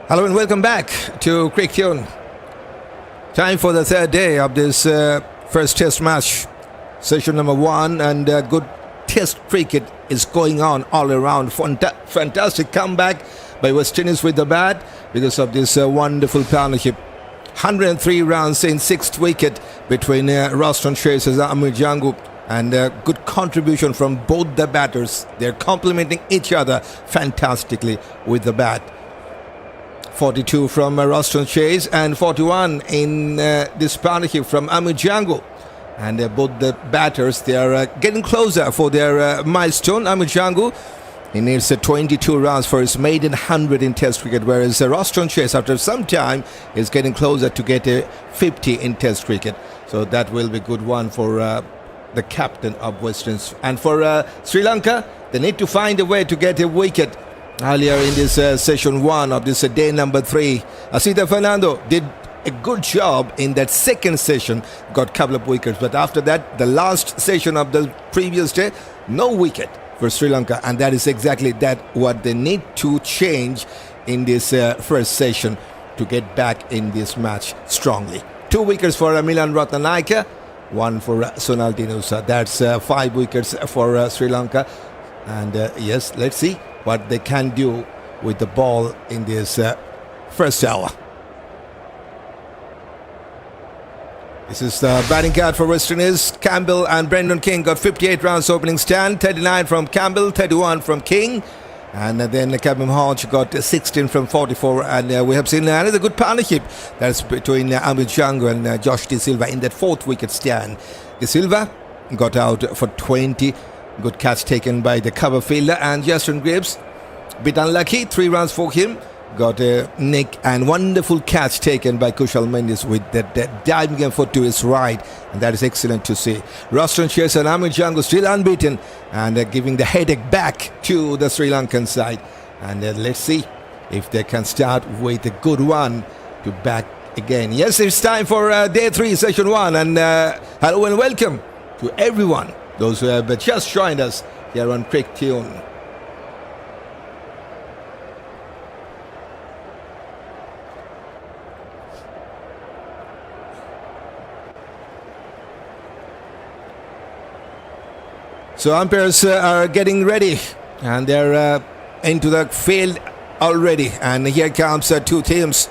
Hello and welcome back to CricTune. Time for the third day of this first test match, session number 1, and good test cricket is going on all around. Fantastic comeback by West Indies with the bat because of this wonderful partnership. 103 runs in 6th wicket between Roston chasers Amir Jangoo, and good contribution from both the batters. They're complementing each other fantastically with the bat. 42 from Roston Chase and 41 in this partnership from Amir Jangoo. And both the batters, they are getting closer for their milestone. Amir Jangoo, he needs 22 runs for his maiden 100 in Test cricket, whereas Roston Chase, after some time, is getting closer to get a 50 in Test cricket. So that will be a good one for the captain of West Indies. And for Sri Lanka, they need to find a way to get a wicket. Earlier in this session 1 of this day number 3, Asita Fernando did a good job in that second session, got a couple of wickets. But after that, the last session of the previous day, no wicket for Sri Lanka. And that is exactly that what they need to change in this first session to get back in this match strongly. 2 wickets for Milan Rathnayaka, 1 for Sonal Dinusha. That's 5 wickets for Sri Lanka. And yes, let's see what they can do with the ball in this first hour. This is the batting card for West Indies. Campbell and Brendan King got 58 runs opening stand, 39 from Campbell, 31 from King. And then Kavem Hodge got 16 from 44. And we have seen another good partnership. That's between Amir Jangoo and Josh De Silva in that 4th wicket stand. De Silva got out for 20. Good catch taken by the cover fielder, and Justin Greaves, bit unlucky, 3 runs for him. Got a nick and wonderful catch taken by Kusal Mendis with that diving foot to his right, and that is excellent to see. Roston Chase and Amir Jangoo still unbeaten and giving the headache back to the Sri Lankan side. And let's see if they can start with a good one to back again. Yes, it's time for day 3, session 1, and hello and welcome to everyone. Those who have just joined us here on CricTune. So umpires are getting ready and they're into the field already. And here comes 2 teams.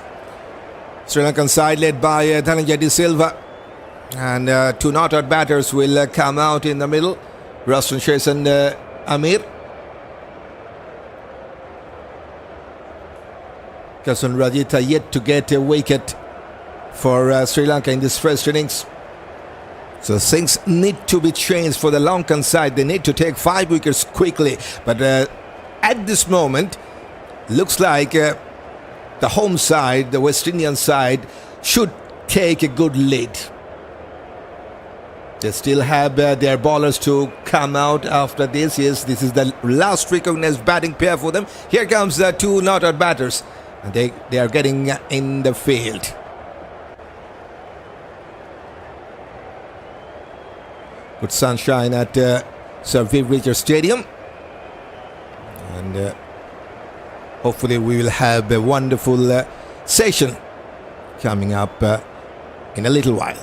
Sri Lankan side led by Dhananjaya De Silva. And 2 not-out batters will come out in the middle. Roston Chase and Amir. Kasun Rajitha yet to get a wicket for Sri Lanka in this first innings. So things need to be changed for the Lankan side. They need to take 5 wickets quickly. But at this moment, looks like the home side, the West Indian side, should take a good lead. They still have their bowlers to come out after this. Yes, this is the last recognized batting pair for them. Here comes the 2 not-out batters. And they are getting in the field. Good sunshine at Sir Viv Richards Stadium. And hopefully we will have a wonderful session coming up in a little while.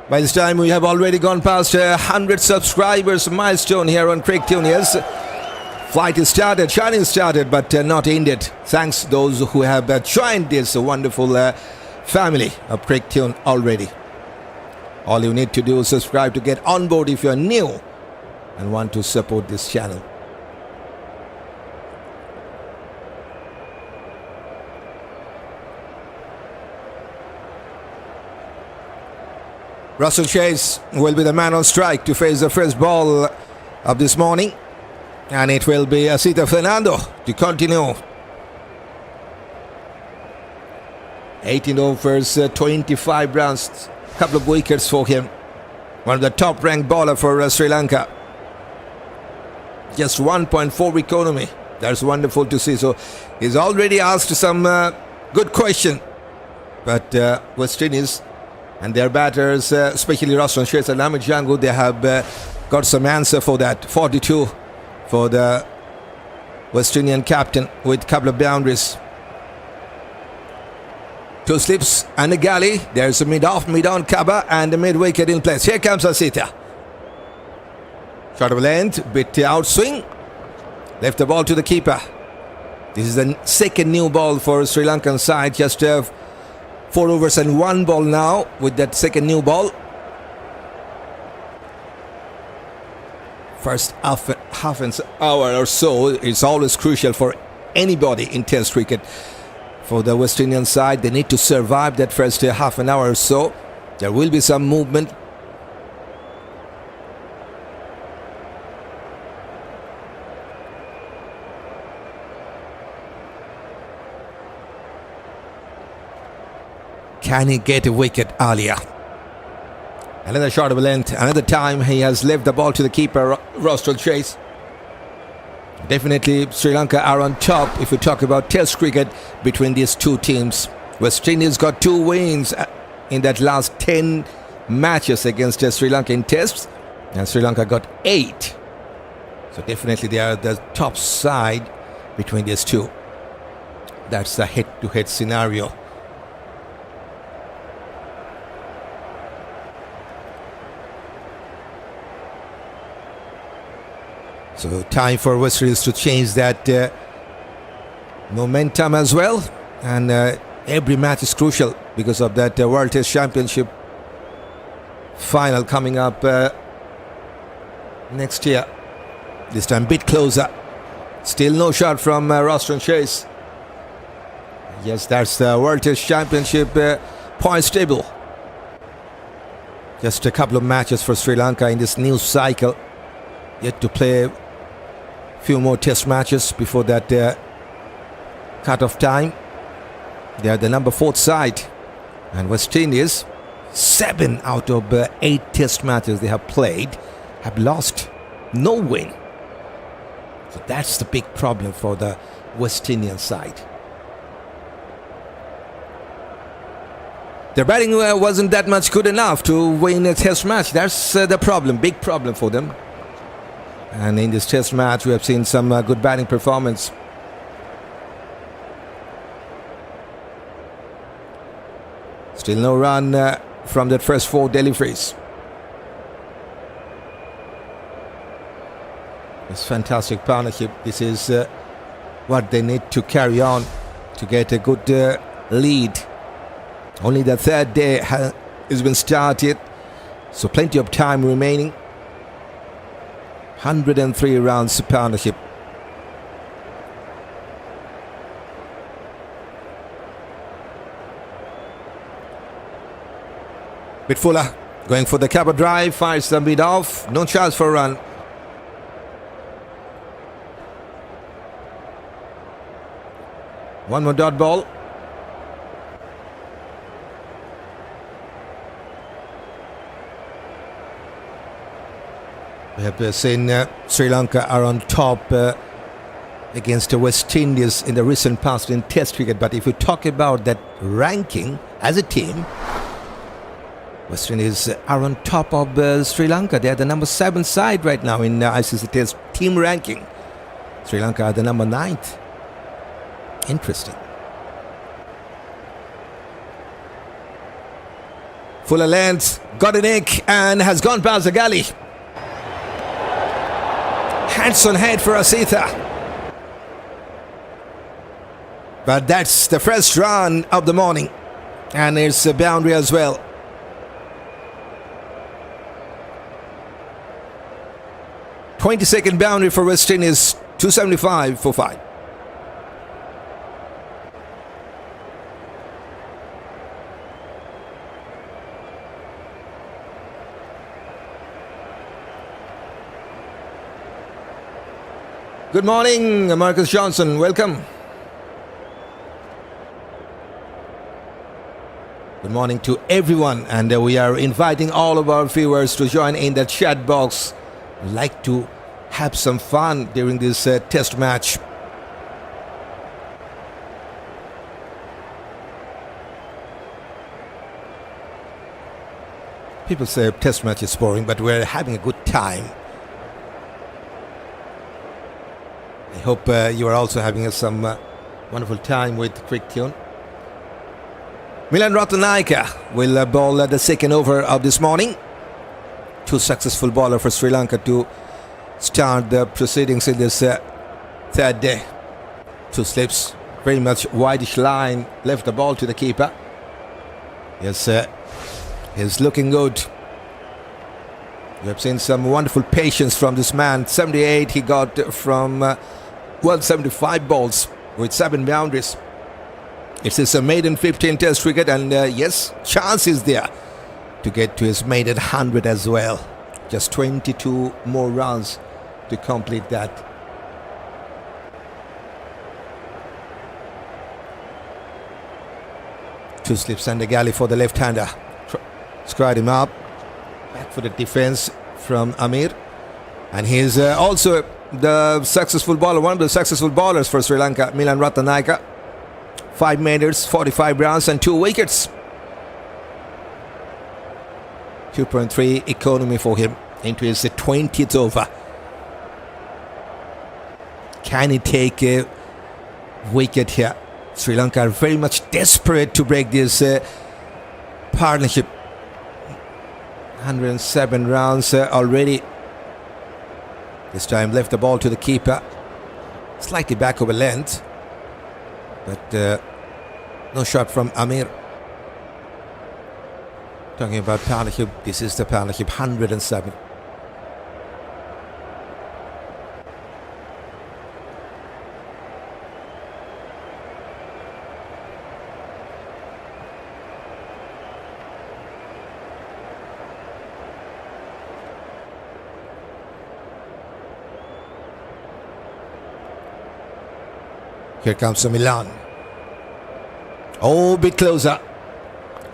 By this time, we have already gone past 100 subscribers milestone here on CricTune. Yes, flight is started, shining started, but not ended. Thanks those who have joined this wonderful family of CricTune already. All you need to do is subscribe to get on board if you are new and want to support this channel. Russell Chase will be the man on strike to face the first ball of this morning. And it will be Asita Fernando to continue. 18 overs, 25 runs, couple of wickets for him. One of the top ranked bowler for Sri Lanka. Just 1.4 economy. That's wonderful to see. So he's already asked some good question. But West Indies And their batters, especially Roston and Amir Jangoo, they have got some answer for that. 42 for the West Indian captain with a couple of boundaries. 2 slips and a galley. There's a mid-off, mid-on cover and a mid-wicket in place. Here comes Rajitha. Shot of length, bit outswing. Left the ball to the keeper. This is the second new ball for Sri Lankan side. Just 4 overs and 1 ball now with that second new ball. First half an hour or so is always crucial for anybody in Test cricket. For the West Indian side, they need to survive that first half an hour or so. There will be some movement. Can he get a wicket earlier? Another shot of length. Another time he has left the ball to the keeper, Roston chase. Definitely Sri Lanka are on top if we talk about Test cricket between these two teams. West Indies got 2 wins in that last 10 matches against Sri Lanka in Tests, and Sri Lanka got 8. So definitely they are the top side between these two. That's the head-to-head scenario. So time for West Indies to change that momentum as well. And every match is crucial because of that World Test Championship final coming up next year. This time a bit closer. Still no shot from Roston Chase. Yes, that's the World Test Championship points table. Just a couple of matches for Sri Lanka in this new cycle. Yet to play few more test matches before that cut-off time. They are the number 4th side, and West Indies, 7 out of 8 test matches they have played have lost, no win. So that's the big problem for the West Indian side. Their batting wasn't that much good enough to win a test match. That's the problem, big problem for them. And in this test match, we have seen some good batting performance. Still no run from that first 4 deliveries. This fantastic partnership. This is what they need to carry on to get a good lead. Only the 3rd day has been started, so plenty of time remaining. 103 rounds partnership. Bit fuller, going for the cover drive, fires the mid off, no chance for a run. One more dot ball. We have seen Sri Lanka are on top against the West Indies in the recent past in Test cricket. But if you talk about that ranking as a team, West Indies are on top of Sri Lanka. They are the number 7 side right now in ICC Test team ranking. Sri Lanka are the number 9th. Interesting. Fuller length, got a nick and has gone past the galley. Hands on head for Rajitha. But that's the first run of the morning. And it's a boundary as well. "20-second boundary for West Indies, 275 for 5. Good morning, Marcus Johnson. Welcome. Good morning to everyone, and we are inviting all of our viewers to join in the chat box. We'd like to have some fun during this test match. People say test match is boring, but we're having a good time. I hope you are also having some wonderful time with CricTune. Milan Rathnayaka will bowl the second over of this morning. 2 successful bowlers for Sri Lanka to start the proceedings in this third day. 2 slips, very much wideish line, left the ball to the keeper. Yes, he's looking good. We have seen some wonderful patience from this man. 78 he got from 175 balls with 7 boundaries. It's his maiden 15 test cricket, and yes, chance is there to get to his maiden 100 as well. Just 22 more runs to complete that. Two slips and a galley for the left-hander. Squared him up. Back for the defense from Amir. And he's also the successful bowler, one of the successful bowlers for Sri Lanka, Milan Rathnayaka. 5 maidens, 45 runs and 2 wickets. 2.3 economy for him into his 20th over. Can he take a wicket here? Sri Lanka are very much desperate to break this partnership. 107 runs already. This time left the ball to the keeper. Slightly back over length. But no shot from Amir. Talking about partnership, this is the partnership 107. Here comes the Milan. Oh, a bit closer.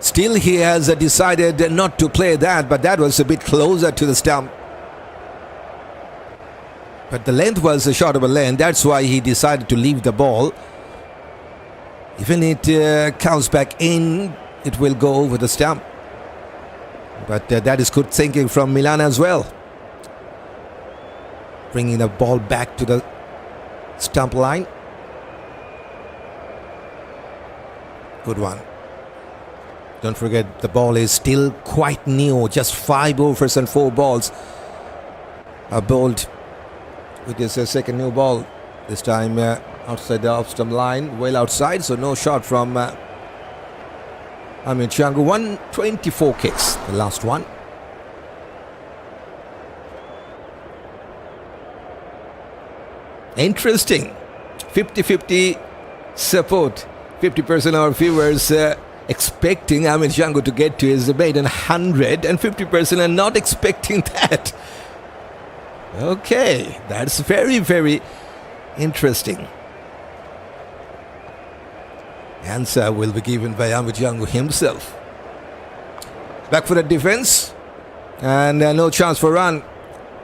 Still he has decided not to play that, but that was a bit closer to the stump. But the length was a short of a length. That's why he decided to leave the ball. Even it comes back in, it will go over the stump. But that is good thinking from Milan as well. Bringing the ball back to the stump line. Good one. Don't forget, the ball is still quite new. Just 5 overs and 4 balls are bowled with this second new ball. This time outside the off-stump line, well outside, so no shot from Amir. Jangoo. 124 kicks, the last one. Interesting. 50-50 support. 50% of our viewers expecting Amir Jangoo to get to his maiden 100, and 50% are not expecting that. Okay, that's very, very interesting. Answer will be given by Amir Jangoo himself. Back for the defense, and no chance for run.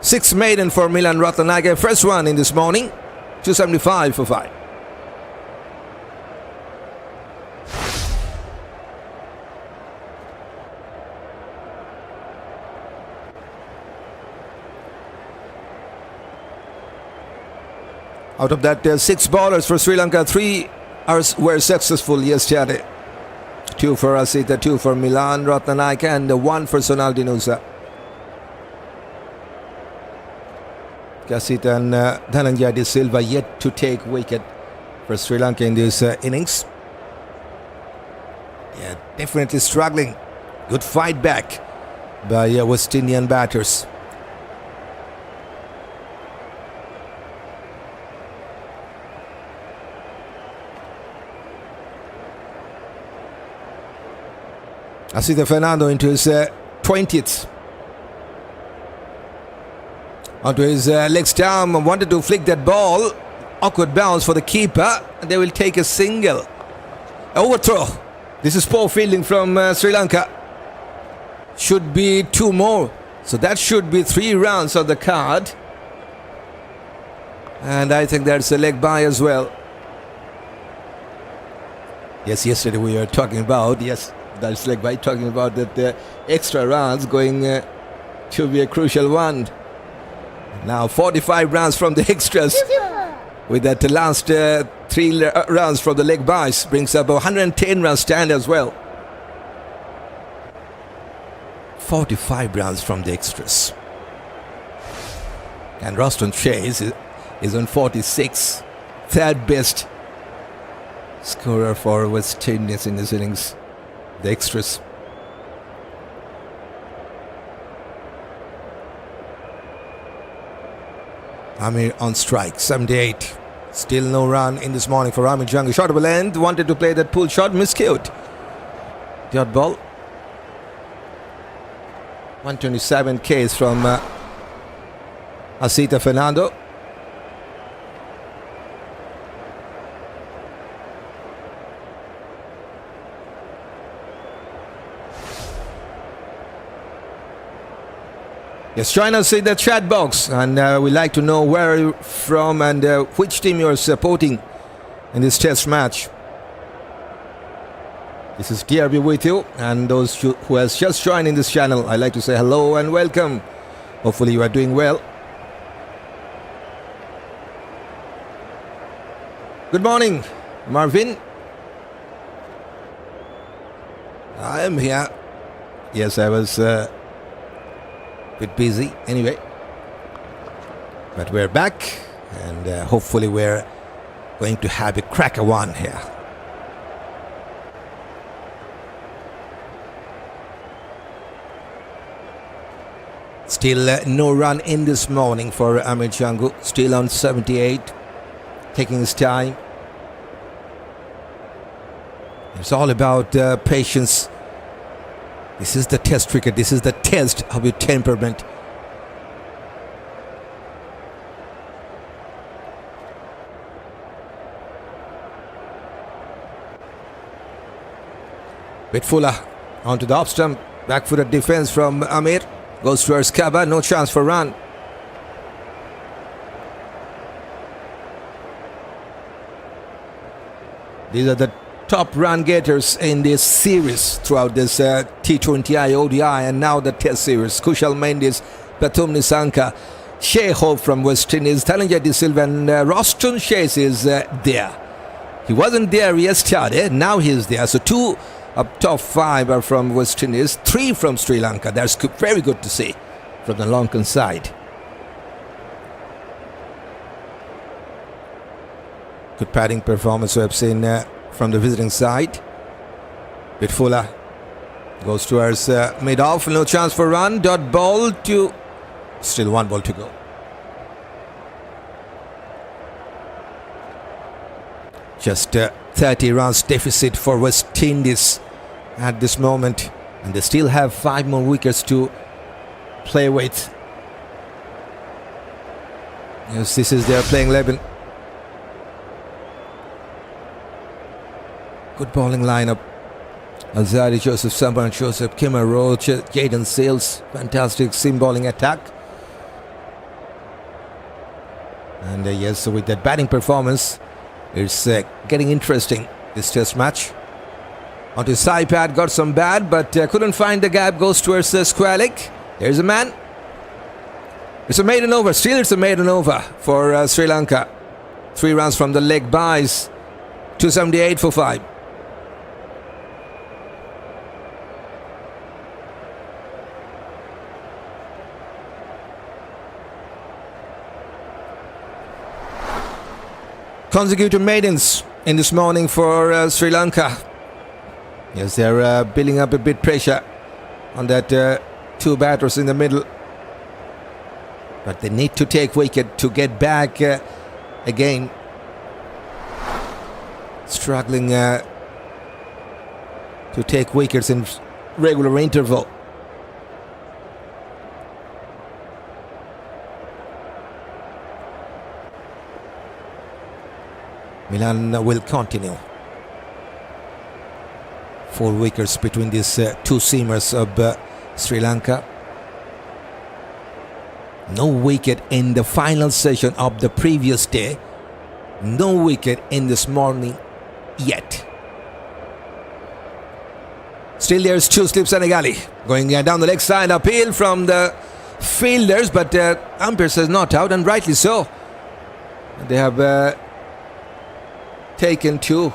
6 maiden for Milan Rathnayaka. First one in this morning. 275 for 5. Out of that 6 bowlers for Sri Lanka, 3 were successful yesterday. 2 for Rajitha, 2 for Milan Rathnayaka, and 1 for Sonal Dinusha. Rajitha and Dhananjaya Silva yet to take wicket for Sri Lanka in this innings. Yeah, definitely struggling. Good fight back by West Indian batters. Rajitha Fernando into his 20th. Onto his leg stump, wanted to flick that ball. Awkward bounce for the keeper. And they will take a single. Overthrow. This is poor fielding from Sri Lanka. Should be 2 more. So that should be 3 runs on the card. And I think that's a leg by as well. Yes, yesterday we were talking about, yes, That's like by talking about that extra runs going to be a crucial one. Now 45 runs from the extras. With that last 3 runs from the leg byes brings up a 110 run stand as well. 45 runs from the extras. And Roston Chase is on 46. Third best scorer for West Indies in this innings. The extras. Amir on strike, 78. Still no run in this morning for Amir. Jangoo. Shot of end. Wanted to play that pull shot. Miscued. Dot ball. 127 Ks from Asita Fernando. Yes, join us in the chat box, and we'd like to know where you're from and which team you're supporting in this test match. This is DRB with you, and those who has just joined in this channel, I'd like to say hello and welcome. Hopefully you are doing well. Good morning, Marvin. I am here. Yes, I was bit busy anyway, but we're back, and hopefully we're going to have a cracker one here. Still no run in this morning for Amir Jangoo. Still on 78, taking his time. It's all about patience. This is the test cricket. This is the test of your temperament. Bit Fuller onto the off stump. Back for the defense from Amir. Goes towards Kavem. No chance for run. These are the top run getters in this series throughout this T20I, ODI, and now the Test series. Kusal, Mendis, Pathum, Nissanka, Shea Hope from West Indies, Dhananjaya, Silva, and Roston Chase is there. He wasn't there yesterday, now he's there. So 2 of top 5 are from West Indies, 3 from Sri Lanka. That's very good to see from the Lankan side. Good batting performance we have seen from the visiting side. Bit Fuller goes towards mid-off. No chance for run. Dot ball to... Still 1 ball to go. Just 30 runs deficit for West Indies at this moment. And they still have 5 more wickets to play with. Yes, this is their playing 11. Good bowling lineup. Alzarri, Joseph, Shamar, Joseph, Kemar, Roach, Jayden, Sales. Fantastic seam bowling attack. And yes, so with that batting performance, it's getting interesting, this test match. Onto his side pad, got some bad, but couldn't find the gap. Goes towards square leg. There's a man. It's a maiden over. Still it's a maiden over for Sri Lanka. 3 runs from the leg byes. 278 for 5. Consecutive maidens in this morning for Sri Lanka. Yes, they're building up a bit pressure on that 2 batters in the middle. But they need to take wicket to get back again. Struggling to take wickets in regular interval. Milan will continue. 4 wickets between these 2 seamers of Sri Lanka. No wicket in the final session of the previous day. No wicket in this morning yet. Still there's two slips and a galley. Going down the leg side, appeal from the fielders, but Amir says not out, and rightly so. They have taken two.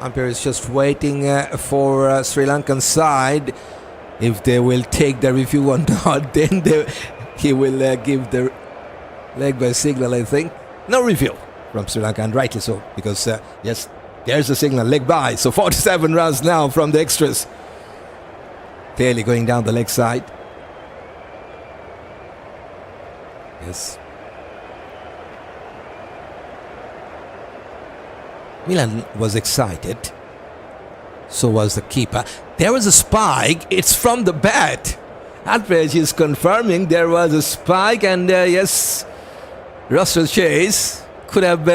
Amir is just waiting for Sri Lankan side. If they will take the review or not, then he will give the leg by signal, I think. No review from Sri Lanka, and rightly so, because yes, there's the signal, leg by. So 47 runs now from the extras. Clearly going down the leg side. Yes. Milan was excited. So was the keeper. There was a spike. It's from the bat. Alpage is confirming there was a spike, and yes, Roston Chase could have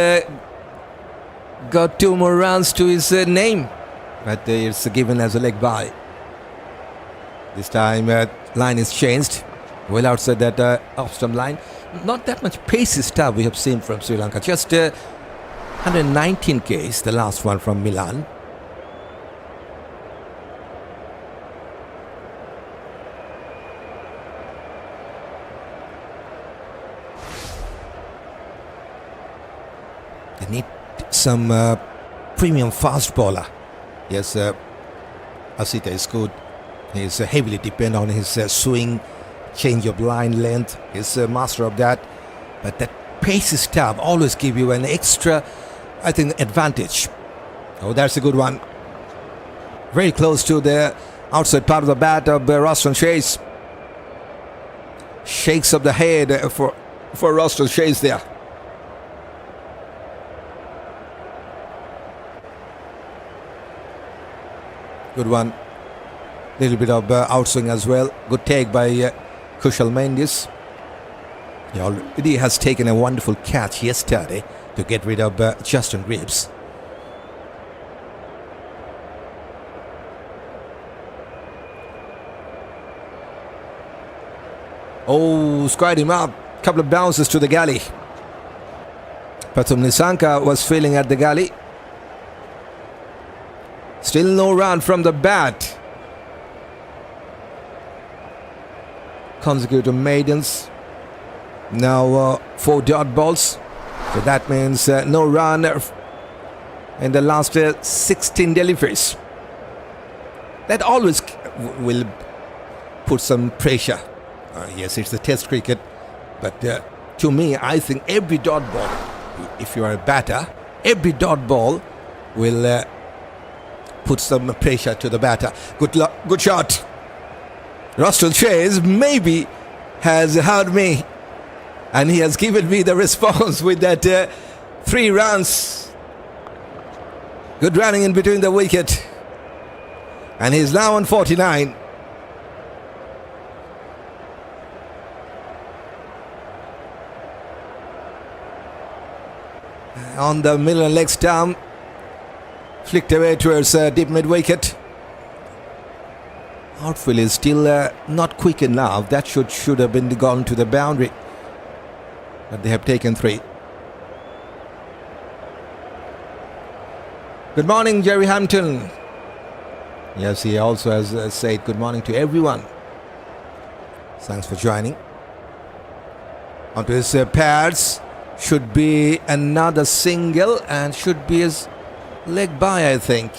got 2 more runs to his name, but it's given as a leg by. This time line is changed, well outside that off-stump line. Not that much pacey stuff we have seen from Sri Lanka. Just 119 Ks, the last one from Milan. They need some premium fast bowler. Yes, Asita is good. He's heavily dependent on his swing, change of line length. He's a master of that. But that pacey stuff always give you an extra, I think, advantage. Oh, that's a good one. Very close to the outside part of the bat of Roston Chase. Shakes of the head for Roston Chase there. Good one. Little bit of outswing as well. Good take by Kusal Mendis. He already has taken a wonderful catch yesterday to get rid of Justin Greaves. Oh, squared him up. Couple of bounces to the galley. Pathum Nissanka was feeling at the galley. Still no run from the bat. Consecutive maidens. Now 4 dot balls. So that means no run in the last 16 deliveries. That always will put some pressure. Yes, it's the test cricket. But to me, I think every dot ball, if you are a batter, every dot ball will put some pressure to the batter. Good shot. Roston Chase maybe has heard me, and he has given me the response with that 3 runs. Good running in between the wicket. And he's now on 49. On the Milan leg stump. Flicked away towards deep mid-wicket. Outfield is still not quick enough. That should have been gone to the boundary. But they have taken 3. Good morning, Jerry Hampton. Yes, he also has said good morning to everyone. Thanks for joining. Onto his pads. Should be another single, and should be his leg by, I think.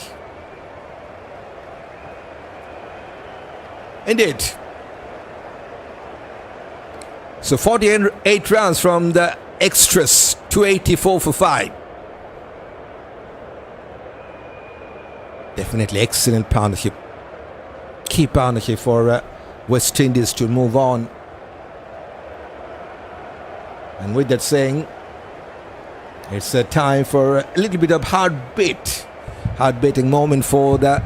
Indeed. So 48 runs from the extras, 284 for 5. Definitely excellent partnership. Key partnership for West Indies to move on. And with that saying, it's a time for a little bit of heart-beating moment for the...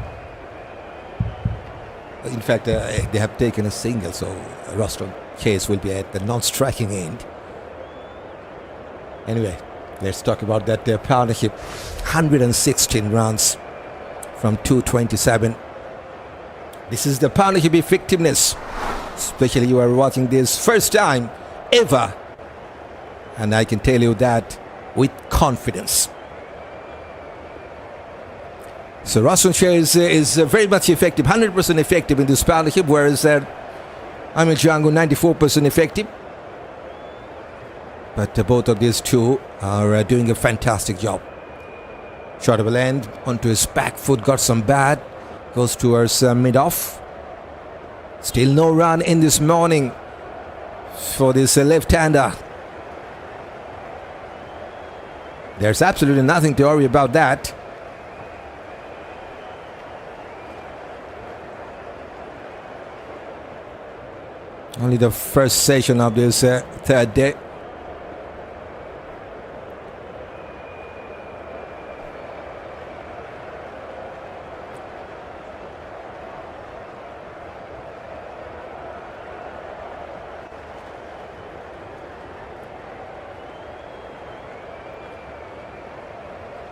In fact, they have taken a single, so Roston Chase will be at the non-striking end. Anyway, let's talk about that partnership. 116 runs from 227. This is the partnership effectiveness. Especially you are watching this first time ever. And I can tell you that with confidence. So Roston is very much effective, 100% effective in this partnership, whereas Amir Jangoo 94% effective. But both of these two are doing a fantastic job. Shot of a land onto his back foot, got some bad, goes towards mid-off. Still no run in this morning for this left-hander. There's absolutely nothing to worry about that. Only the first session of this third day.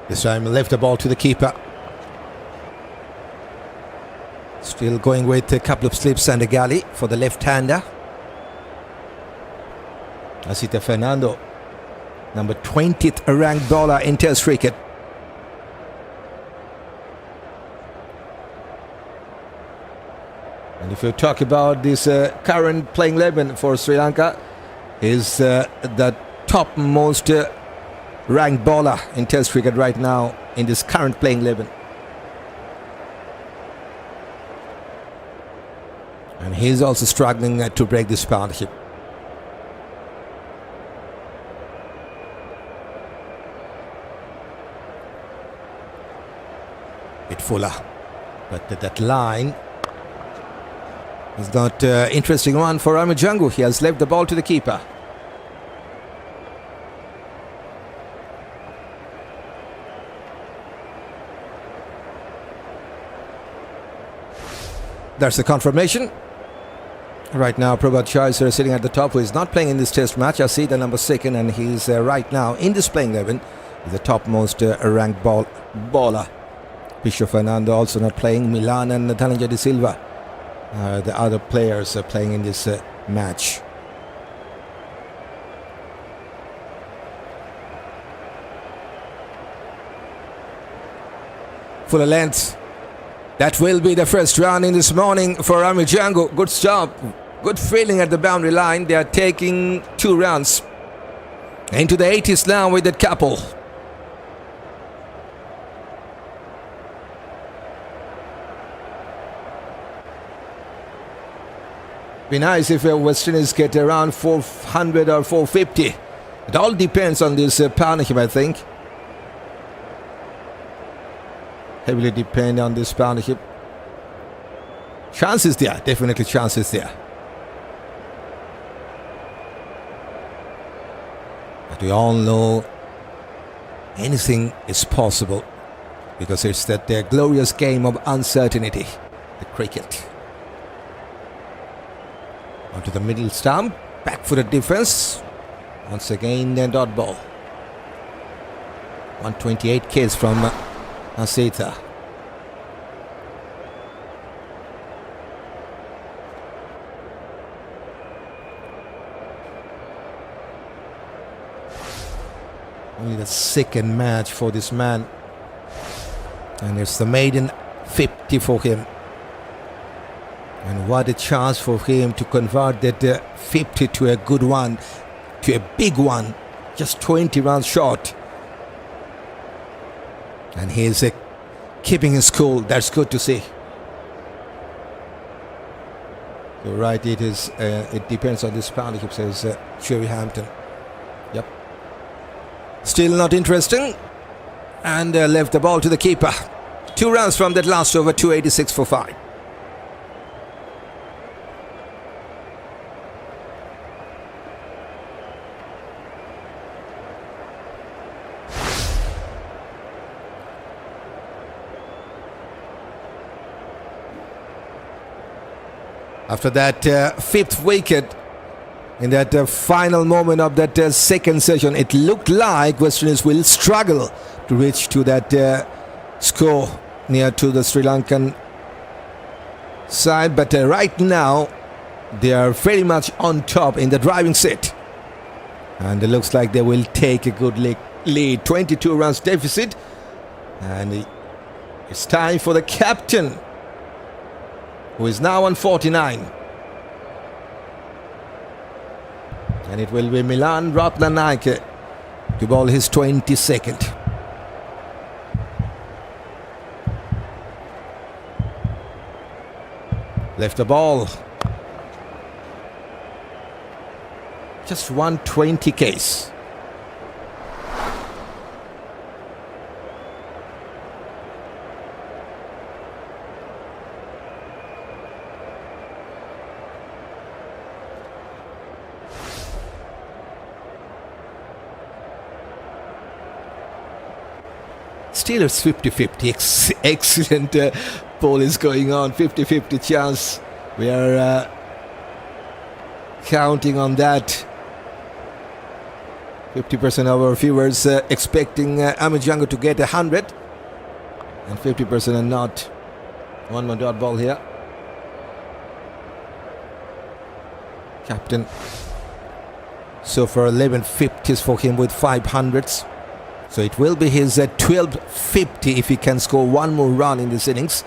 This time left the ball to the keeper. Still going with a couple of slips and a galley for the left-hander. Rajitha Fernando, number 20th ranked bowler in Test cricket. And if you talk about this current playing 11 for Sri Lanka, is the topmost ranked bowler in Test cricket right now in this current playing 11. And he's also struggling to break this partnership. Bit fuller, but that line is not interesting one for Amir Jangoo. He has left the ball to the keeper. That's the confirmation. Right now, Prabhat Shah is sitting at the top, who is not playing in this test match. I see the number 2nd, and he's right now in this playing 11. He's the topmost ranked bowler. Pisho Fernando also not playing. Milan and Dhananjaya Silva, the other players are playing in this match. Full length. That will be the first run in this morning for Amir Jangoo. Good job. Good feeling at the boundary line. They are taking 2 runs. Into the 80s now with that couple. Be nice if West Indies get around 400 or 450. It all depends on this partnership, I think. Heavily depend on this partnership. Chances there, definitely chances there. But we all know anything is possible because it's that glorious game of uncertainty, the cricket. Onto the middle stump, back-footed defense. Once again, the dot ball. 128 Ks from Rajitha. Only the 2nd match for this man, and it's the maiden 50 for him. And what a chance for him to convert that 50 to a good one, to a big one, just 20 runs short. And he's keeping his cool. That's good to see. You're right, it is. It depends on this partnership, says Sherry Hampton. Yep. Still not interesting. And left the ball to the keeper. 2 runs from that last over, 286 for 5. After that 5th wicket, in that final moment of that 2nd session, it looked like West Indies will struggle to reach to that score near to the Sri Lankan side. But right now, they are very much on top in the driving set. And it looks like they will take a good lead, 22 runs deficit. And it's time for the captain, who is now on 49. And it will be Milan Rathnayaka to bowl his 22nd. Left the ball. Just 120 case. Still it's 50-50. Excellent ball is going on. 50-50 chance. We are counting on that. 50% of our viewers expecting Amir Jangoo to get 100. And 50% are not. One more dot ball here. Captain. So for 11 50s for him with 500s. So it will be his 1250 if he can score one more run in this innings.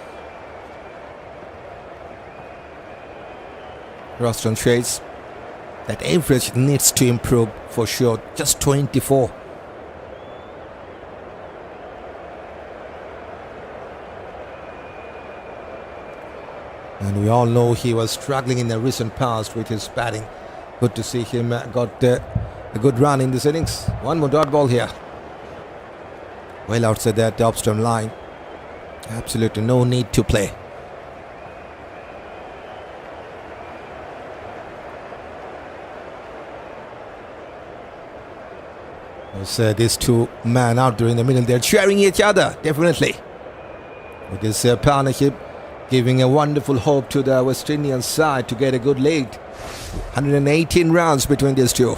Roston chase. That average needs to improve for sure. Just 24. And we all know he was struggling in the recent past with his batting. Good to see him got a good run in this innings. One more dot ball here. Well outside that upstream line. Absolutely no need to play. There's these two men out there in the middle. They're cheering each other, definitely. With this partnership giving a wonderful hope to the West Indian side to get a good lead. 118 runs between these two.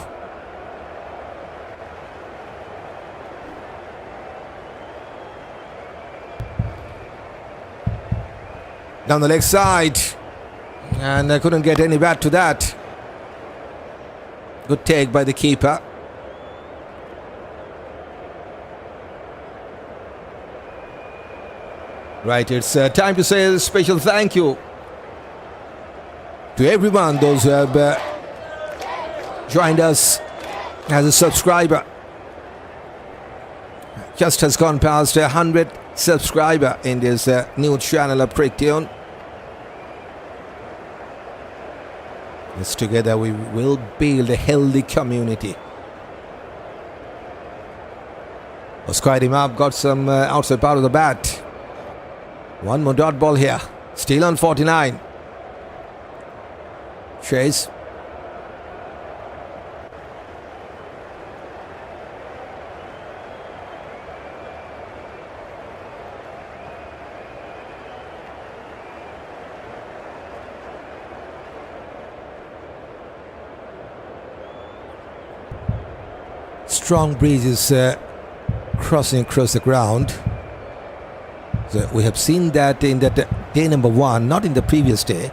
Down the leg side, and I couldn't get any bat to that. Good take by the keeper. Right, it's time to say a special thank you to everyone, those who have joined us as a subscriber. Just has gone past 100 subscriber in this new channel of CricTune. Yes, together we will build a healthy community. Squared him up, got some outside part of the bat. One more dot ball here. Still on 49. Chase. Strong breezes crossing across the ground. So we have seen that in that day number 1, not in the previous day.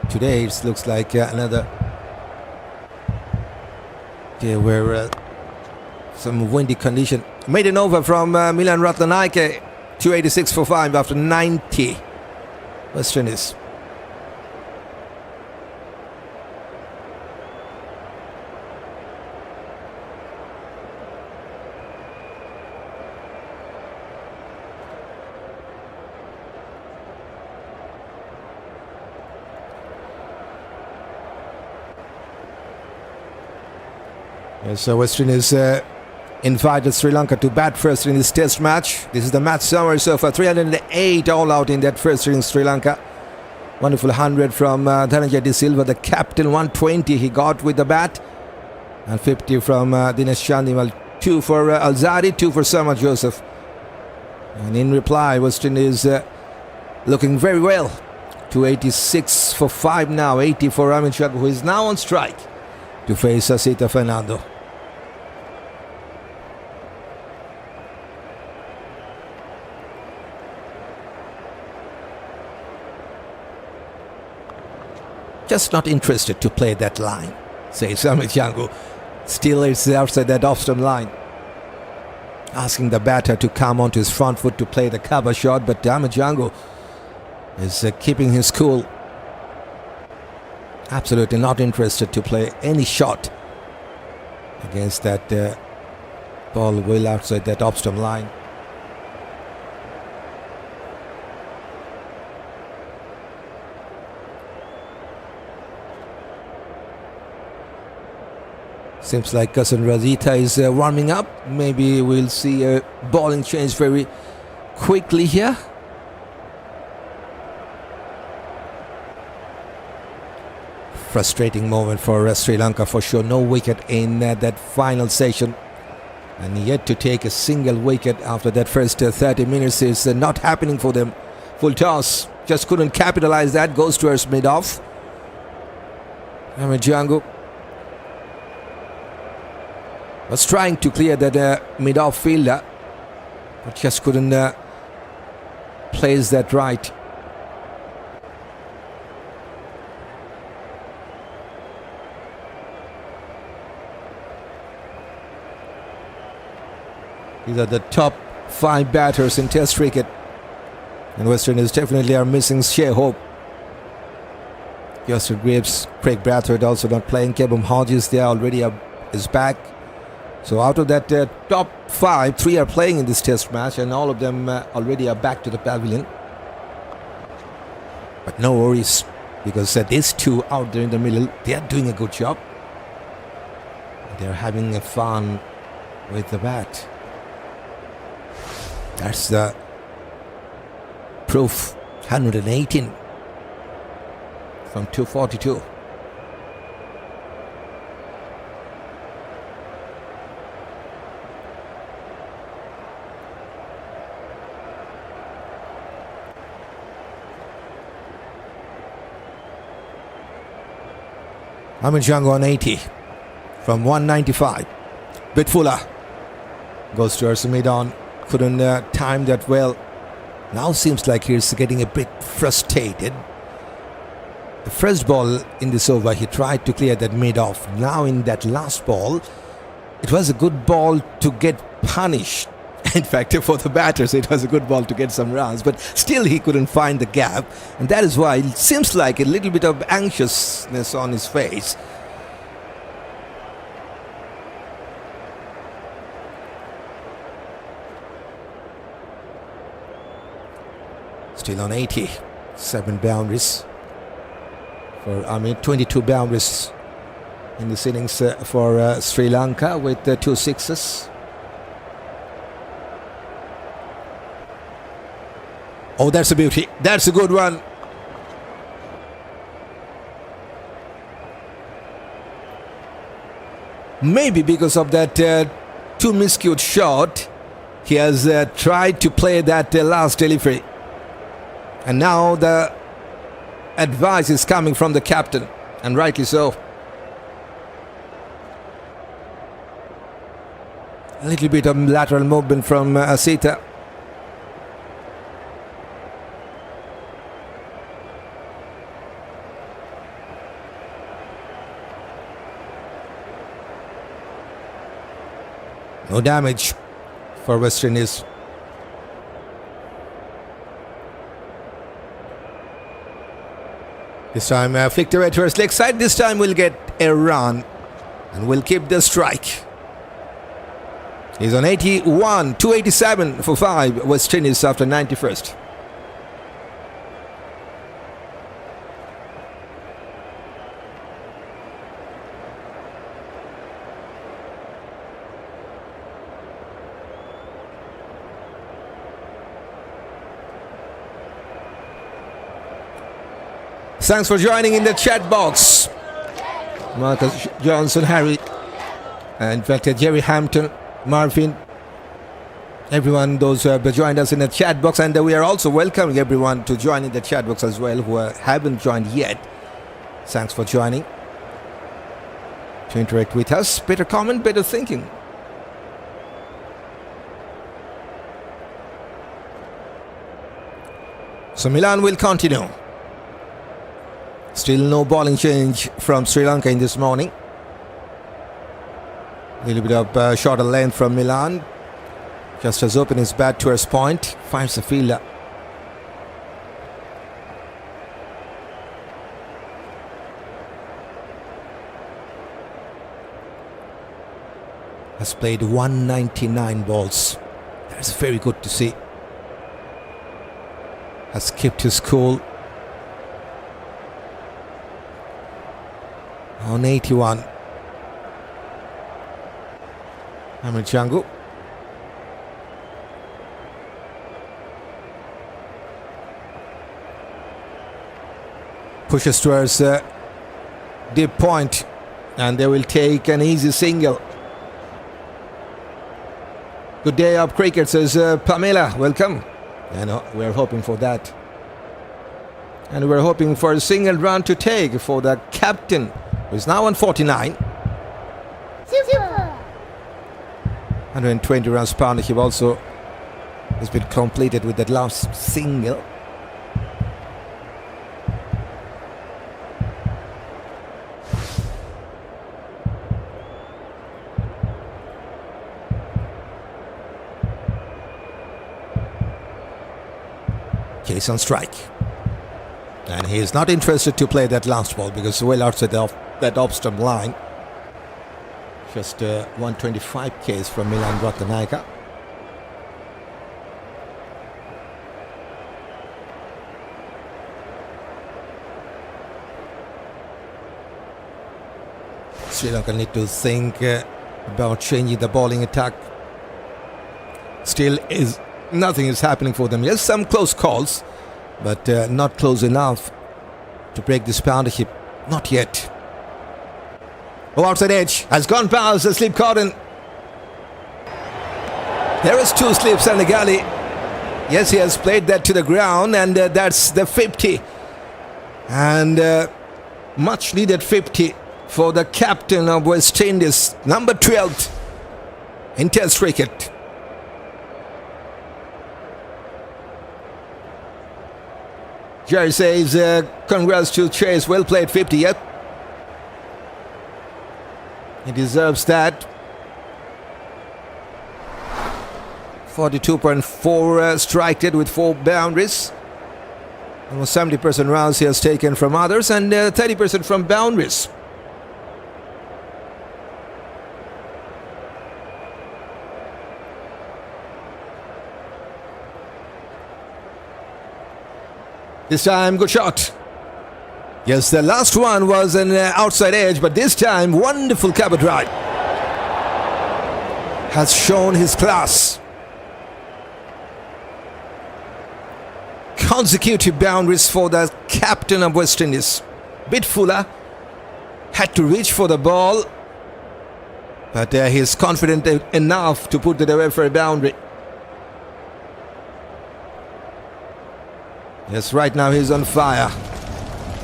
Today it looks like another day where some windy condition. Made an over from Milan Rathnayaka, 286 for 5 after 90 West Indies. So West Indies invited Sri Lanka to bat first in this test match. This is the match summary so far. 308 all out in that first inning, Sri Lanka. Wonderful 100 from Dhananjaya Silva, the captain. 120 he got with the bat. And 50 from Dinesh Chandimal. 2 for Alzarri, 2 for Shamar Joseph. And in reply, West Indies looking very well. 286 for 5 now. 80 for Amir Jangoo, who is now on strike to face Rajitha Fernando. Just not interested to play that line, says Amir Jangoo. Still it's outside that off-stump line. asking the batter to come onto his front foot to play the cover shot, but Jangoo is keeping his cool. Absolutely not interested to play any shot against that ball well outside that off-stump line. Seems like Kasun Rajitha is warming up. Maybe we'll see a bowling change very quickly here. Frustrating moment for Sri Lanka for sure. No wicket in that final session, and yet to take a single wicket after that first 30 minutes is not happening for them. Full toss, just couldn't capitalize that. Goes towards mid-off. Amir Jangoo was trying to clear that mid-off fielder, but just couldn't place that right. These are the top 5 batters in Test cricket, and West Indies definitely are missing sheer hope. Yesterday, Greaves, Craig Brathwaite also not playing. Kavem Hodge is there already, is back. So out of that top 5, 3 are playing in this Test match, and all of them already are back to the pavilion. But no worries, because these 2 out there in the middle, they are doing a good job. They are having fun with the bat. That's the proof. 118 from 242. Amir Jangoo on 80 from 195. Bit fuller. Goes towards the mid-on. Couldn't time that well. Now seems like he's getting a bit frustrated. The first ball in this over, he tried to clear that mid-off. Now in that last ball, it was a good ball to get punished. In fact, for the batters, it was a good ball to get some runs. But still, he couldn't find the gap. And that is why it seems like a little bit of anxiousness on his face. Still on 80, 7 boundaries for Amir, 22 boundaries in this innings for Sri Lanka with 2 sixes. Oh, that's a beauty. That's a good one. Maybe because of that too miscued shot, he has tried to play that last delivery. And now the advice is coming from the captain, and rightly so. A little bit of lateral movement from Asita. No damage for West Indies. This time flicked away to his leg side. This time we'll get a run and we'll keep the strike. He's on 81, 287 for 5 West Indies after 91st. Thanks for joining in the chat box. Marcus Johnson, Harry, in fact Jerry Hampton, Marvin, everyone, those who have joined us in the chat box, and we are also welcoming everyone to join in the chat box as well who haven't joined yet. Thanks for joining to interact with us. Better comment, better thinking. So Milan will continue. Still no bowling change from Sri Lanka in this morning. A little bit of shorter length from Milan. Just has opened his bat towards point. Finds the fielder. Has played 199 balls. That's very good to see. Has kept his cool. On 81. Amir Jangoo. Pushes towards deep point, and they will take an easy single. Good day up cricket, says Pamela. Welcome. I know, we're hoping for that. And we're hoping for a single run to take for the captain, who is now on 49. Silva. 120 runs partnership also has been completed with that last single. Case on strike, and he is not interested to play that last ball because well outside that off-stump line. Just 125 case from Milan Rathnayaka. Sri Lanka need to think about changing the bowling attack. Still is nothing is happening for them. Yes, some close calls, but not close enough to break this partnership. Not yet. Oh, outside edge has gone past the slip cotton. There is two slips and the gully. Yes, he has played that to the ground, and that's the 50. And much needed 50 for the captain of West Indies, number 12 in Test cricket. Jerry says, congrats to Chase, well played 50, yep. He deserves that. 42.4 strike rate with 4 boundaries. Almost 70% rounds he has taken from others and 30% from boundaries. This time, good shot. Yes, the last one was an outside edge, but this time, wonderful cover drive. Has shown his class. Consecutive boundaries for the captain of West Indies. Bit fuller. Had to reach for the ball. But he's confident enough to put it away for a boundary. Yes, right now he's on fire.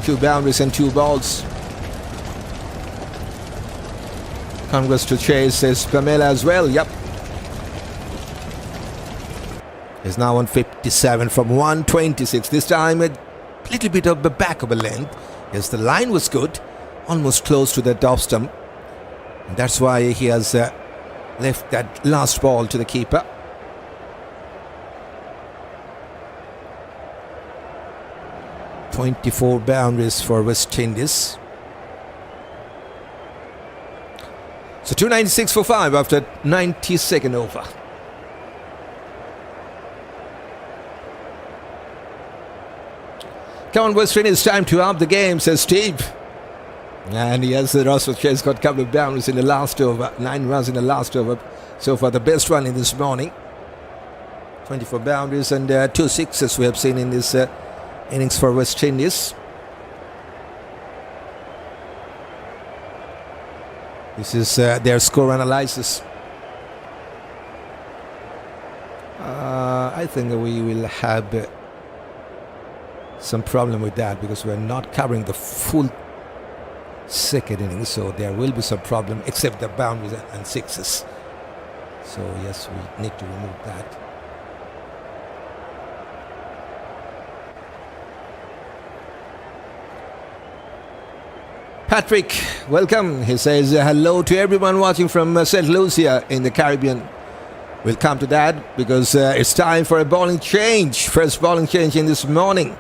2 boundaries and 2 balls. Congrats to Chase, says Pamela as well. Yep. He's now on 57 from 126. This time a little bit of the back of a length. Yes, the line was good. Almost close to the top stump. And that's why he has left that last ball to the keeper. .24 boundaries for West Indies. So 296 for 5 after 92nd over. Come on, West Indies, time to up the game, says Steve. And yes, the Roston has got a couple of boundaries in the last over. 9 runs in the last over. So far, the best one in this morning. 24 boundaries and 2 sixes we have seen in this innings for West Indies. This is their score analysis. I think we will have some problem with that because we're not covering the full second inning, so there will be some problem except the boundaries and sixes. So yes, we need to remove that. Patrick, welcome. He says hello to everyone watching from St. Lucia in the Caribbean. We'll come to that because it's time for a bowling change. First bowling change in this morning.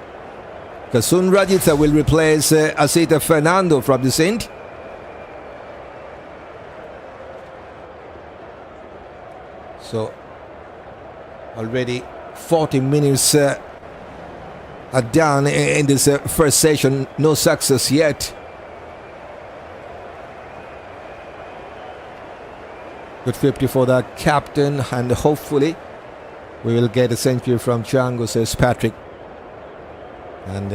Kasun Rajitha will replace Asita Fernando from this end. So already 40 minutes are done in this first session. No success yet. Good 50 for the captain, and hopefully we will get a century from Jangoo, says Patrick. And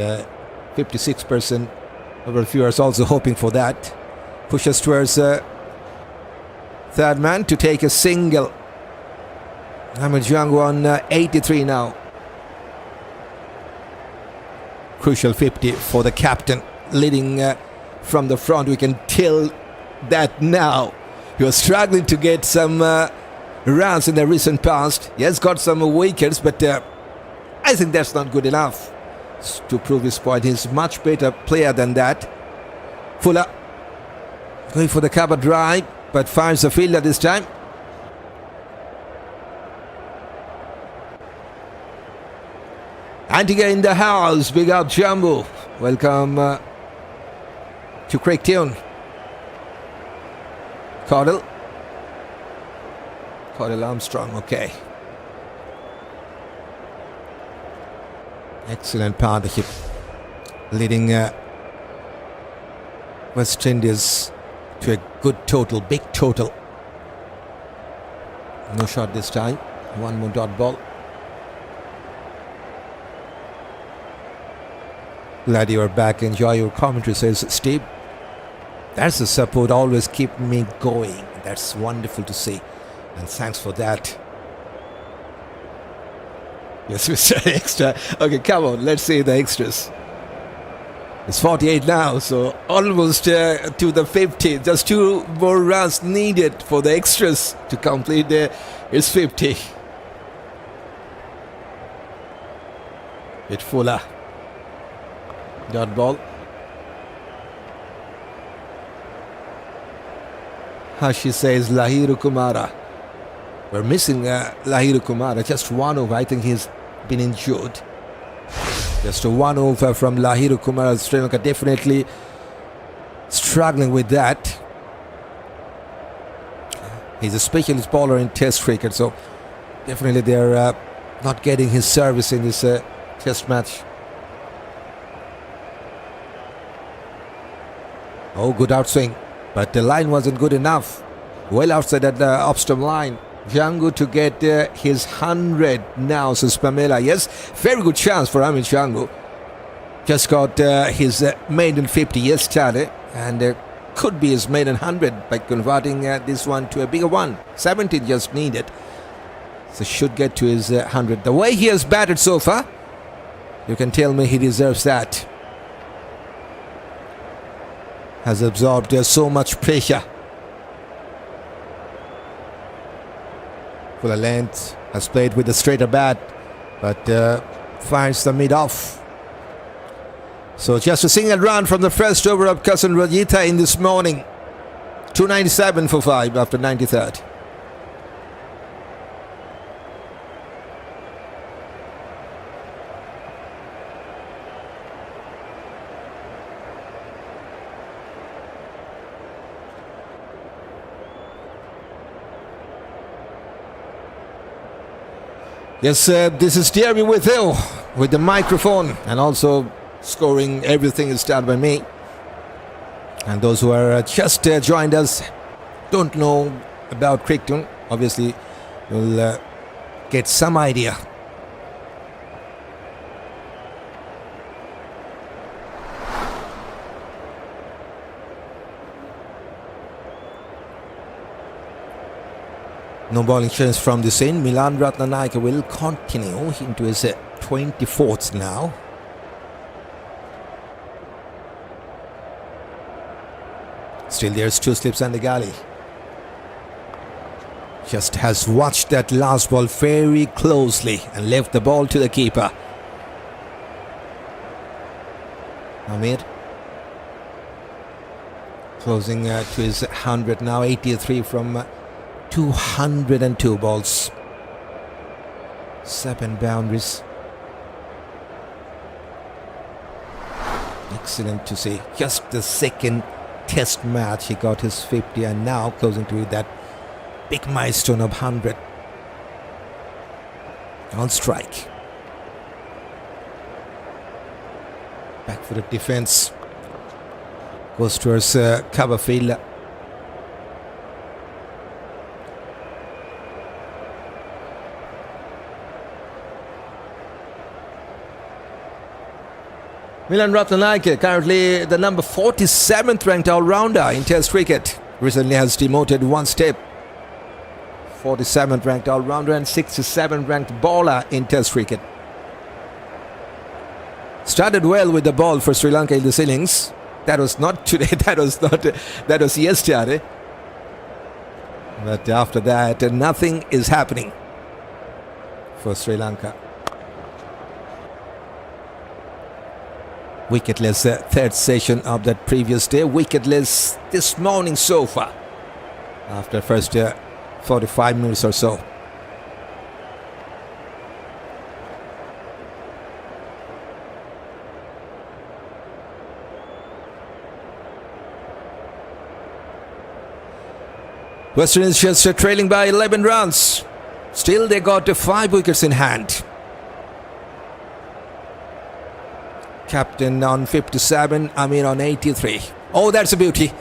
56% of our viewers also hoping for that. Pushes towards third man to take a single. Amir Jangoo on 83 now. Crucial 50 for the captain, leading from the front. We can tell that now. He was struggling to get some runs in the recent past. He has got some wickets, but I think that's not good enough to prove his point. He's a much better player than that. Fuller going for the cover drive, but finds the fielder this time. Antigua in the house. Big up Jumbo. Welcome to CricTune. Cordell Armstrong, okay. Excellent partnership, leading West Indies to a good total, big total. No shot this time. One more dot ball. Glad you are back. Enjoy your commentary, says Steve. That's the support, always keep me going. That's wonderful to see. And thanks for that. Yes, Mr. Extra. Okay, come on, let's see the extras. It's 48 now, so almost to the 50. Just 2 more runs needed for the extras to complete its 50. It's Fuller. Dot ball. Hashi says Lahiru Kumara. We're missing Lahiru Kumara. Just one over. I think he's been injured. Just a one over from Lahiru Kumara. Sri Lanka definitely struggling with that. He's a specialist bowler in Test cricket, so definitely they're not getting his service in this Test match. Oh, good outswing. But the line wasn't good enough. Well outside at the off-stump line. Jangoo to get his 100 now, says Pamela. Yes, very good chance for Amir Jangoo. Just got his maiden 50 yesterday, and could be his maiden 100 by converting this one to a bigger one. 70 just needed. So should get to his 100. The way he has batted so far, you can tell me he deserves that. Has absorbed so much pressure. Fuller length, has played with a straighter bat, but finds the mid-off. So just a single run from the first over of Kasun Rajitha in this morning. 297 for 5 after 93rd. Yes, this is DRB with you, with the microphone, and also scoring everything is done by me. And those who are just joined us, don't know about CricTune, obviously will get some idea. No bowling chance from this end. Milan Rathnayaka will continue into his 24th now. Still there's 2 slips and the galley. Just has watched that last ball very closely and left the ball to the keeper. Amir closing to his 100 now, 83 from 202 balls. 7 boundaries. Excellent to see. Just the second test match he got his 50 and now closing to that big milestone of 100 on strike. Back for the defense. Goes towards cover field. Milan Rathnayaka, currently the number 47th ranked all-rounder in Test cricket. Recently has demoted one step. 47th ranked all-rounder and 67th ranked bowler in Test cricket. Started well with the ball for Sri Lanka in this innings. That was not today, that was yesterday. But after that, nothing is happening for Sri Lanka. Wicketless third session of that previous day. Wicketless this morning so far. After first 45 minutes or so. West Indies just trailing by 11 runs. Still they got 5 wickets in hand. Captain on 57, Amir on 83. Oh, that's a beauty.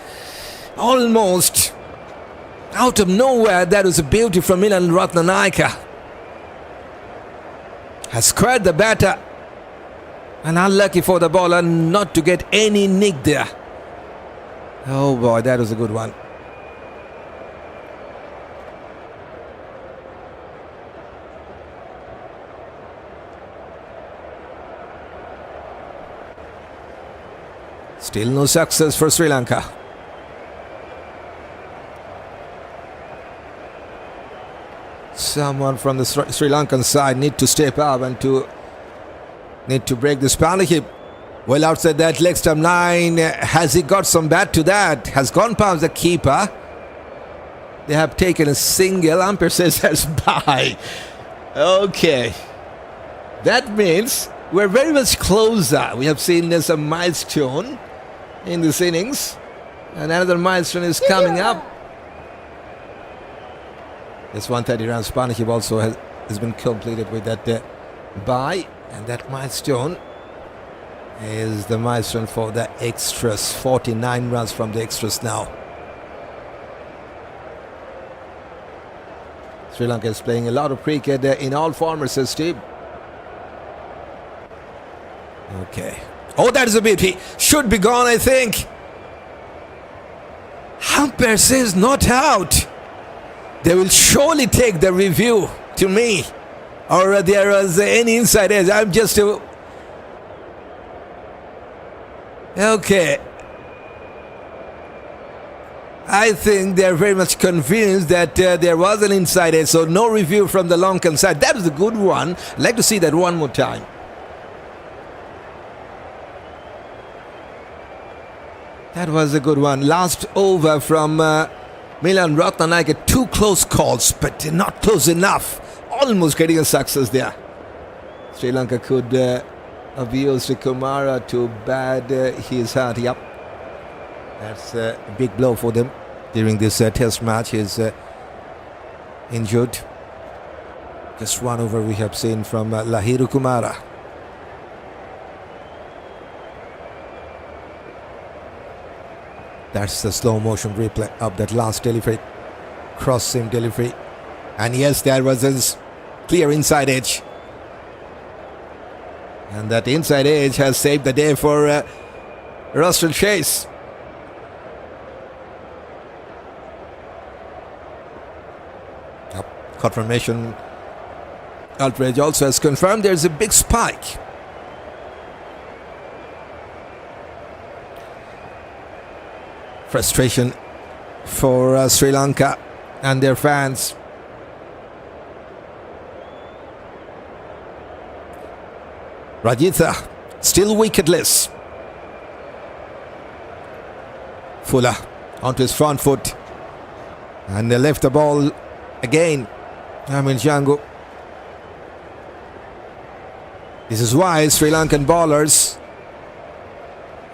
Almost out of nowhere, that was a beauty from Milan Rathnayaka. Has squared the batter. And unlucky for the bowler not to get any nick there. Oh boy, that was a good one. Still no success for Sri Lanka. Someone from the Sri Lankan side need to step up and need to break this partnership. Well, outside that leg stump line, has he got some bat to that? Has gone past the keeper. They have taken a single. Umpire says that's by. Okay. That means we're very much closer. We have seen there's a milestone in this innings. And another milestone is coming up. This 130 runs partnership also has been completed with that bye. And that milestone is the milestone for the extras. 49 runs from the extras now. Sri Lanka is playing a lot of cricket in all formats, says Steve. Okay. Oh, that is a beauty. Should be gone, I think. Umpire says not out. They will surely take the review to me. Or there was any inside edge. I'm just... Okay. I think they're very much convinced that there was an inside edge. So no review from the Lankan side. That was a good one. I'd like to see that one more time. That was a good one. Last over from Milan Rathnayaka. 2 close calls, but not close enough. Almost getting a success there. Sri Lanka could abuse Kemar to bad his heart. Yep. That's a big blow for them during this test match. He's injured. Just one over we have seen from Lahiru Kumara. That's the slow motion replay of that last delivery. Cross seam delivery. And yes, there was a clear inside edge. And that inside edge has saved the day for Roston Chase. Confirmation. Outrage also has confirmed there's a big spike. Frustration for Sri Lanka and their fans. Rajitha still wicketless. Fuller onto his front foot. And they left the ball again. Jangoo. This is why Sri Lankan bowlers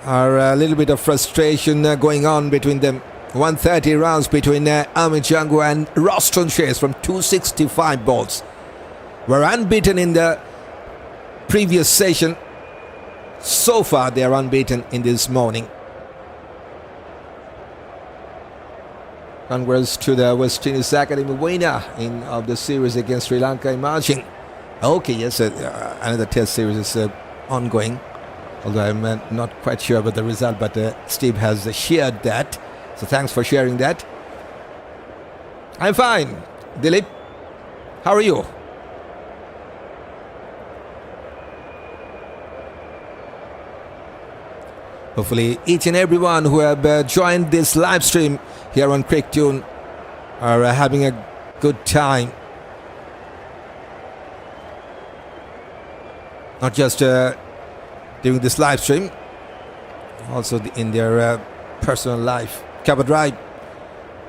are a little bit of frustration going on between them. 130 runs between Amir, Jangoo and Roston chase from 265 balls. Were unbeaten in the previous session. So far they are unbeaten in this morning. Congrats to the West Indies Academy winner of the series against Sri Lanka emerging. Okay, yes, another test series is ongoing. Although I'm not quite sure about the result, but Steve has shared that. So thanks for sharing that. I'm fine. Dilip, how are you? Hopefully each and everyone who have joined this live stream here on CricTune are having a good time. Not just during this live stream, also in their personal life. Cover drive,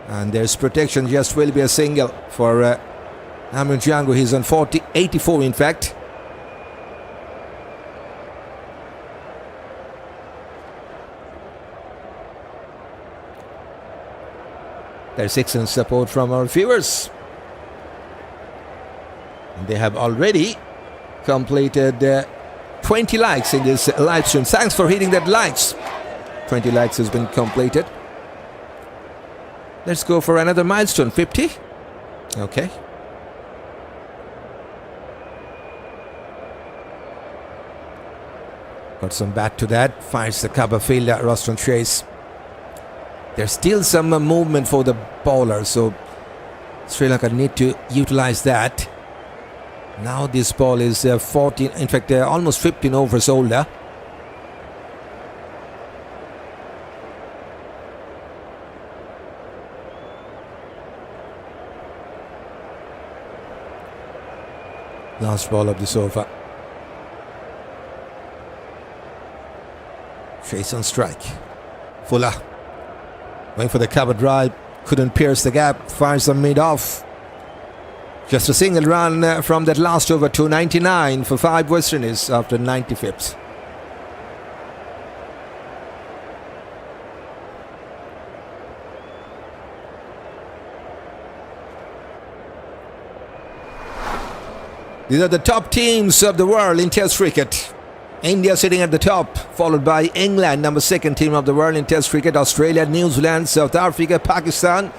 and there's protection. Just will be a single for Amir Jangoo. He's on 84 in fact. There's excellent support from our viewers, and they have already completed 20 likes in this live stream. Thanks for hitting that likes. 20 likes has been completed. Let's go for another milestone, 50. Okay. Got some bat to that. Fires the cover fielder, Roston chase. There's still some movement for the bowler, so Sri Lanka need to utilize that. Now this ball is 14, in fact almost 15 overs older. Last ball of this over. Chase on strike. Fuller going for the cover drive. Couldn't pierce the gap. Fires them mid-off. Just a single run from that last over to 99 for 5 West Indies after 95th. These are the top teams of the world in Test cricket. India sitting at the top, followed by England, number 2nd team of the world in Test cricket. Australia, New Zealand, South Africa, Pakistan,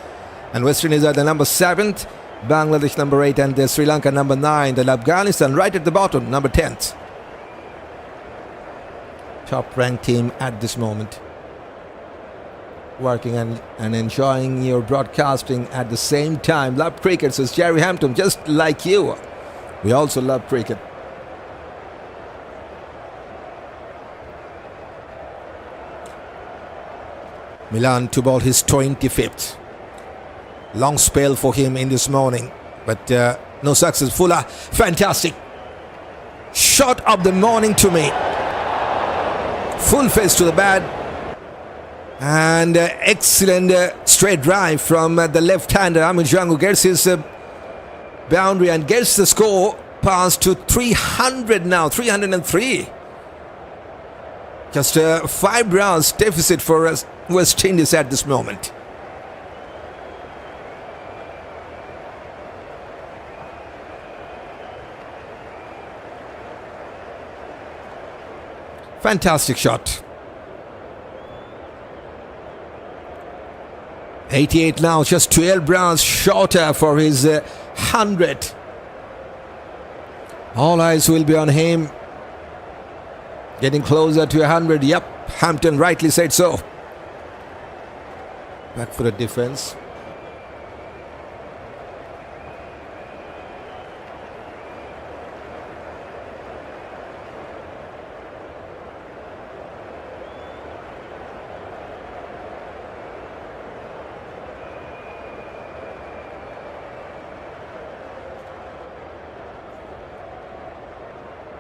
and West Indies are the number 7th. Bangladesh number 8 and Sri Lanka number 9. Then Afghanistan right at the bottom, number 10th. Top ranked team at this moment. Working and enjoying your broadcasting at the same time. Love cricket, says Jerry Hampton, just like you. We also love cricket. Milan to bowl his 25th. Long spell for him in this morning, but no success. Fuller, fantastic shot of the morning to me. Full face to the bat, and excellent straight drive from the left-hander. Amir Jangoo gets his boundary and gets the score past to 300 now, 303. Just 5 runs deficit for West Indies at this moment. Fantastic shot. 88 now, just 12 runs shorter for his 100. All eyes will be on him. Getting closer to 100. Yep, Hampton rightly said so. Back for the defense.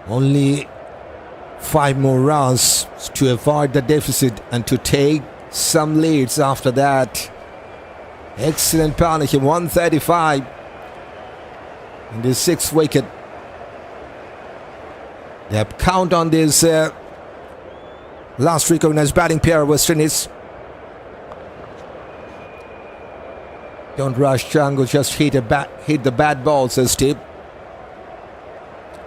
Only 5 more runs to avoid the deficit and to take some leads after that. Excellent partnership, 135 in the 6th wicket. They have count on this last recognized batting pair of West Indies. Don't rush, Jangoo, just hit the bad ball, says Steve.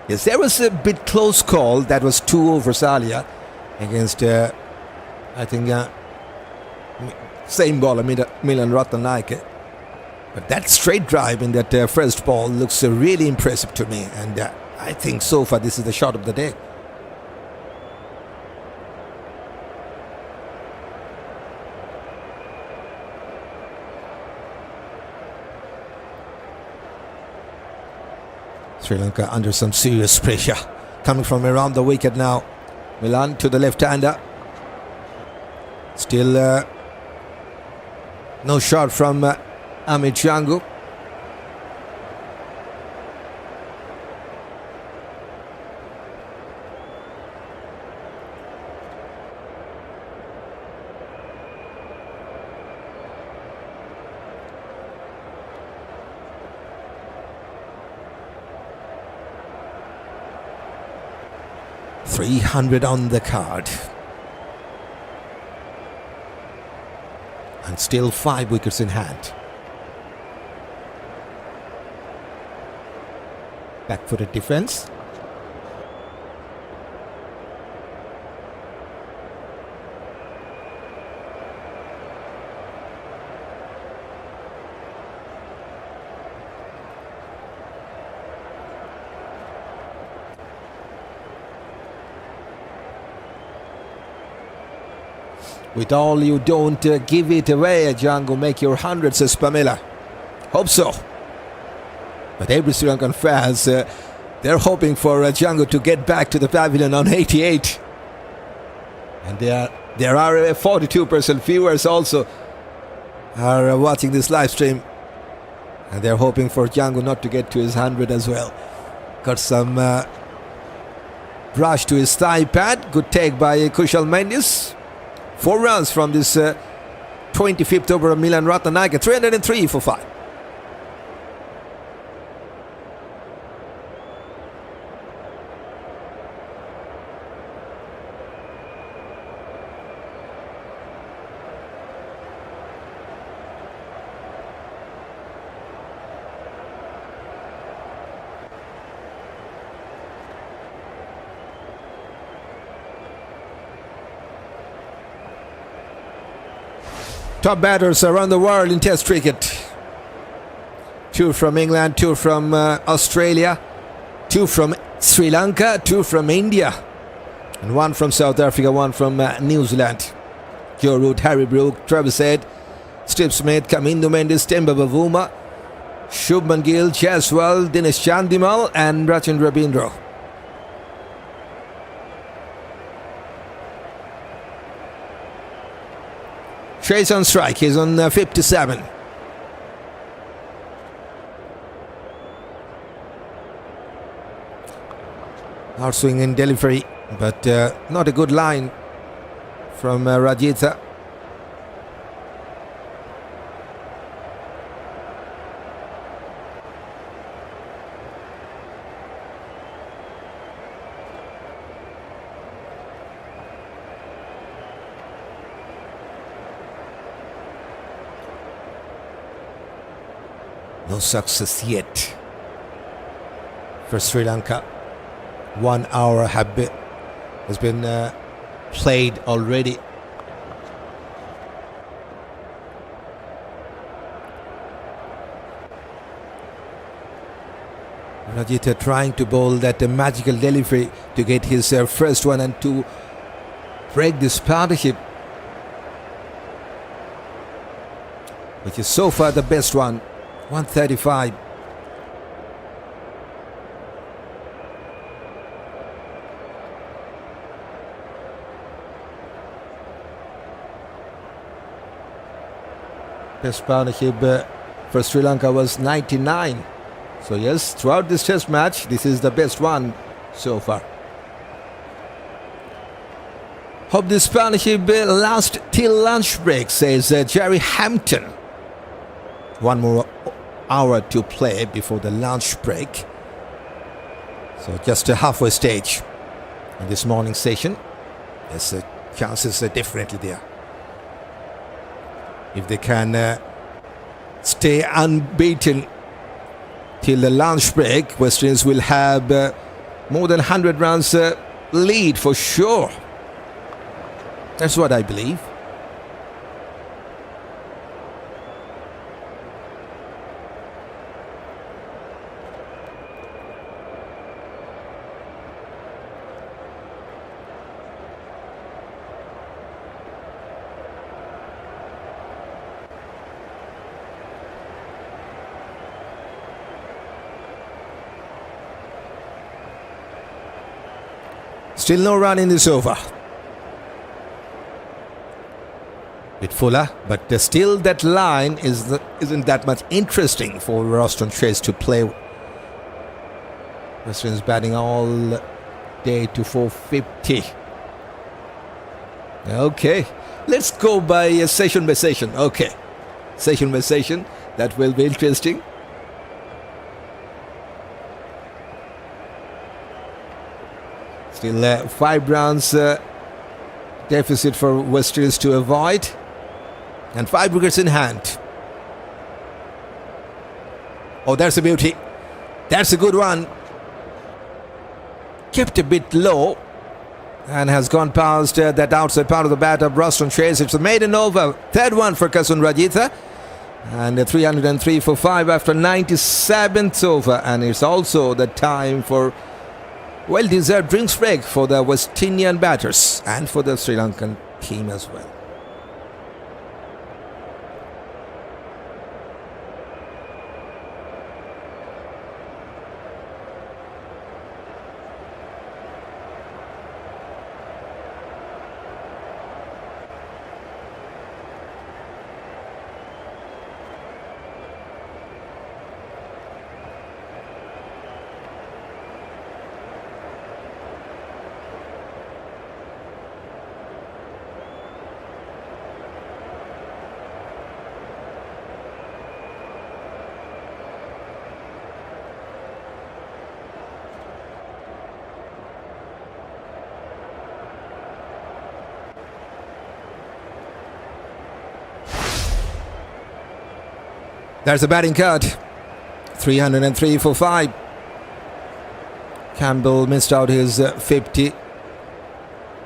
Yes, there was a bit close call. That was 2 overs earlier against, I think, same ball, Milan Rathnayaka. But that straight drive in that first ball looks really impressive to me. And I think so far this is the shot of the day. Sri Lanka under some serious pressure. Coming from around the wicket now. Milan to the left-hander. Still no shot from Amir Jangoo. .300 on the card. And still 5 wickets in hand. Back-footed defense. With all you don't give it away, Jangoo, make your 100, says Pamela. Hope so. But every Sri Lankan fans, they're hoping for Jangoo to get back to the pavilion on 88. And there are 42% viewers also are watching this live stream. And they're hoping for Jangoo not to get to his 100 as well. Got some brush to his thigh pad. Good take by Kusal Mendis. 4 runs from this 25th over of Milan Rathnayaka. 303 for 5. Top batters around the world in Test cricket. 2 from England, 2 from Australia, 2 from Sri Lanka, 2 from India, and 1 from South Africa, 1 from New Zealand. Joe Root, Harry Brook, Travis Head, Steve Smith, Kamindu, Mendis, Temba Bavuma, Shubman Gill, Jaswal, Dinesh Chandimal, and Rachendra Bindra. Chase on strike, he's on 57. Hard swing in delivery, but not a good line from Rajitha. No success yet for Sri Lanka. 1 hour has been played already. Rajitha trying to bowl that magical delivery to get his first one and to break this partnership, which is so far the best one. 135. Best partnership for Sri Lanka was 99. So yes, throughout this test match, this is the best one so far. Hope this partnership lasts till lunch break, says Jerry Hampton. 1 more hour to play before the lunch break. So just a halfway stage. in this morning session. Yes, chances are definitely there. If they can stay unbeaten till the lunch break, West Indies will have more than 100 runs lead for sure. That's what I believe. Still no run in this over. Bit fuller, but still that line isn't that much interesting for Roston Chase to play. Western's batting all day to 450. Okay, let's go by session by session. Okay, session by session. That will be interesting. Still 5 runs deficit for West Indies to avoid. And 5 wickets in hand. Oh, that's a beauty. That's a good one. Kept a bit low. And has gone past that outside part of the bat of Roston Chase. It's a maiden over. 3rd one for Kasun Rajitha. And 303 for 5 after 97th over. And it's also the time for well-deserved drinks break for the West Indian batters and for the Sri Lankan team as well. There's a batting cut. 303 for 5. Campbell missed out his 50.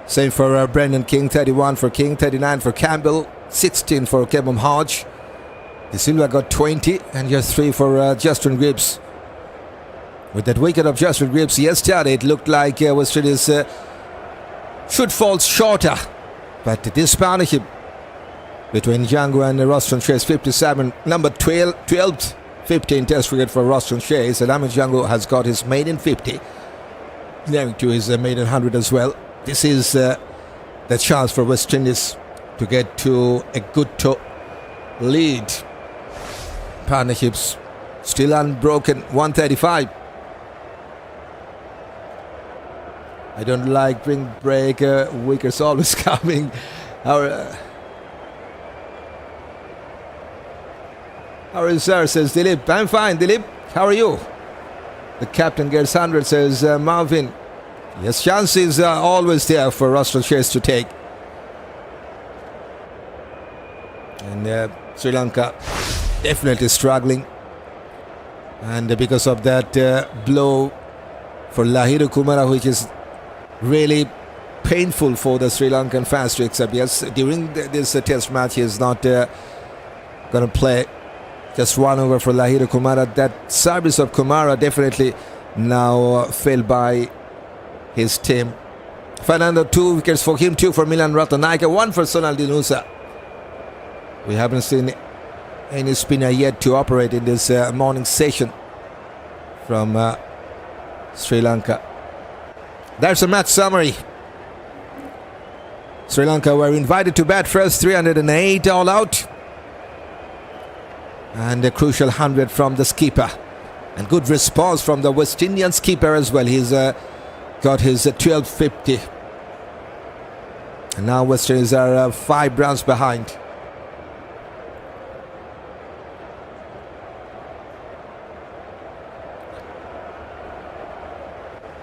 Same for Brendan King. 31 for King. 39 for Campbell. 16 for Kevem Hodge. Silva got 20 and just 3 for Justin Greaves. With that wicket of Justin Greaves yesterday, it looked like West Indies should fall shorter. But this partnership between Jangoo and Roston Chase, 57, number 12th 15 test wicket for Roston Chase, and Amir Jangoo has got his maiden 50, nearing to his maiden 100 as well. This is the chance for West Indies to get to a good lead. Partnerships still unbroken, 135. I don't like break wickets always coming. How is sir, says Dilip. I'm fine, Dilip. How are you? The captain gets 100, says Marvin. Yes, chances are always there for Roston Chase to take. And Sri Lanka definitely struggling. And because of that blow for Lahiru Kumara, which is really painful for the Sri Lankan fans to accept. Yes, during this test match, he is not going to play. Just 1 over for Lahiru Kumara. That service of Kumara definitely now fell by his team. Fernando, 2 wickets for him, 2 for Milan Rathnayaka, 1 for Sonal Dinusha. We haven't seen any spinner yet to operate in this morning session from Sri Lanka. That's a match summary. Sri Lanka were invited to bat first, 308 all out. And a crucial 100 from the skipper. And good response from the West Indian skipper as well. He's got his 1250. And now West Indies are 5 runs behind.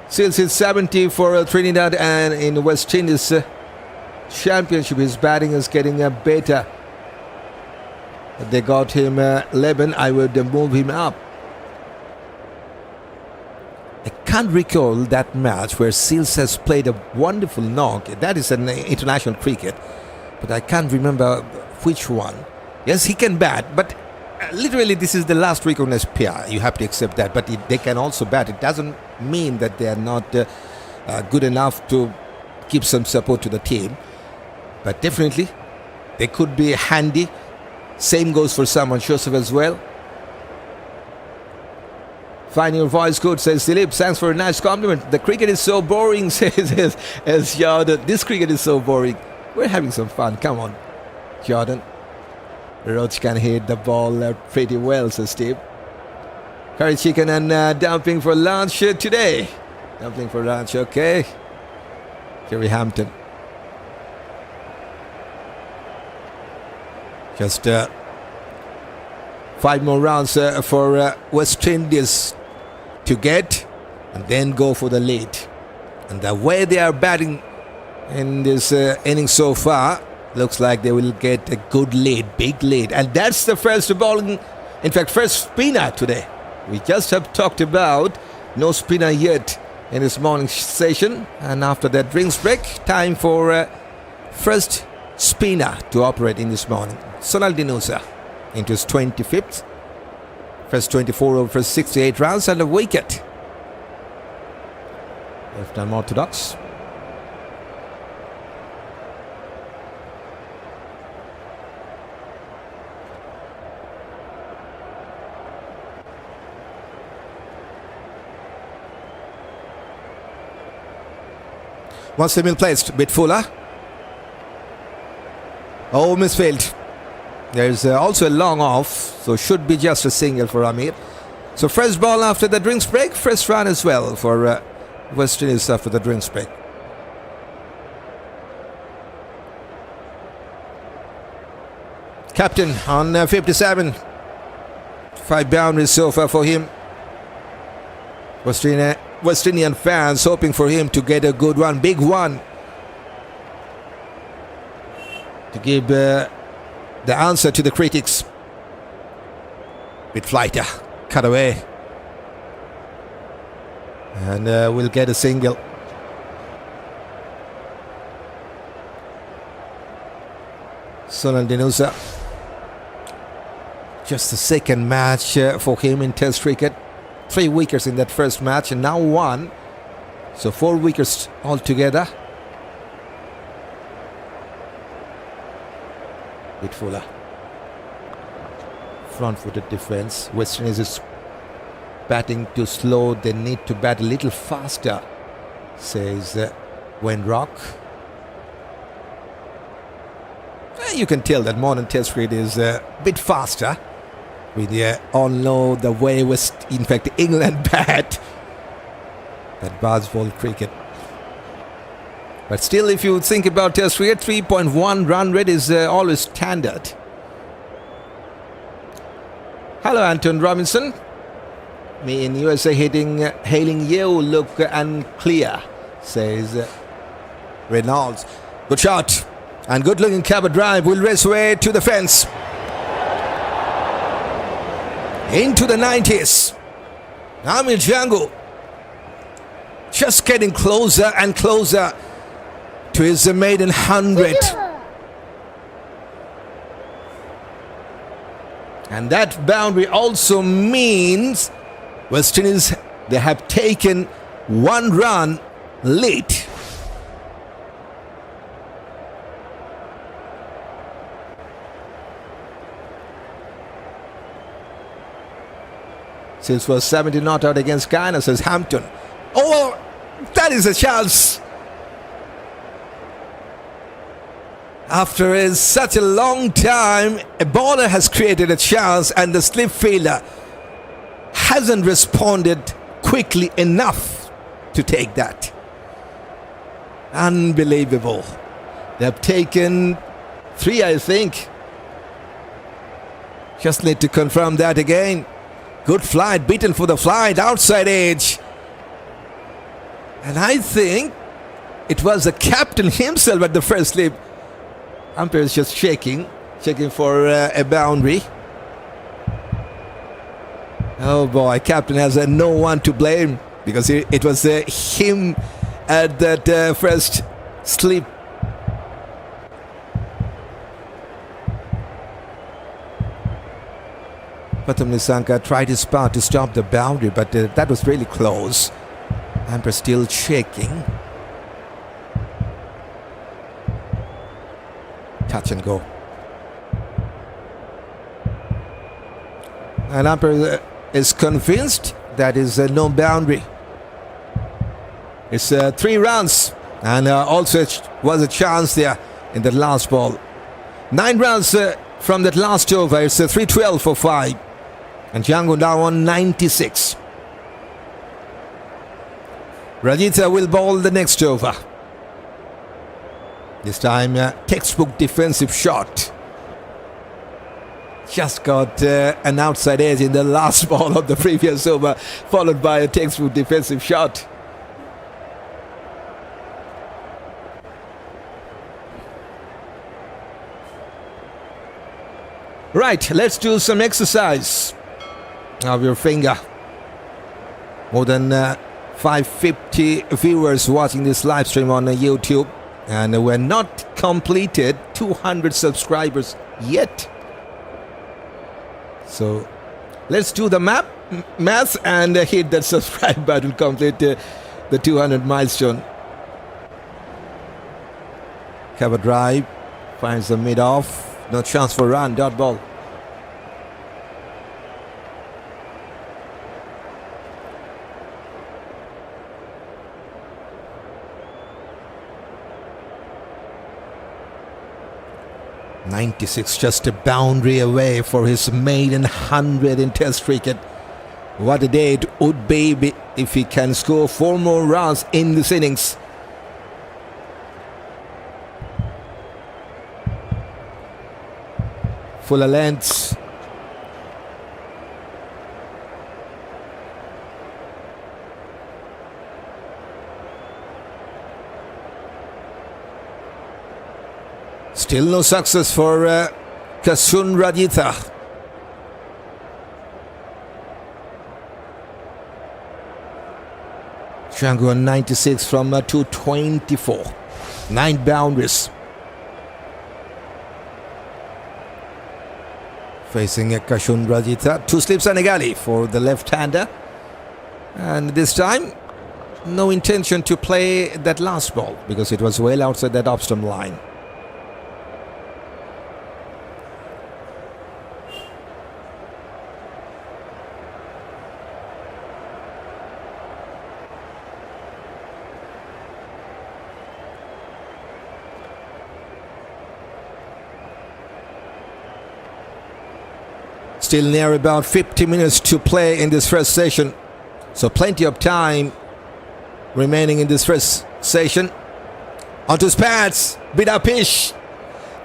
Seals hit 70 for Trinidad, and in West Indies Championship his batting is getting better. They got him 11. I would move him up. I can't recall that match where Seals has played a wonderful knock. That is an international cricket, but I can't remember which one. Yes, he can bat, but literally this is the last recognized pair. You have to accept that, but they can also bat. It doesn't mean that they are not good enough to give some support to the team, but definitely they could be handy. Same goes for Shamar Joseph as well. Find your voice good, says Dilip. Thanks for a nice compliment. The cricket is so boring, says Jordan. This cricket is so boring. We're having some fun. Come on, Jordan. Roach can hit the ball pretty well, says Steve. Curry chicken and dumpling for lunch today. Dumpling for lunch, okay. Kerry Hampton. Just 5 more rounds for West Indies to get and then go for the lead. And the way they are batting in this inning so far, looks like they will get a good lead, big lead. And that's the first bowling, in fact, first spinner today. We just have talked about no spinner yet in this morning session. And after that drinks break, time for first spinner to operate in this morning. Sonal Dinusha into his 25th. First 24 over first 68 rounds and a wicket. Left arm orthodox. Once they've been placed, bit fuller. Oh, misfield. There's also a long off, so should be just a single for Amir. So first ball after the drinks break, first run as well for West Indies after the drinks break. Captain on 57. 5 boundaries so far for him. West Indian fans hoping for him to get a good one, big one, to give the answer to the critics. Bit flighter, cut away, and we'll get a single. Sonal Dinusha, just the second match for him in Test cricket. 3 wickets in that first match and now 1, so 4 wickets altogether. Bit fuller. Front-footed defense. West Indies is batting too slow. They need to bat a little faster, says Wayne Rock. You can tell that modern Test cricket is a bit faster. We all know the way in fact England bat that baseball cricket. But still, if you think about Test cricket, 3.1 run rate is always standard. Hello, Anton Robinson. Me in USA hailing you look unclear, says Reynolds. Good shot and good looking cover drive will race away to the fence. Into the 90s. Amir Jangoo just getting closer and closer to his maiden 100. And that boundary also means West Indies, they have taken 1 run lead. Silva 70 not out against Guyana, says Hampton. Oh, well, that is a chance. After such a long time, a bowler has created a chance and the slip fielder hasn't responded quickly enough to take that. Unbelievable. They've taken 3, I think. Just need to confirm that again. Good flight, beaten for the flight, outside edge. And I think it was the captain himself at the first slip. Umpire is just checking for a boundary. Oh boy, captain has no one to blame because it was him at that first slip. Pathum Nissanka tried his part to stop the boundary, but that was really close. Umpire still checking. Touch and go. And umpire is convinced that is no boundary. It's 3 runs, and also it was a chance there in the last ball. 9 runs from that last over. It's 3-12 for 5, and Jangoo now on 96. Rajitha will bowl the next over. This time, textbook defensive shot. Just got an outside edge in the last ball of the previous over, followed by a textbook defensive shot. Right, let's do some exercise of your finger. More than 550 viewers watching this live stream on YouTube, and we're not completed 200 subscribers yet. So let's do the math and hit that subscribe button, complete the 200 milestone. Cover drive, finds the mid off, no chance for run, dot ball. .96, just a boundary away for his maiden 100 in Test cricket. What a day it would be if he can score 4 more runs in this innings. Fuller lengths. Still no success for Kasun Rajitha. Jangoo on 96 from 224. 9 boundaries. Facing Kasun Rajitha. 2 slips and a galley for the left-hander. And this time, no intention to play that last ball because it was well outside that off-stump line. Still near about 50 minutes to play in this first session. So plenty of time remaining in this first session. Onto his pads, bit up pitch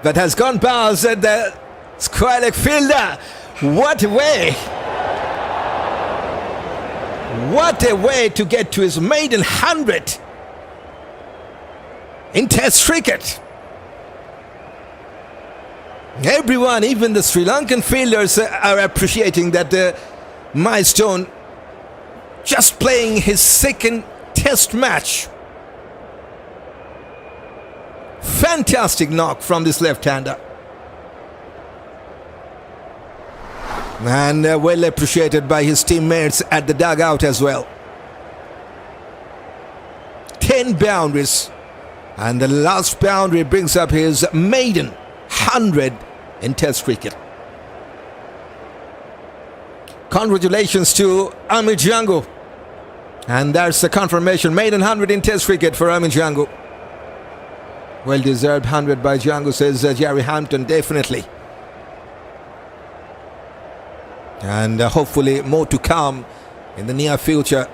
that has gone past the square leg fielder. What a way! What a way to get to his maiden 100 in Test cricket. Everyone, even the Sri Lankan fielders, are appreciating that milestone. Just playing his 2nd Test match. Fantastic knock from this left-hander. And well appreciated by his teammates at the dugout as well. 10 boundaries. And the last boundary brings up his maiden 100 in Test cricket. Congratulations to Amir Jangoo. And that's the confirmation. Maiden 100 in Test cricket for Amir Jangoo. Well deserved 100 by Jangoo, says Jerry Hampton, definitely. And hopefully more to come in the near future.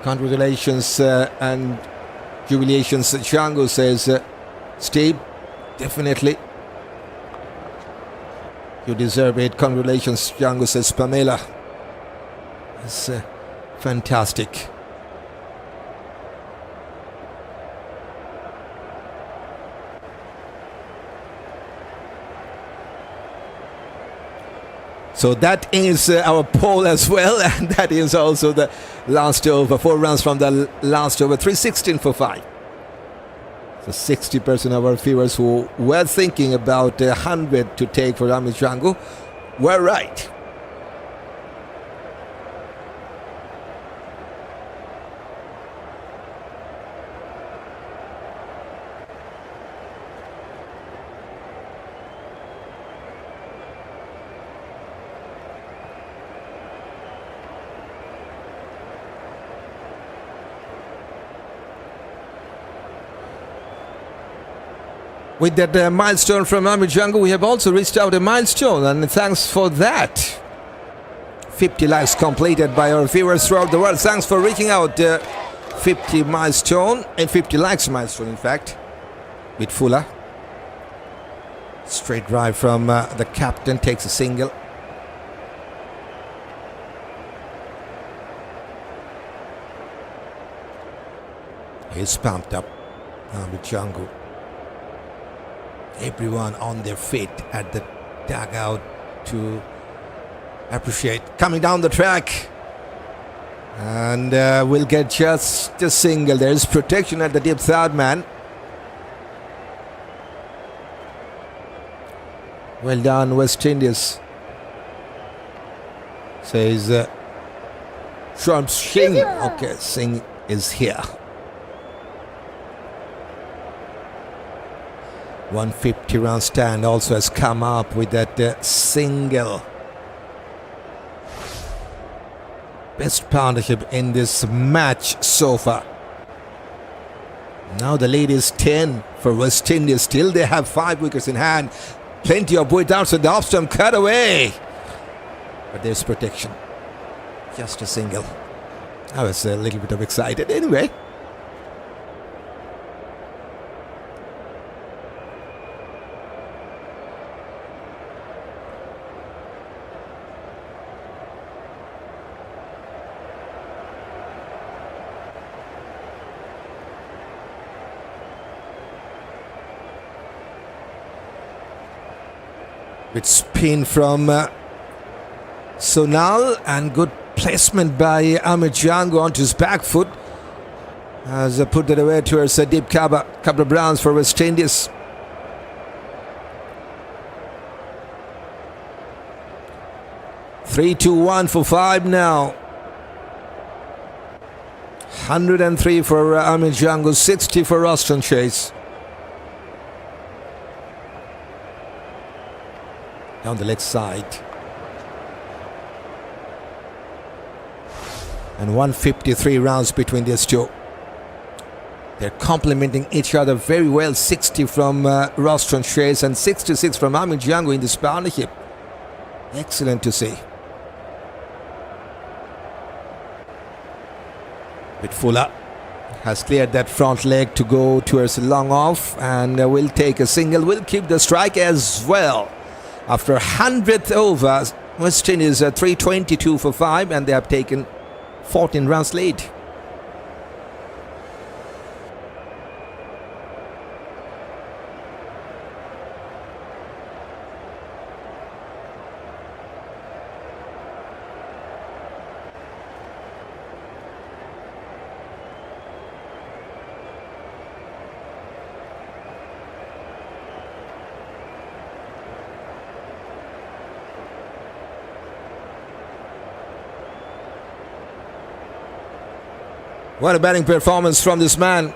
Congratulations and jubilations, Jangoo, says Steve, definitely. You deserve it. Congratulations, Jangoo, says Pamela. It's fantastic. So that is our poll as well, and that is also the last over. 4 runs from the last over, 316 for 5. So 60% of our viewers who were thinking about 100 to take for Amir Jangoo were right. With that milestone from Amir Jangoo, we have also reached out a milestone, and thanks for that. 50 likes completed by our viewers throughout the world. Thanks for reaching out 50 milestone, and 50 likes milestone, in fact, with Fuller. Straight drive from the captain, takes a single. He's pumped up, Amir Jangoo. Everyone on their feet at the dugout to appreciate. Coming down the track, and we'll get just a single. There's protection at the deep third man. Well done, West Indies, says Sharp Singh. Okay, Singh is here. 150 round stand also has come up with that single. Best partnership in this match so far. Now the lead is 10 for West Indies. Still they have 5 wickets in hand. Plenty of weight outside the off-stump, cut away. But there's protection. Just a single. I was a little bit of excited anyway. With spin from Sonal, and good placement by Amir Jangoo onto his back foot. As put that away towards a deep cover. Couple of rounds for West Indies. Three, 2-1 for 5 now. 103 for Amir Jangoo, 60 for Roston chase. Down the leg side. And 153 rounds between these two. They're complementing each other very well. 60 from Roston Chase and 66 from Amir Jangoo in this partnership. Excellent to see. With Fuller has cleared that front leg to go towards the long off, and will take a single. Will keep the strike as well. After 100th over, West Indies 322 for 5, and they have taken 14 runs lead. What a batting performance from this man.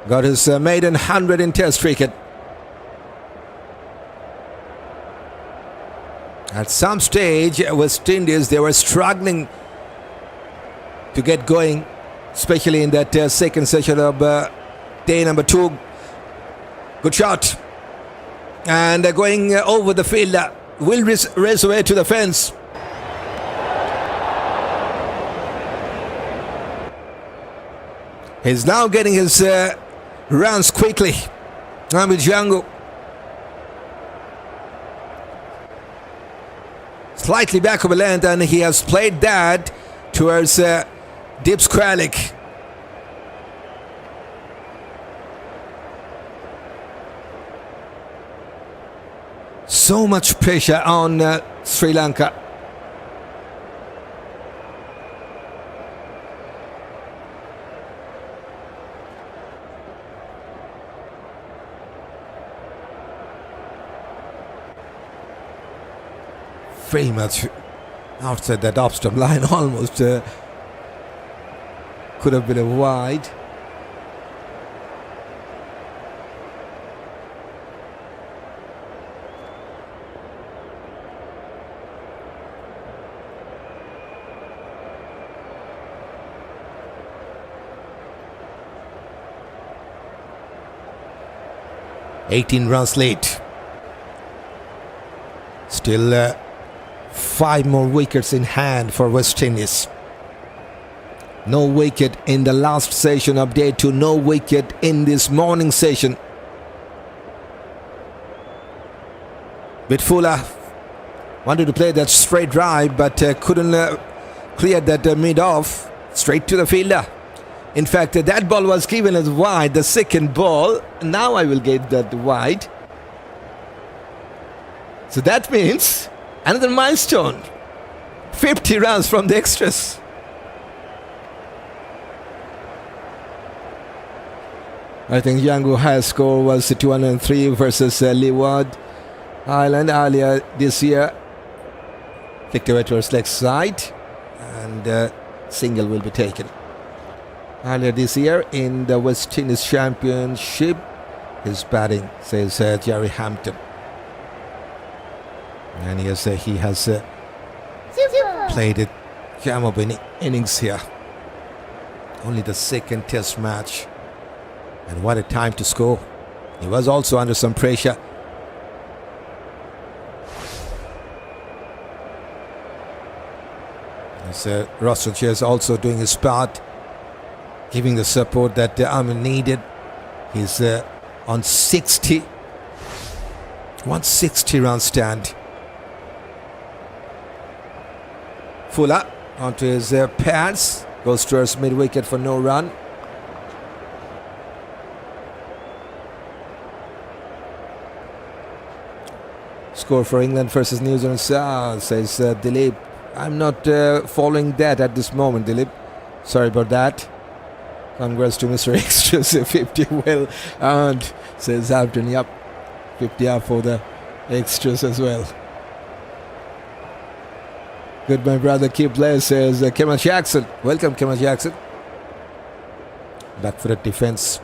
Got his maiden 100 in Test cricket. At some stage, West Indies, they were struggling to get going, especially in that second session of day number 2. Good shot. And going over the field, will race away to the fence. He's now getting his runs quickly. Amir Jangoo. slightly back of a length, and he has played that towards Deep Squalik. So much pressure on Sri Lanka. Very much outside that off-stump line, almost could have been a wide. "18 runs late." Still 5 more wickets in hand for West Indies. No wicket in the last session. Update to no wicket in this morning session. Bitfula wanted to play that straight drive, but couldn't clear that mid-off straight to the fielder. In fact, that ball was given as wide, the second ball. Now I will get that wide. So that means another milestone. 50 runs from the extras. I think Jangoo highest score was 203 versus Leeward Island earlier this year. Kicked away towards leg side, and single will be taken. Earlier this year in the West Indies Championship, his batting, says Jerry Hampton. And he has played it Campbell innings here. Only the second test match. And what a time to score. He was also under some pressure. As Roston is also doing his part, giving the support that Amir needed. He's on 160 run stand. Fuller onto his pads, goes towards mid-wicket for no run. Score for England versus New Zealand, says Dilip. I'm not following that at this moment, Dilip. Sorry about that. Congrats to Mr. Extras, 50 well earned, says Hampton. Yep, 50 up for the extras as well. Good, my brother. Keep players, says Kemar Jackson. Welcome, Kemar Jackson. Back for the defense.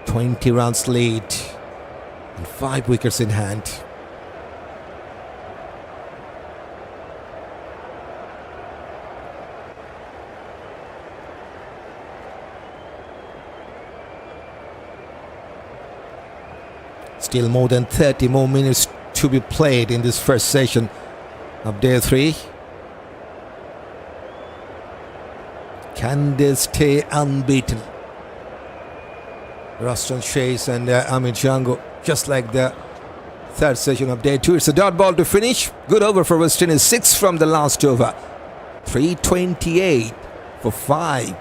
"20 runs lead and 5 wickets in hand." Still more than 30 more minutes to be played in this first session of day 3. Can they stay unbeaten? Roston Chase and Amir Jangoo, just like the third session of day 2. It's a dot ball to finish. Good over for West Indies. 6 from the last over. 328 for 5.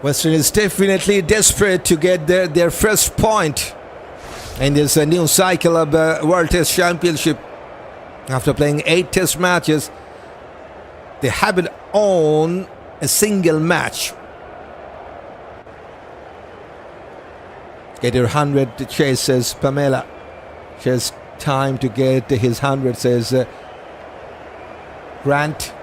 Western is definitely desperate to get their first point in this new cycle of World Test Championship. After playing 8 test matches, they haven't won a single match. Get your 100 to chase, says Pamela. She has time to get his 100, says Grant.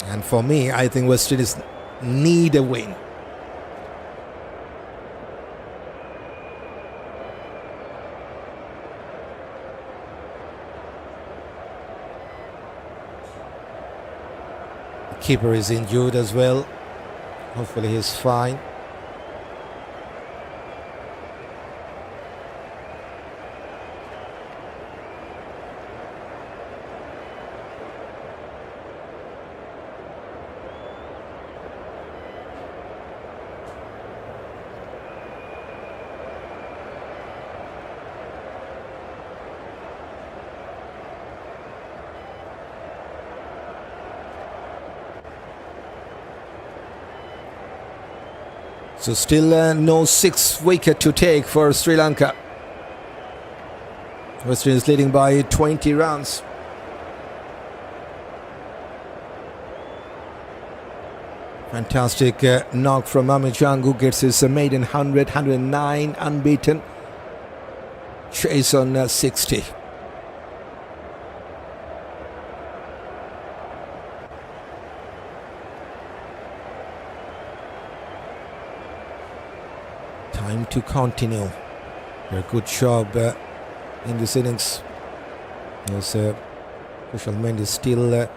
And for me, I think West Indies need a win. The keeper is injured as well. Hopefully he's fine. So still no sixth wicket to take for Sri Lanka. West Indies leading by 20 runs. Fantastic knock from Amir. Jangoo gets his maiden 100, 109 unbeaten. Chase on 60. Time to continue. A good job in this innings. As Kusal Mendis still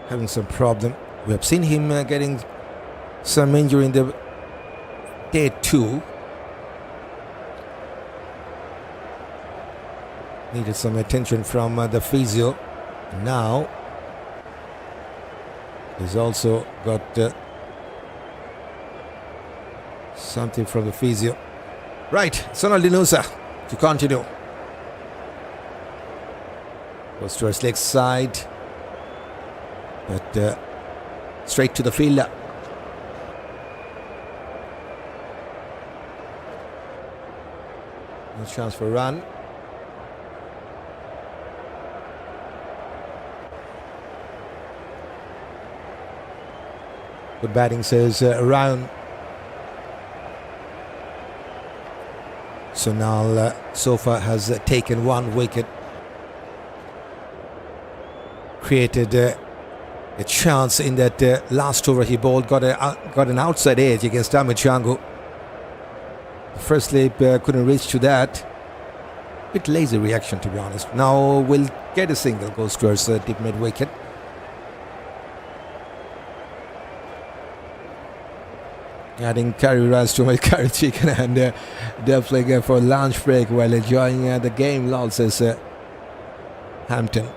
having some problem. We have seen him getting some injury in the day 2. Needed some attention from the physio. Now he's also got something from the physio. Right, Sonal Dinusha to continue. Goes towards leg side, but straight to the fielder. No chance for a run. Good batting, says around. Sonal so far has taken 1 wicket. Created a chance in that last over he bowled. Got an outside edge against Amir. Jangoo. First slip couldn't reach to that. Bit lazy reaction, to be honest. Now we'll get a single. Goes towards deep mid wicket. Adding curry rice to my curry chicken and definitely for lunch break while enjoying the game. Lol, says Hampton.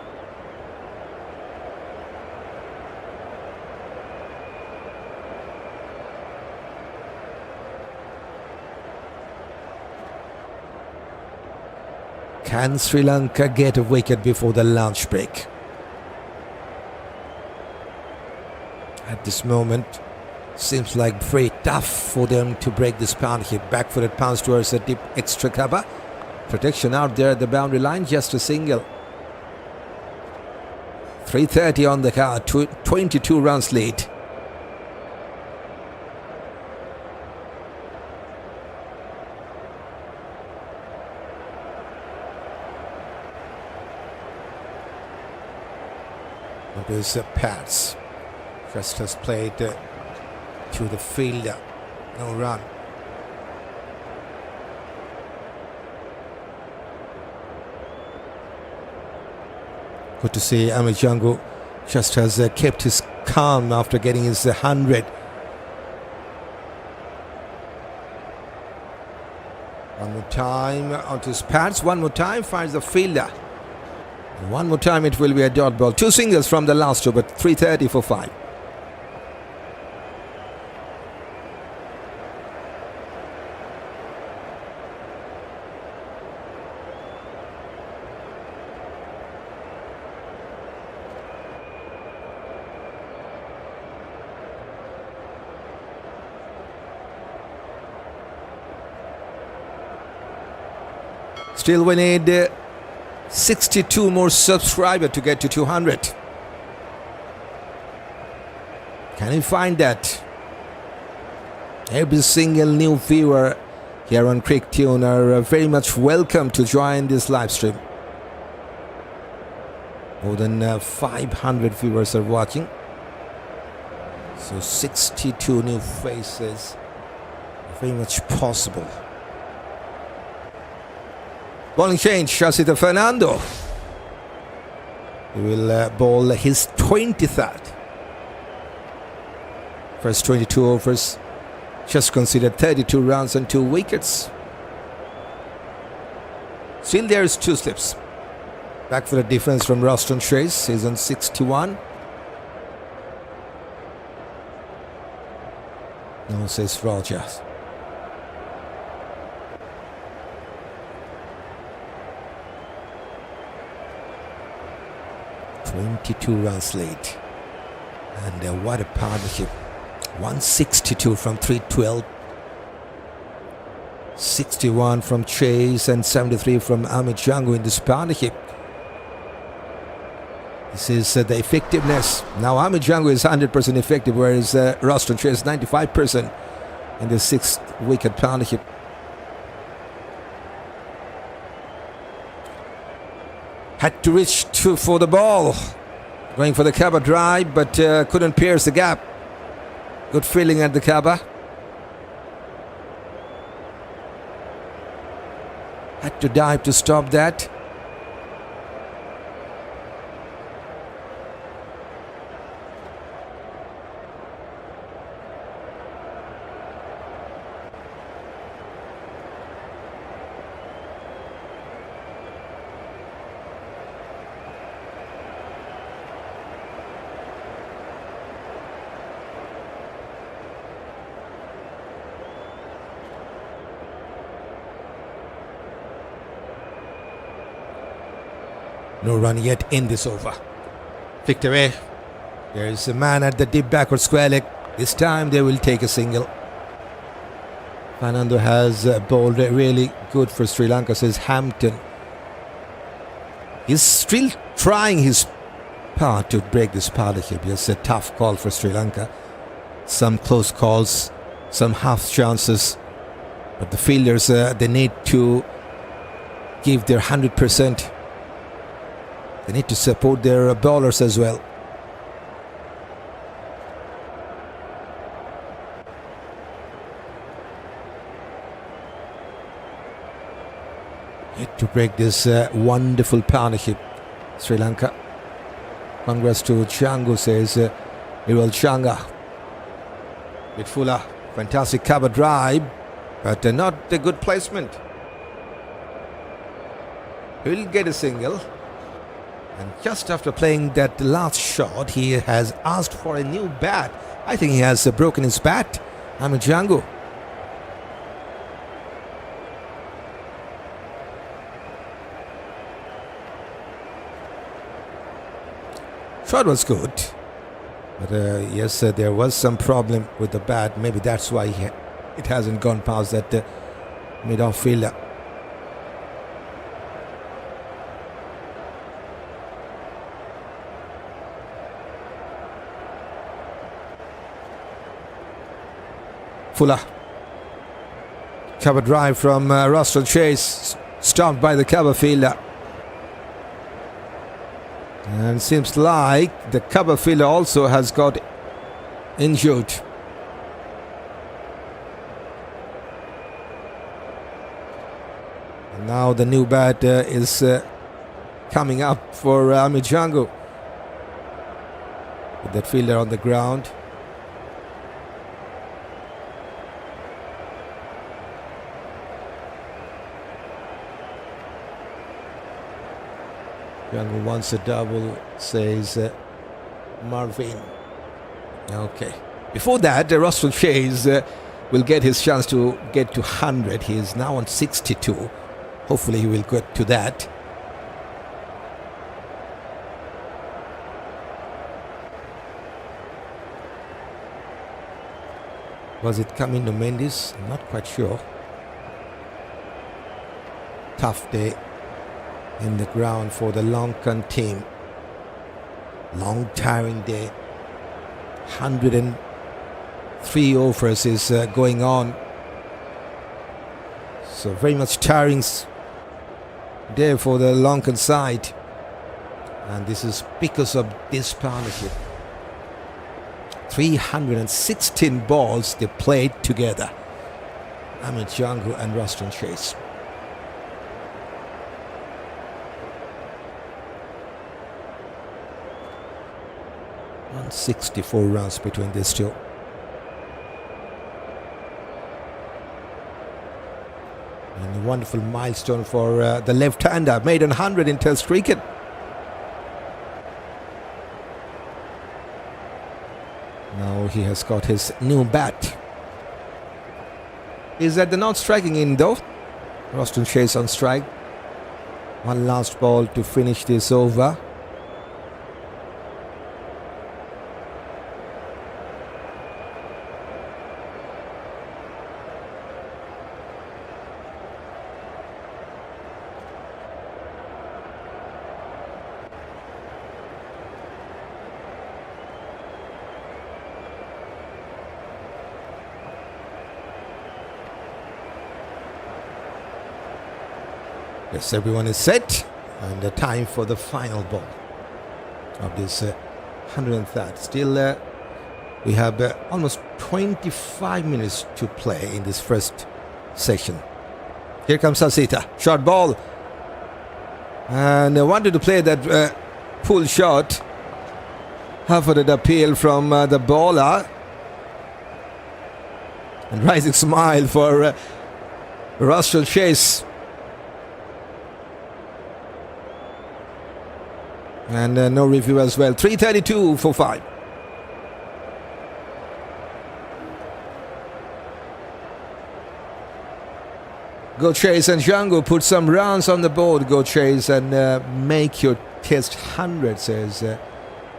Can Sri Lanka get a wicket before the lunch break? At this moment, seems like very tough for them to break this partnership. Back-footed bounce towards a deep extra cover. Protection out there at the boundary line, just a single. 3:30 on the card, 22 runs lead. There's Pats. Just has played to the fielder. No run. Good to see Amir. Jangoo just has kept his calm after getting his 100. One more time onto his pads. One more time finds the fielder. And one more time it will be a dot ball. 2 singles from the last over. 3:30 for 5. Still we need 62 more subscribers to get to 200. Can you find that? Every single new viewer here on CricTune are very much welcome to join this live stream. More than 500 viewers are watching. So 62 new faces. Very much possible. Bowling change, Rajitha Fernando. He will bowl his 23rd. First 22 overs, just considered 32 runs and 2 wickets. Still there is 2 slips. Back for the defense from Roston Chase. He's on 61. No, says Rogers. "22 runs late." And what a partnership. 162 from 312. 61 from Chase and 73 from Amir Jangoo in this partnership. This is the effectiveness. Now Amir Jangoo is 100% effective, whereas Roston Chase 95% in the 6th wicket partnership. Had to reach for the ball. Going for the cover drive, but couldn't pierce the gap. Good feeling at the cover. Had to dive to stop that. No run yet in this over. Flicked away. There is a man at the deep backward square leg. This time they will take a single. Fernando has bowled really good for Sri Lanka, says Hampton. He's still trying his part to break this partnership. It's a tough call for Sri Lanka. Some close calls, some half chances. But the fielders, they need to give their 100%. They need to support their bowlers as well. Need to break this wonderful partnership, Sri Lanka. Congrats to Jangoo, says Irwal Changa. Bit fuller, fantastic cover drive, but not a good placement. He'll get a single. And just after playing that last shot, he has asked for a new bat. I think he has broken his bat. Amir Jangoo. Shot was good. But yes, there was some problem with the bat. Maybe that's why it hasn't gone past that mid-off fielder. Fuller. Cover drive from Roston Chase. Stopped by the cover fielder. And seems like the cover fielder also has got injured. And now the new bat is coming up for Amir Jangoo. With that fielder on the ground. Jangoo wants a double, says Marvin. Okay. Before that, Roston Chase will get his chance to get to 100. He is now on 62. Hopefully he will get to that. Was it coming to Mendis? I'm not quite sure. Tough day in the ground for the Lankan team. Long tiring day. 103 overs is going on. So very much tiring day for the Lankan side. And this is because of this partnership. 316 balls they played together. Amir, Jangoo and Roston Chase. 164 runs between these two. And a wonderful milestone for the left-hander. Maiden 100 in Test cricket. Now he has got his new bat. Is that the not striking in though? Roston Chase on strike. One last ball to finish this over. Yes, everyone is set, and the time for the final ball of this 103rd. Still, we have almost 25 minutes to play in this first session. Here comes Rajitha, short ball, and I wanted to play that pull shot. Half-footed appeal from the bowler, and rising smile for Roston Chase. And no review as well. 332 for 5. Go Chase and Jangoo put some runs on the board. Go Chase and make your test 100, says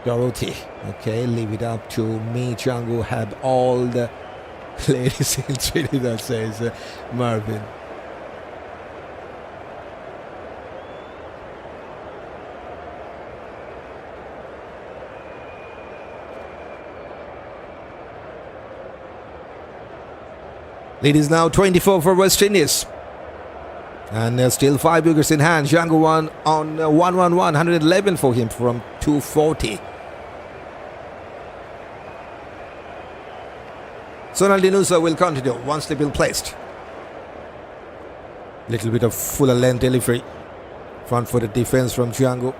Dorothy. Okay, leave it up to me. Jangoo have all the ladies in Trinidad, says Marvin. Lead is now 24 for West Indies. And still 5 wickets in hand. Jangoo one on 111, 111 for him from 240. Sonal Dinusha will continue once they've been placed. Little bit of fuller length delivery. Front footed defense from Jangoo.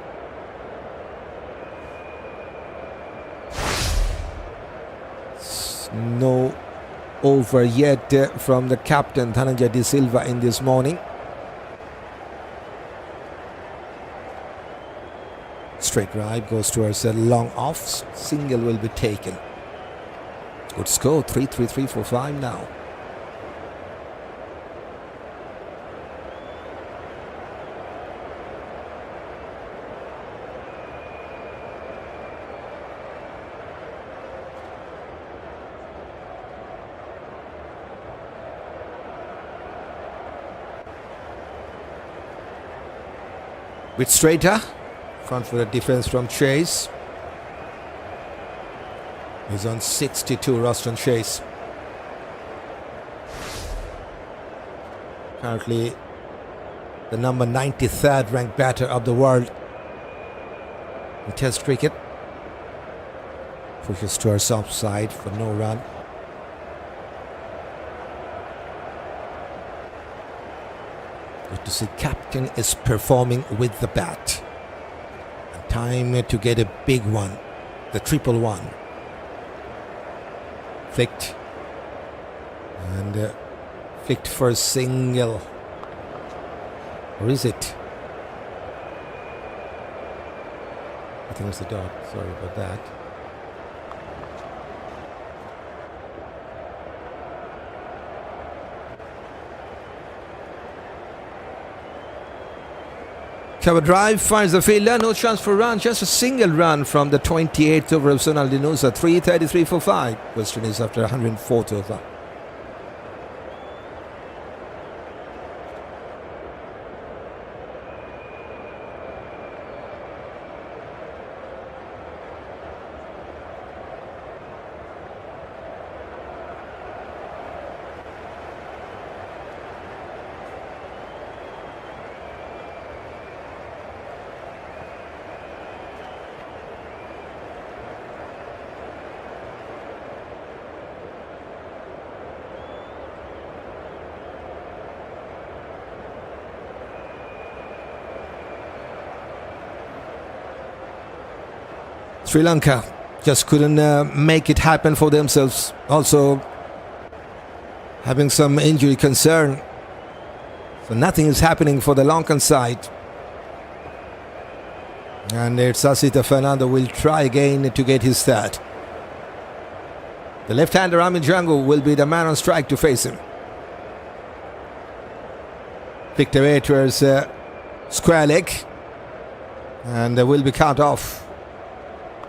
No over yet from the captain Dhananjaya Silva in this morning. Straight right goes towards a long off. Single will be taken. Good score, 3-3-3 for 5 now. With straighter, front for the defense from Chase. He's on 62, Roston Chase. Currently the number 93rd ranked batter of the world in Test cricket. Pushes towards offside for no run. Good to see captain is performing with the bat. And time to get a big one, the 111. Flicked. And flicked for a single. Or is it? I think it was the dog. Sorry about that. Cover drive finds the fielder, no chance for run, just a single run from the 28th over of Sonal Dinusha, 333 for 5. Question is after 104th over. Sri Lanka just couldn't make it happen for themselves. Also having some injury concern. So nothing is happening for the Lankan side. And it's Rajitha Fernando will try again to get his third. The left-hander Amir Jangoo will be the man on strike to face him. Victor Aetwer's square leg. And will be cut off.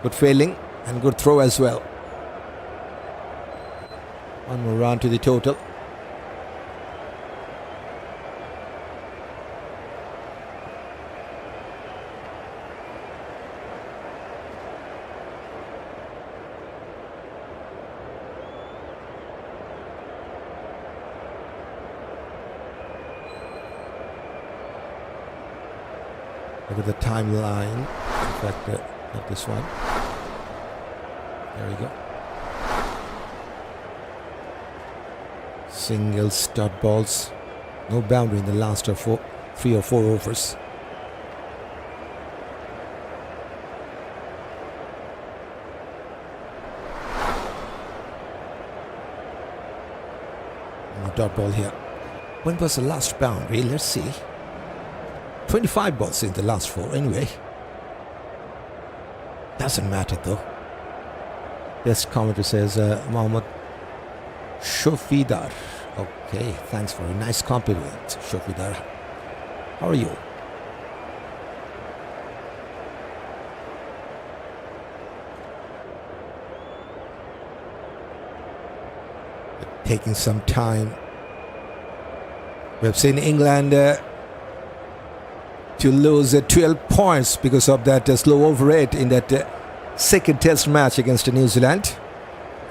Good fielding and good throw as well. One more run to the total. Look at the timeline. In fact, not this one. There we go. Singles, dot balls. No boundary in the last of 3 or 4 overs. No dot ball here. When was the last boundary? Let's see. 25 balls in the last 4 anyway. Doesn't matter though. This commenter says Mohammad Shofidar. Okay, thanks for a nice compliment, Shofidar. How are you? Taking some time. We've seen England to lose 12 points because of that slow over rate in that second test match against New Zealand.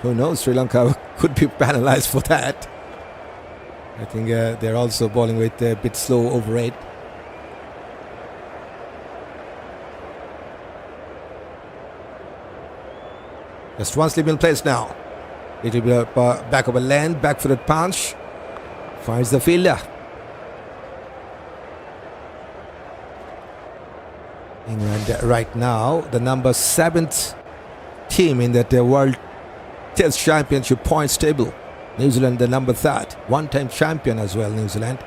Who knows, Sri Lanka could be penalized for that. I think they're also bowling with a bit slow over rate. Just one slip in place now. Little bit back of a land, back-footed punch. Finds the fielder. England right now, the number 7th team in that World Test Championship points table. New Zealand, the number 3rd. One-time champion as well, New Zealand.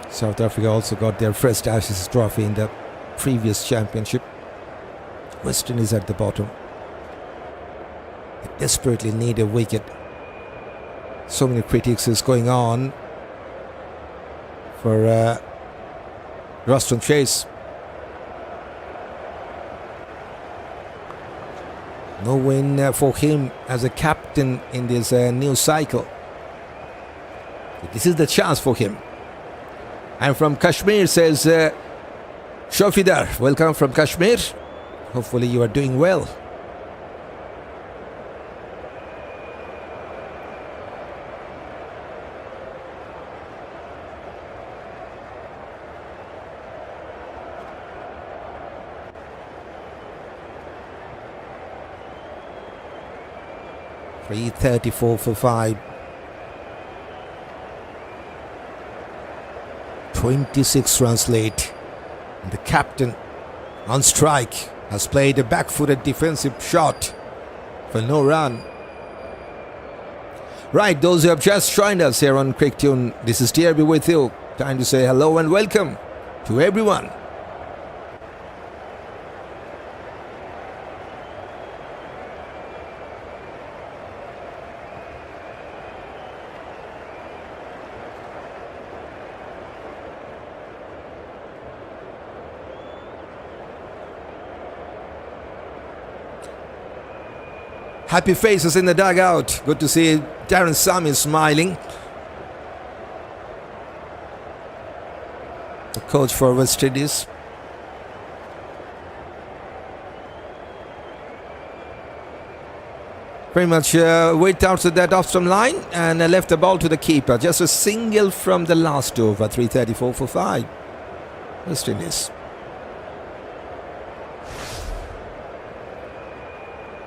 South Africa also got their first Ashes trophy in the previous championship. West Indies at the bottom. They desperately need a wicket. So many critics is going on for Roston Chase. No win for him as a captain in this new cycle. This is the chance for him. And from Kashmir says Shofidar, welcome from Kashmir. Hopefully you are doing well. .334 for 5. 26 runs late. And the captain on strike has played a back-footed defensive shot for no run. Right, those who have just joined us here on CricTune, this is DRB with you. Time to say hello and welcome to everyone. Happy faces in the dugout. Good to see Darren Sami smiling. The coach for West Indies. Very much wait out to that off-stump line and left the ball to the keeper. Just a single from the last over. 334 for 5. West Indies.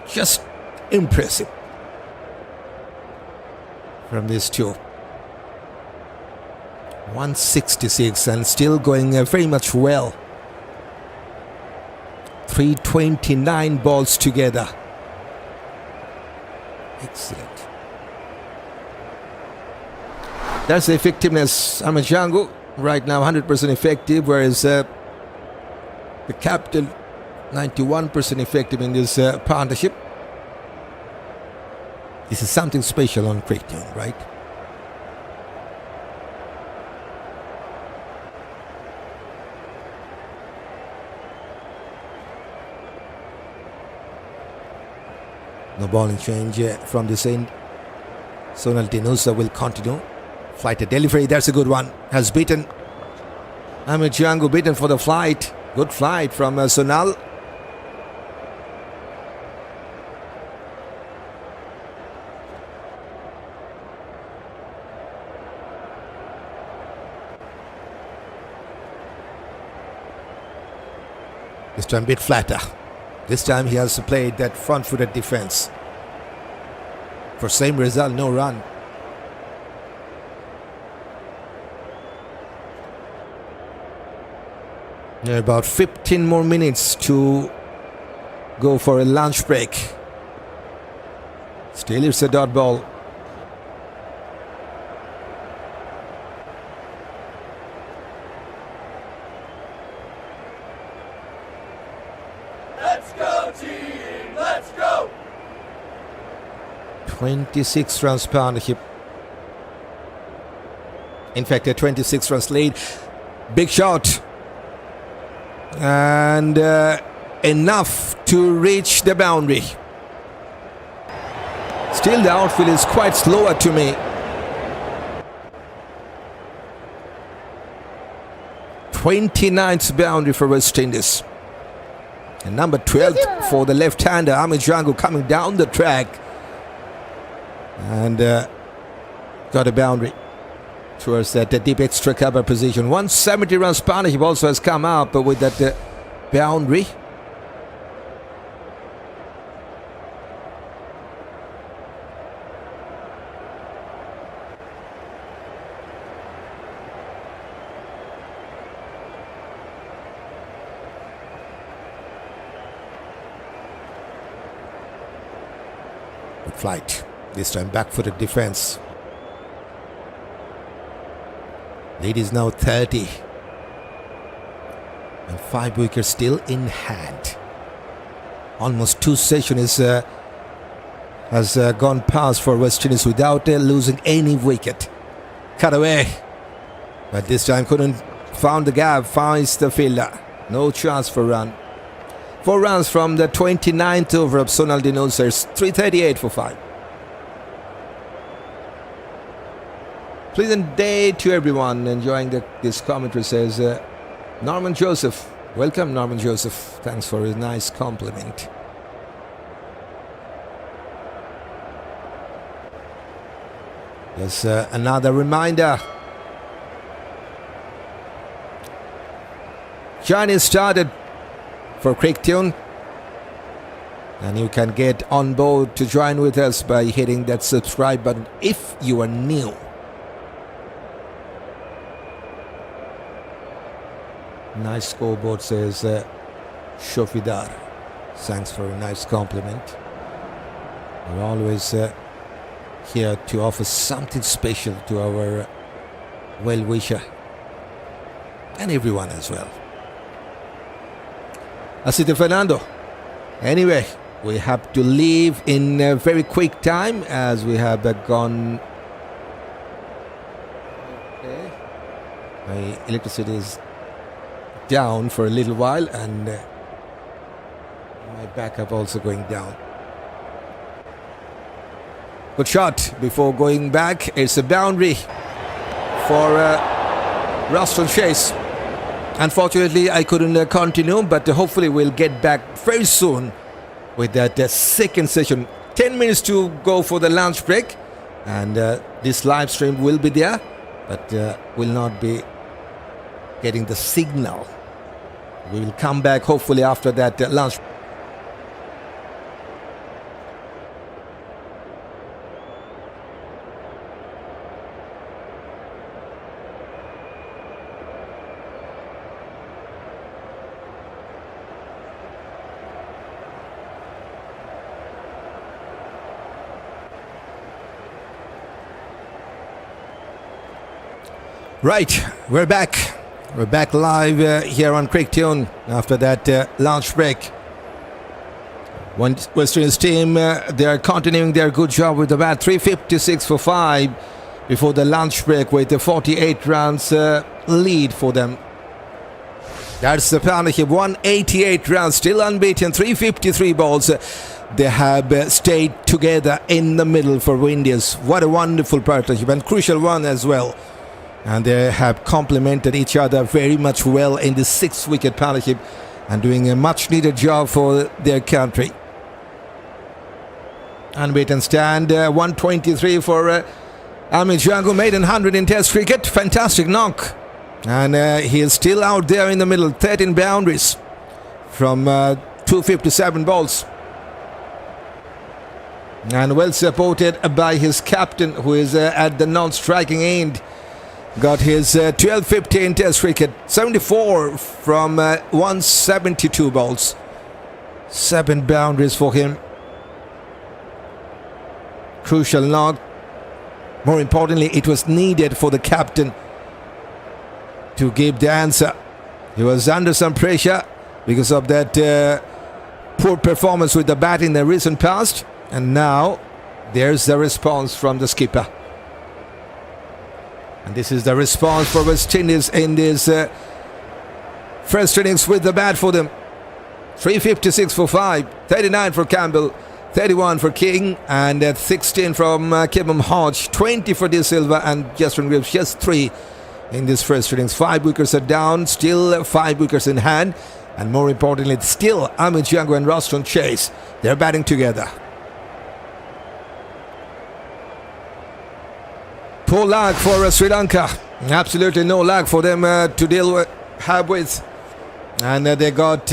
Just impressive from these two. 166 and still going very much well. 329 balls together. Excellent. That's the effectiveness. Amir Jangoo right now 100% effective, whereas the capital 91% effective in this partnership. This is something special on CricTune, right? No bowling change from this end. Sonal Dinusha will continue. Flight to delivery, that's a good one. Has beaten. Amir Jangoo beaten for the flight. Good flight from Sonal. This time a bit flatter. This time he has played that front-footed defense. For same result, no run. About 15 more minutes to go for a lunch break. Still it's a dot ball. Let's go team, let's go! 26 runs partnership. In fact, a 26 runs lead. Big shot. And enough to reach the boundary. Still the outfield is quite slower to me. 29th boundary for West Indies. And number 12 for the left-hander Amir Jangoo coming down the track. And got a boundary towards that deep extra cover position. 170 runs partnership also has come up with that boundary. Good flight. This time back-footed defense. Lead is now 30. And 5 wickets still in hand. Almost 2 sessions has gone past for West Indies without losing any wicket. Cut away. But this time couldn't found the gap, finds the fielder. No chance for run. 4 runs from the 29th over of Sonal Dinusha. 338 for 5. Pleasant day to everyone enjoying this commentary, says Norman Joseph. Welcome, Norman Joseph. Thanks for his nice compliment. There's another reminder. Journey started for CricTune. And you can get on board to join with us by hitting that subscribe button if you are new. Nice scoreboard, says Shofidar. Thanks for a nice compliment. We're always here to offer something special to our well-wisher and everyone as well. Asite Fernando. Anyway, we have to leave in a very quick time as we have gone. Okay. My electricity is down for a little while, and my backup also going down. Good shot before going back. It's a boundary for Roston chase. Unfortunately, I couldn't continue, but hopefully we'll get back very soon with that second session. 10 minutes to go for the lunch break, and this live stream will be there, but will not be getting the signal. We will come back hopefully after that lunch. Right, we're back. We're back live here on CricTune after that lunch break. West Indies team, they are continuing their good job with the bat. 356 for 5 before the lunch break with the 48 runs lead for them. That's the partnership. 188 runs, still unbeaten. 353 balls. They have stayed together in the middle for Indians. What a wonderful partnership, and crucial one as well. And they have complemented each other very much well in the 6-wicket partnership and doing a much needed job for their country. Unbeaten stand, 123 for Amir Jangoo, maiden 100 in Test cricket. Fantastic knock. And he is still out there in the middle, 13 boundaries from 257 balls. And well supported by his captain, who is at the non-striking end. Got his 12-50 in Test cricket, 74 from 172 balls. 7 boundaries for him. Crucial knock. More importantly, it was needed for the captain to give the answer. He was under some pressure because of that poor performance with the bat in the recent past. And now there's the response from the skipper. And this is the response for West Indies in this first innings with the bat for them. 356 for 5, 39 for Campbell, 31 for King, and 16 from Kevem Hodge, 20 for Silva and Greaves, just 3 in this first innings. 5 wickets are down, still 5 wickets in hand. And more importantly, still Amir Jangoo and Roston chase. They're batting together. Poor luck for Sri Lanka. Absolutely no luck for them to have with. And they got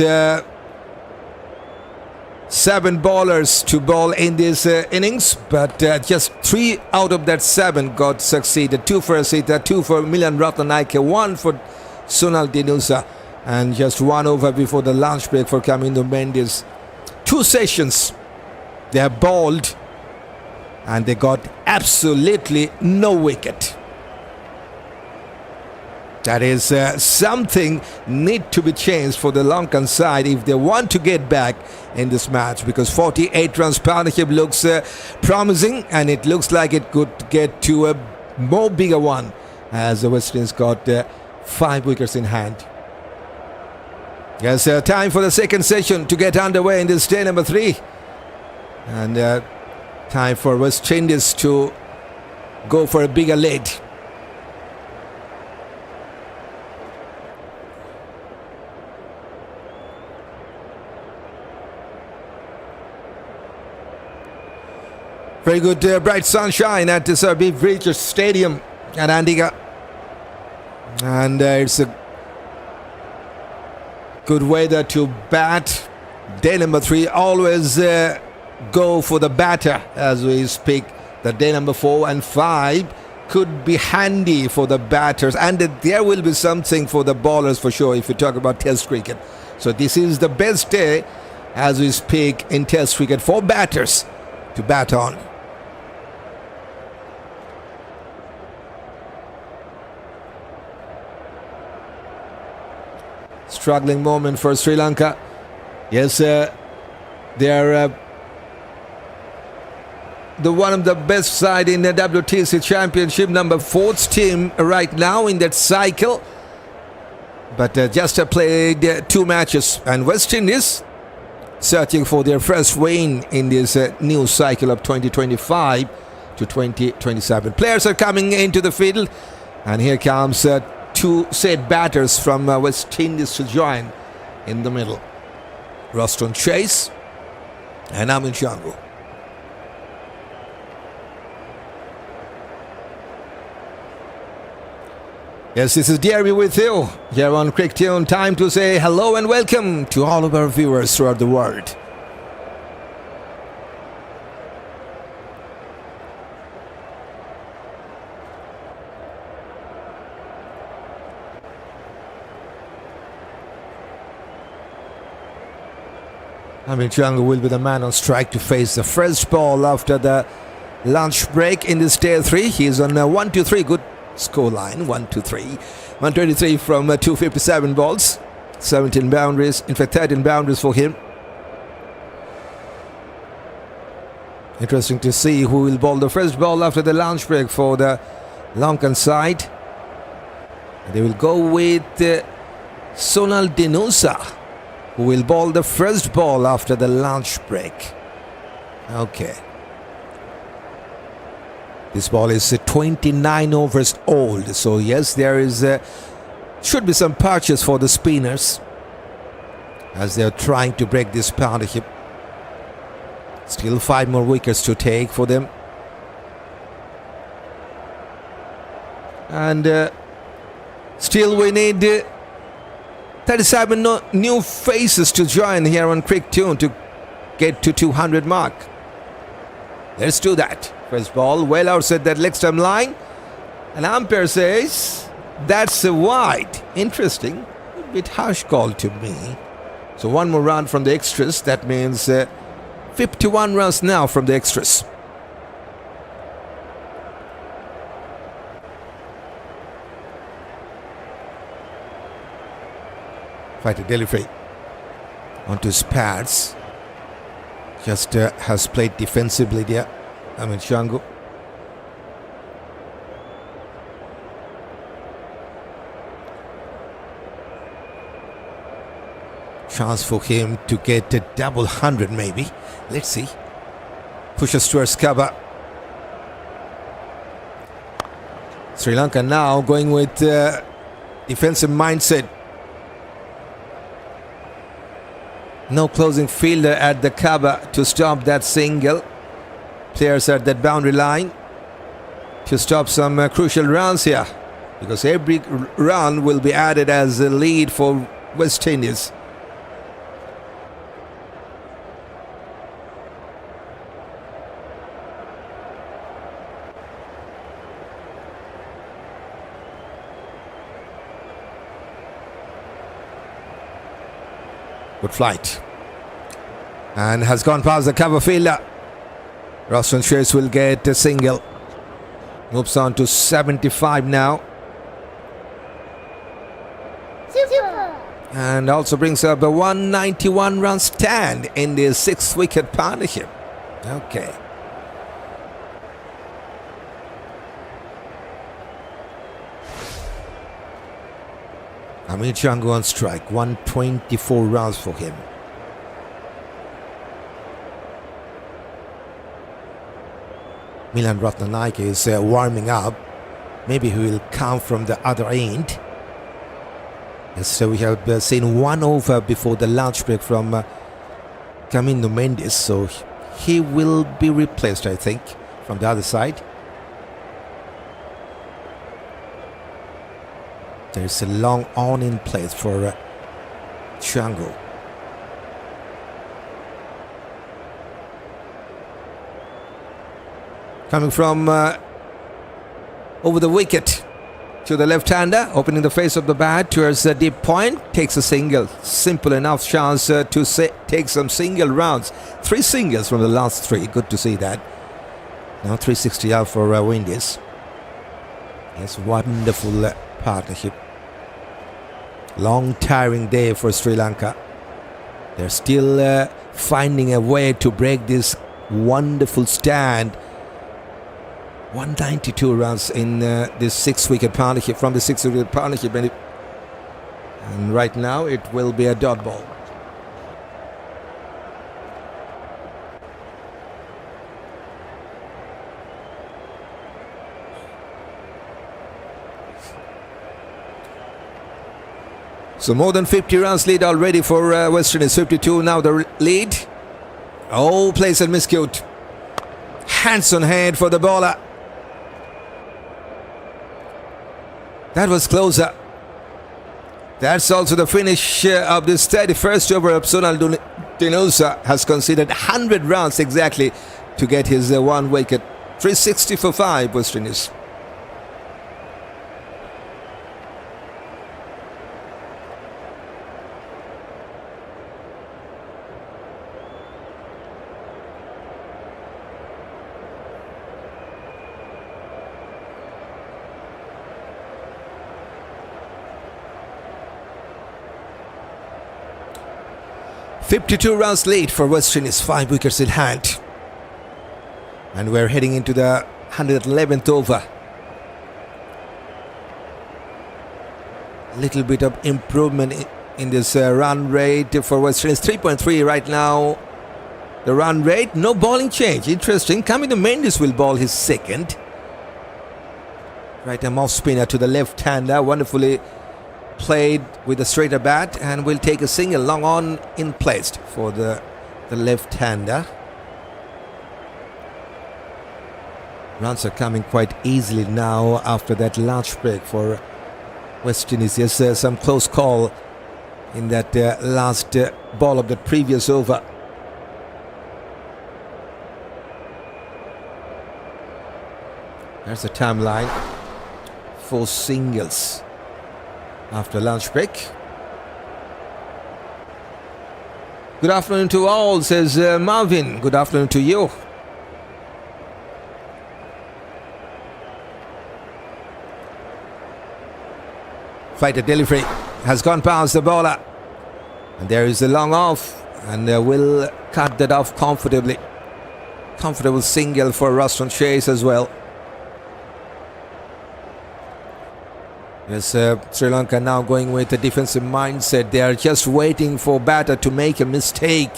7 bowlers to bowl in this innings, but just 3 out of that 7 got succeeded. 2 for Rajitha, 2 for Milan Rathnayaka, 1 for Sonal Dinusha, and just 1 over before the lunch break for Kamindu Mendis. 2 sessions they have bowled, and they got absolutely no wicket. That is something need to be changed for the Lankan side if they want to get back in this match, because 48 runs partnership looks promising, and it looks like it could get to a more bigger one as the West Indies got 5 wickets in hand. Yes, time for the second session to get underway in this day number 3. And time for West Indies to go for a bigger lead. Very good bright sunshine at the Sir Beef Breachers Stadium at Antigua. And it's a good weather to bat. Day number 3, always go for the batter as we speak. The day number 4 and 5 could be handy for the batters, and there will be something for the bowlers for sure if you talk about Test cricket. So this is the best day as we speak in Test cricket for batters to bat on. Struggling moment for Sri Lanka. Yes, they are one of the best side in the WTC Championship, number 4th team right now in that cycle. But just played 2 matches, and West Indies searching for their first win in this new cycle of 2025 to 2027. Players are coming into the field, and here comes 2 set batters from West Indies to join in the middle. Roston chase and Amir Jangoo. Yes, this is DRB with you here on CricTune. Time to say hello and welcome to all of our viewers throughout the world. Amir Jangoo will be the man on strike to face the first ball after the lunch break in this day 3. He is on 1-2-3. Good scoreline 1-3. 123 from 257 balls. 17 boundaries, in fact 13 boundaries for him. Interesting to see who will bowl the first ball after the lunch break for the Lankan side. They will go with Sonal Dinusha, who will bowl the first ball after the lunch break. Okay. This ball is 29 overs old, so yes, there is should be some patches for the spinners as they are trying to break this partnership. Still 5 more wickets to take for them. And still we need 37 new faces to join here on CricTune to get to 200 mark. Let's do that. First ball well outside that leg stump line. And umpire says that's a wide. Interesting. A bit harsh call to me. So one more run from the extras. That means 51 runs now from the extras. Fighter delivery onto his pads. Just has played defensively there. Jangoo. Chance for him to get a double 100 maybe. Let's see. Pushes towards cover. Sri Lanka now going with defensive mindset. No closing fielder at the cover to stop that single. Players at that boundary line to stop some crucial runs here, because every run will be added as a lead for West Indies. Good flight. And has gone past the cover fielder. Roston Chase will get a single. Moves on to 75 now. Super. And also brings up a 191 run stand in the 6th wicket partnership. Okay. Amir Jangoo on strike. 124 runs for him. Milan Rathnayaka is warming up. Maybe he will come from the other end. Yes, so we have seen 1 over before the lunch break from Kamindu Mendis. So he will be replaced, I think, from the other side. There's a long on in place for Jangoo. Coming from over the wicket to the left-hander, opening the face of the bat towards the deep point, takes a single. Simple enough chance to take some single rounds. 3 singles from the last 3. Good to see that. Now 360 out for Windies. Yes, wonderful partnership. Long tiring day for Sri Lanka. They're still finding a way to break this wonderful stand. 192 runs in this 6 wicket partnership, from the 6 wicket partnership, and right now it will be a dot ball. So more than 50 runs lead already for West Indies. 52 now the lead. Oh, plays and miscute. Hands on head for the bowler. That was closer. That's also the finish of this 31st over of Sonal Dinusha. Has conceded 100 runs exactly to get his 1 wicket. 360 for 5 West Indies. 52 runs lead for West Indies, 5 wickets in hand. And we're heading into the 111th over. A little bit of improvement in this run rate for West Indies. 3.3 right now. The run rate, no bowling change. Interesting. Kamindu Mendis will bowl his second. Right arm off spinner to the left-hander. Wonderfully played with a straighter bat, and will take a single long on in placed for the left-hander. Runs are coming quite easily now after that large break for West Indies. Yes, some close call in that last ball of the previous over. There's the timeline. 4 singles after lunch break. Good afternoon to all, says Marvin. Good afternoon to you. Fighter delivery has gone past the bowler. And there is a long off, and will cut that off comfortably. Comfortable single for Roston chase as well. Yes, Sri Lanka now going with a defensive mindset. They are just waiting for batter to make a mistake.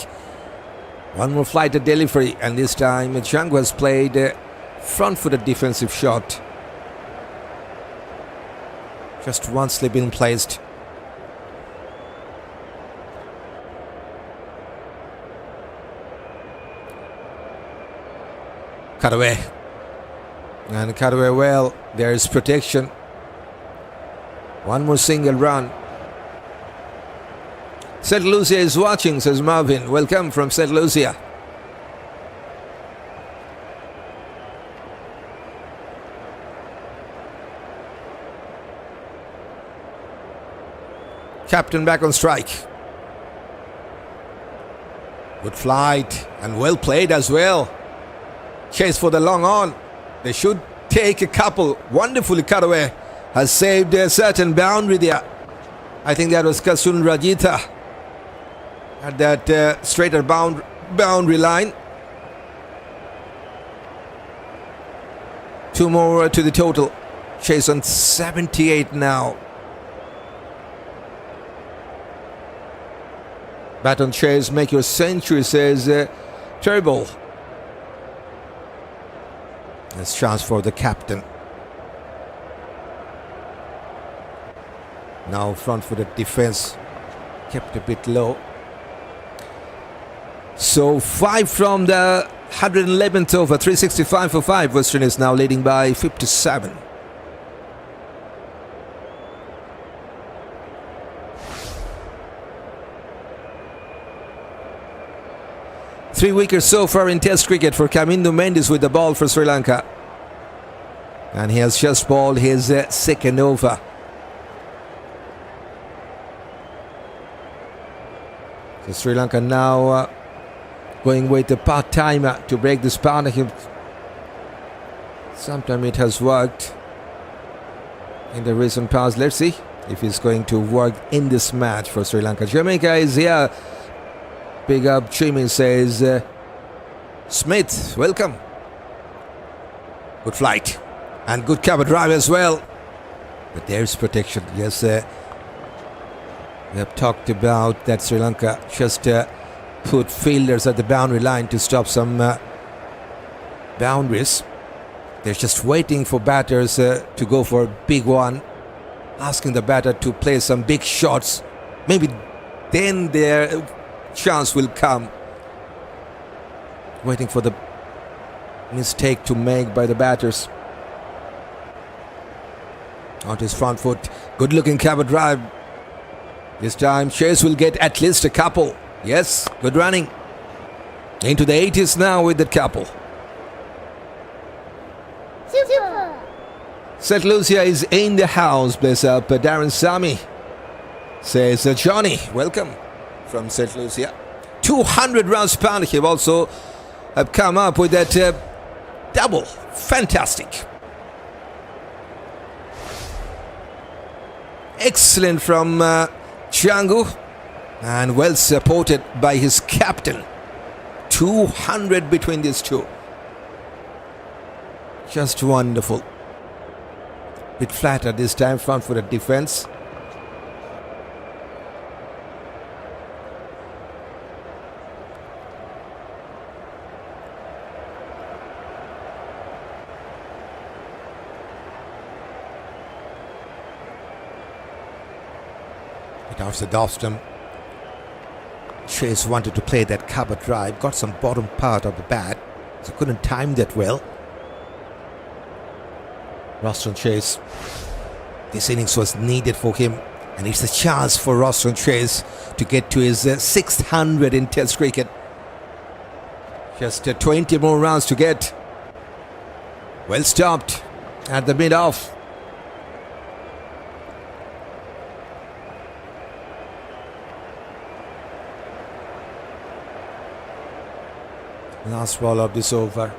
One more flighter delivery, and this time Jangoo has played a front-footed defensive shot. Just one slip in placed. Cut away. And cut away well. There is protection. One more single run. St. Lucia is watching, says Marvin. Welcome from St. Lucia. Captain back on strike. Good flight and well played as well. Chase for the long on. They should take a couple. Wonderfully cut away. Has saved a certain boundary there. I think that was Kasun Rajitha at that straighter boundary line. 2 more to the total. Chase on 78 now. Bat on chase, make your century, says Terrible. There's chance for the captain. Now front-footed defense kept a bit low. So 5 from the 111th over, 365 for 5. Western is now leading by 57. Three wickets so far in Test cricket for Kamindu Mendis with the ball for Sri Lanka. And he has just bowled his second over. So Sri Lanka now going with the part-timer to break this partnership. Sometimes it has worked in the recent past. Let's see if it's going to work in this match for Sri Lanka. Jamaica is here. Big up Chimmy, says Smith, welcome. Good flight and good cover drive as well. But there's protection. Yes, we have talked about that Sri Lanka just put fielders at the boundary line to stop some boundaries. They're just waiting for batters to go for a big one, asking the batter to play some big shots. Maybe then their chance will come. Waiting for the mistake to make by the batters. On his front foot, good looking cover drive. This time Chase will get at least a couple. Yes, good running. Into the 80s now with that couple. Super. St. Lucia is in the house. Bless up Darren Sami, says Johnny. Welcome from St. Lucia. 200 runs partnership also have come up with that double. Fantastic. Excellent from Jangoo. And well supported by his captain. 200 between these two. Just wonderful. Bit flatter this time, front for the defense. It out the Roston. Chase wanted to play that cover drive, got some bottom part of the bat, so couldn't time that well. Roston Chase. This innings was needed for him, and it's a chance for Roston Chase to get to his 600 in Test cricket. Just 20 more rounds to get. Well stopped at the mid-off. Last ball of this over.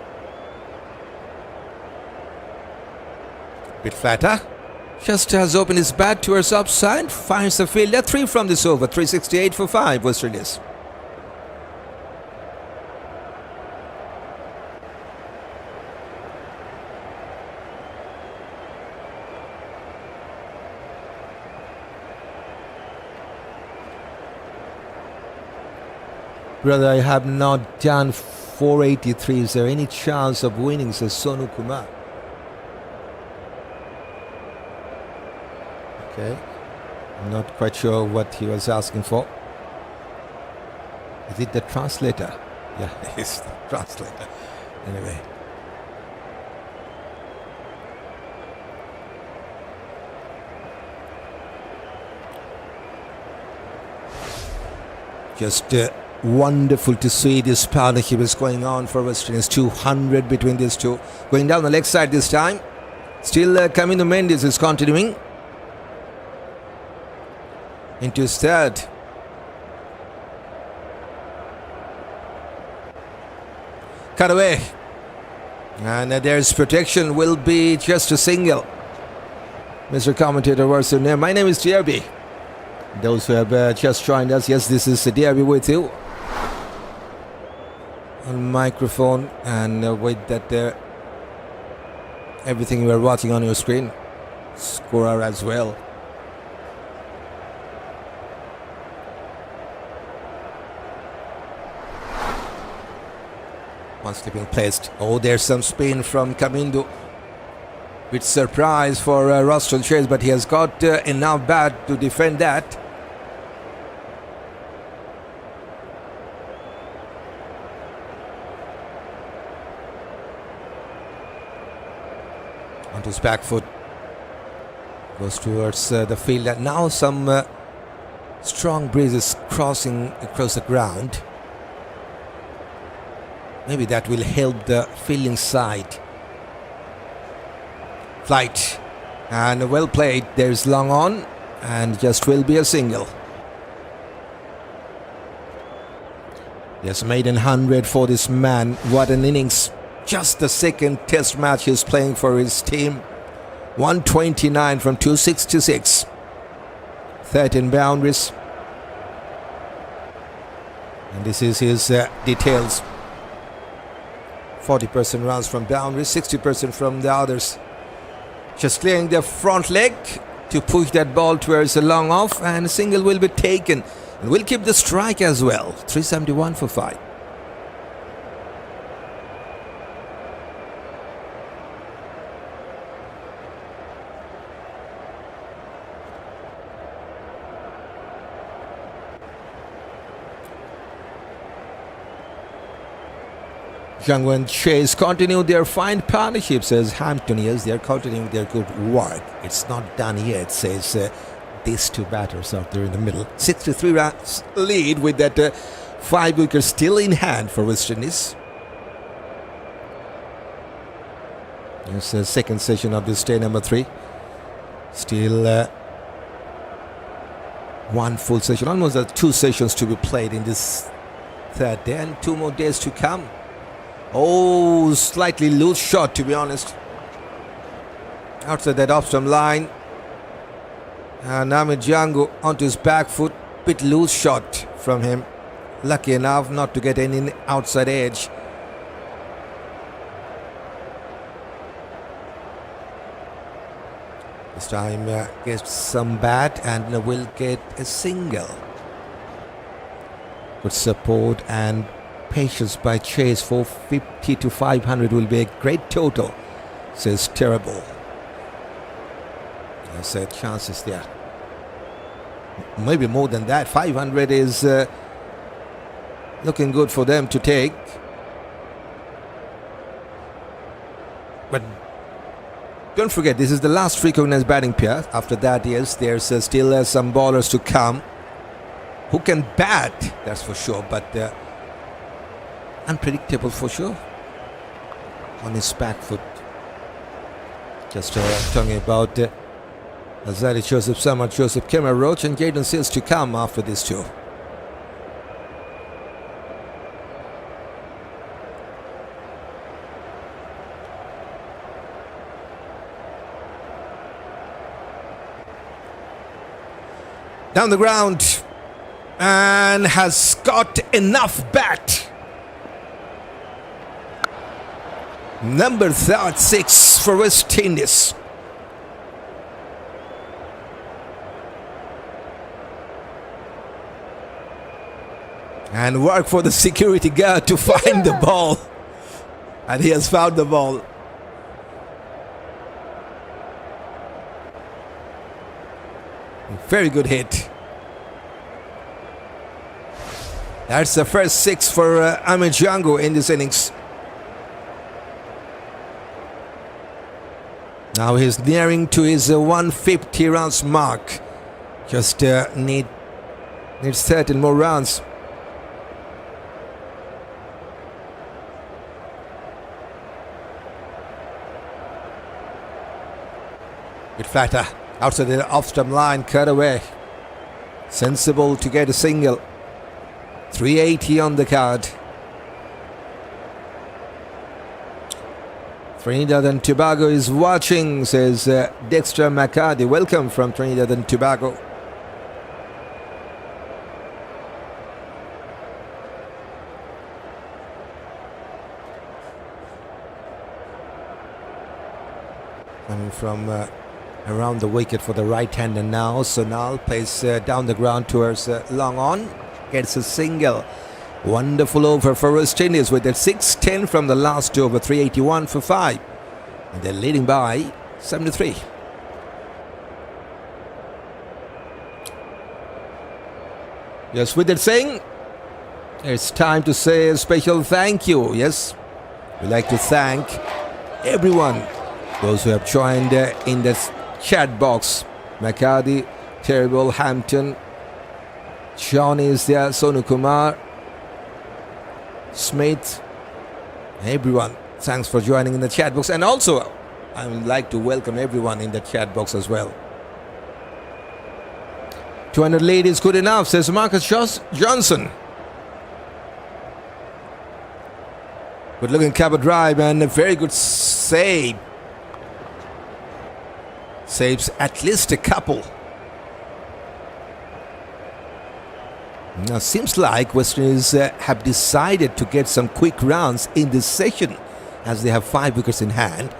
Bit flatter. Just has opened his bat towards upside. Finds the fielder. 3 from this over. 368 for 5 West Indies. Brother, I have not done 483. Is there any chance of winning, says Sonu Kumar? Okay. I'm not quite sure what he was asking for. Is it the translator? Yeah, it's the translator. Anyway. Just wonderful to see this partnership is going on for West Indies. 200 between these two. Going down the leg side this time. Still Kamindu Mendis is continuing. Into his third. Cut away. And there's protection. Will be just a single. Mr. Commentator, what's your name? My name is DRB. Those who have just joined us, yes, this is DRB with you. On microphone and with that everything you are watching on your screen. Scorer as well. One slipping placed. Oh, there's some spin from Kamindu. With surprise for Roston Chase, but he has got enough bat to defend that. Onto his back foot. Goes towards the field. And now some strong breezes crossing across the ground. Maybe that will help the fielding side. Flight. And well played. There's long on. And just will be a single. Yes, maiden 100 for this man. What an innings. Just the second test match he's playing for his team. 129 from 266. 13 boundaries. And this is his details. 40% runs from boundaries, 60% from the others. Just clearing the front leg to push that ball towards the long off, and a single will be taken. And we'll keep the strike as well. 371 for 5. Jangoo and Chase continue their fine partnership, says Hamptonians. They are continuing their good work. It's not done yet, says these two batters out there in the middle. 63 runs lead with that 5 wickets still in hand for West Indies. It's the second session of this day, number 3. Still one full session, almost 2 sessions to be played in this third day, and 2 more days to come. Oh, slightly loose shot, to be honest. Outside that off-stump line. And Amir Jangoo onto his back foot. bit loose shot from him. Lucky enough not to get any outside edge. This time gets some bat and will get a single. Good support and patience by Chase. 450 to 500 will be a great total, says Terrible. I said chances there. Maybe more than that. 500 is looking good for them to take. But don't forget, this is the last recognized batting pair. After that, yes, there's still some bowlers to come who can bat, that's for sure, but unpredictable for sure on his back foot. Just talking about Alzarri, Joseph, Shamar, Joseph, Kemar, Roach and Jayden Sills to come after these two. Down the ground and has got enough bat. Number 36 for West Indies. And work for the security guard to find the ball. And he has found the ball. Very good hit. That's the first six for Amir Jangoo in this innings. Now he's nearing to his 150 runs mark. Just needs 13 more runs. Bit flatter. Outside the off-stump line, cut away. Sensible to get a single. 380 on the card. Trinidad and Tobago is watching, says Dexter McCarty. Welcome from Trinidad and Tobago. Coming from around the wicket for the right-hander now. Sonal plays down the ground towards long on. Gets a single. Wonderful over for West Indies with a 6-10 from the last over. 381 for 5. And they're leading by 73. Yes, with that saying, it's time to say a special thank you. Yes, we'd like to thank everyone, those who have joined in the chat box. McCarty, Terrible, Hampton, Sean is there, Sonu Kumar, Smith, everyone. Thanks for joining in the chat box. And also, I would like to welcome everyone in the chat box as well. 200 lead is good enough, says Marcus Johnson. Good looking cover drive and a very good save. Saves at least a couple. Now seems like West Indies have decided to get some quick runs in this session as they have 5 wickets in hand.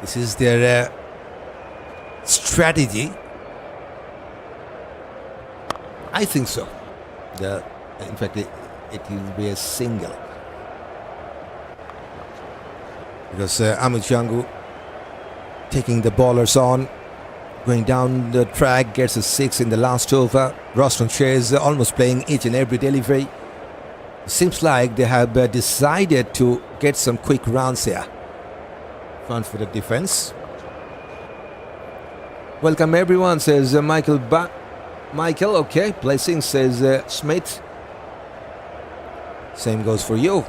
This is their strategy. I think so. In fact, it will be a single. Because Amir Jangoo taking the bowlers on, going down the track, gets a 6 in the last over. Roston Chase almost playing each and every delivery. Seems like they have decided to get some quick runs here. Fun for the defense. Welcome everyone, says Michael. Michael, okay. Blessing, says Smith. Same goes for you.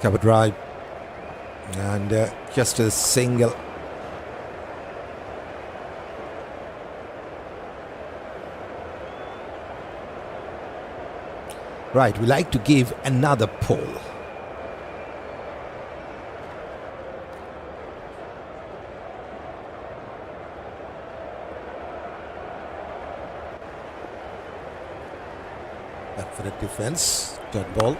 Cover drive. And just a single. Right, we like to give another poll. for the defense. Dot ball.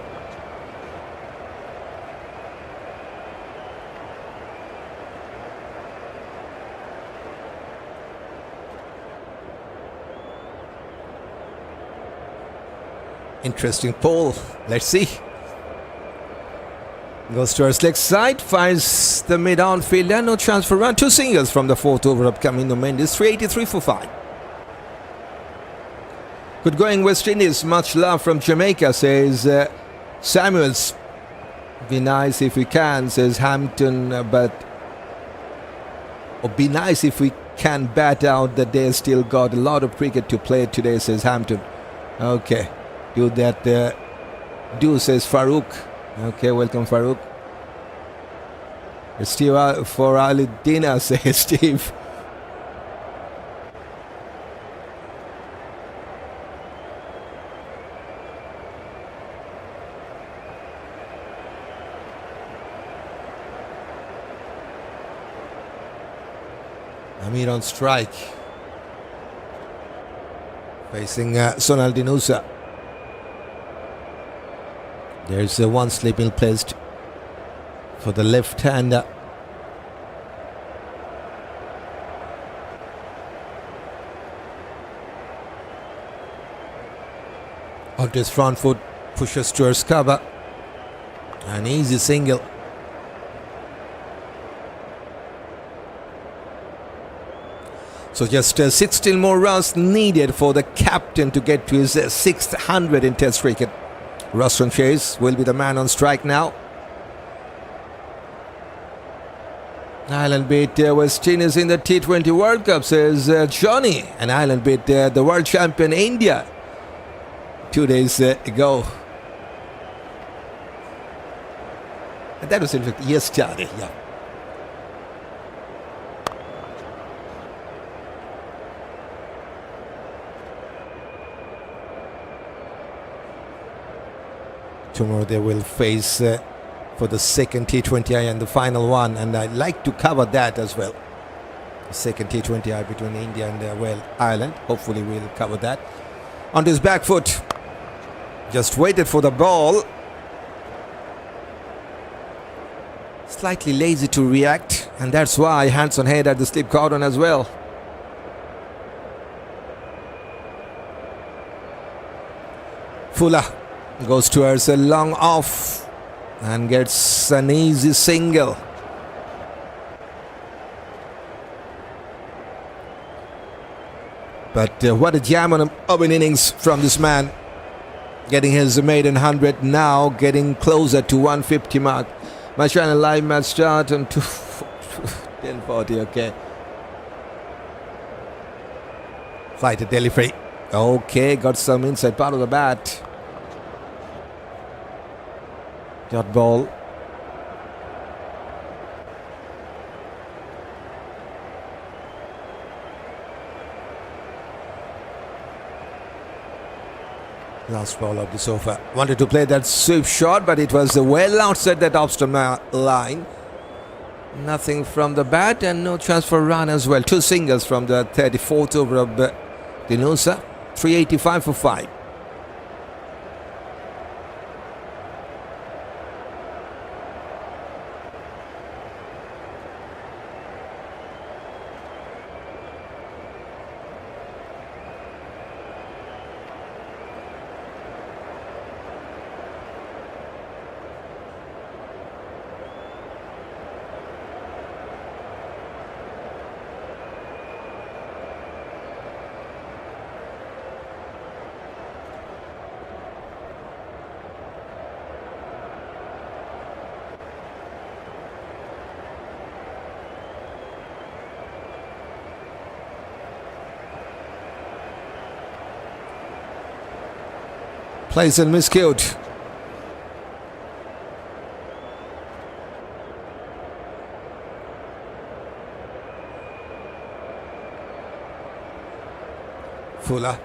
Interesting ball. Let's see. Goes to our select side, finds the mid-on fielder, no chance for run. 2 singles from the 4th over of Kamindu Mendis, 383 for 5. Good going West Indies, much love from Jamaica, says Samuels. Be nice if we can, says Hampton, but be nice if we can bat out that they still got a lot of cricket to play today, says Hampton. Okay, do that, says Farouk. Okay, welcome Farouk. Steve for Ali Dina, says Steve. Amir on strike. Facing Sonal Dinusha. There's one sleeping placed for the left-hander. On his front foot, pushes towards cover. An easy single. So just 16 more runs needed for the captain to get to his 600 in Test cricket. Roston Chase will be the man on strike now. Ireland beat West Indies in the T20 World Cup, says Johnny. And Ireland beat the world champion India 2 days ago. And that was in fact yesterday, yeah. Tomorrow they will face for the second T20I and the final one, and I'd like to cover that as well. The second T20I between India and Ireland. Hopefully we'll cover that. On his back foot, just waited for the ball. Slightly lazy to react, and that's why hands on head at the slip cordon as well. Fuller goes towards a long off and gets an easy single. But what a jam of an innings from this man. Getting his maiden 100 now, getting closer to 150 mark. My channel live match start on 10:40, okay. Flight to Delhi free. Okay, got some inside part of the bat. Dot ball. Last ball of the sofa. Wanted to play that sweep shot, but it was well outside that off-stump line. Nothing from the bat and no chance for a run as well. 2 singles from the 34th over of Dinusha. 385 for 5. Plays and miscued. Fuller.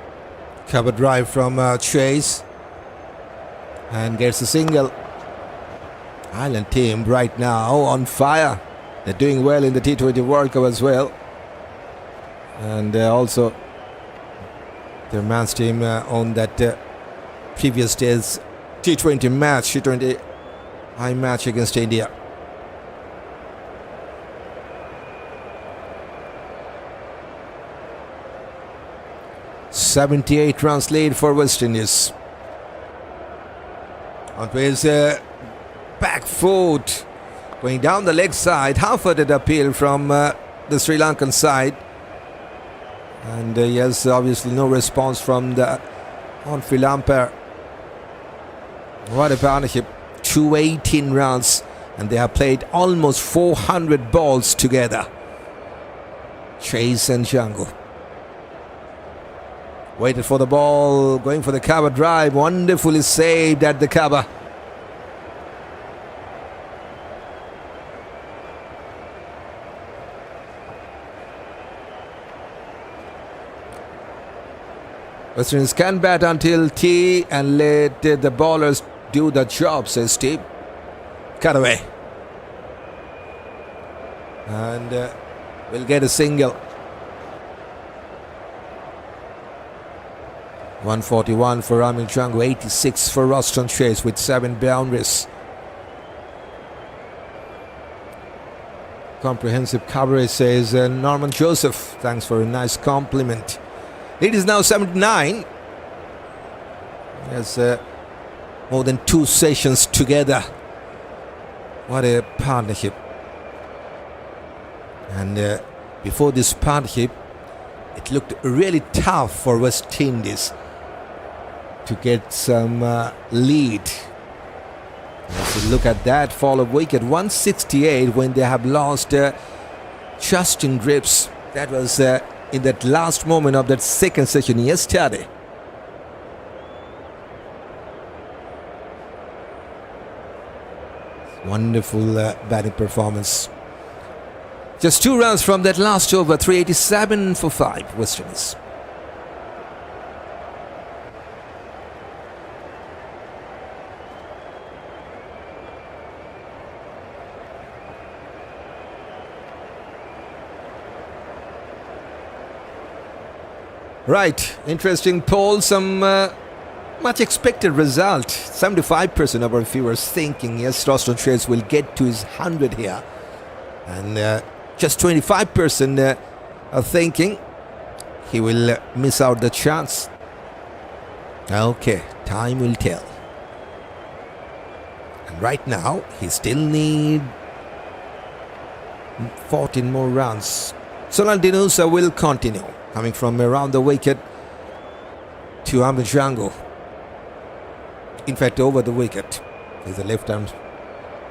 Cover drive from Chase. And gets a single. Ireland team right now on fire. They're doing well in the T20 World Cup as well. And also their men's team on that previous day's T20 match, T20 high match against India. "78 runs lead for West Indies." Onto his back foot, going down the leg side, half-footed appeal from the Sri Lankan side. And yes, obviously no response from the on-field umpire. What a partnership. 218 runs, and they have played almost 400 balls together. Chase and Jangoo. Waited for the ball, going for the cover drive, wonderfully saved at the cover. West Indies can bat until tea and let the bowlers do the job, says Steve. Cut away. And we'll get a single. 141 for Amir Jangoo, 86 for Roston Chase with 7 boundaries. Comprehensive coverage, says Norman Joseph. Thanks for a nice compliment. It is now 79. Yes, more than 2 sessions together. What a partnership. And before this partnership, it looked really tough for West Indies to get some lead. Let's look at that fall of wicket. 168 when they have lost Justin Greaves. That was in that last moment of that second session yesterday. Wonderful batting performance. Just 2 runs from that last over. 387 for 5 West Indies. Right, interesting poll, some much expected result. 75% of our viewers thinking, yes, Roston Chase will get to his 100 here. And just 25% are thinking he will miss out the chance. Okay, time will tell. And right now, he still needs 14 more runs. Sonal Dinusha will continue, coming from around the wicket to Amir Jangoo. In fact, over the wicket. He's a left-arm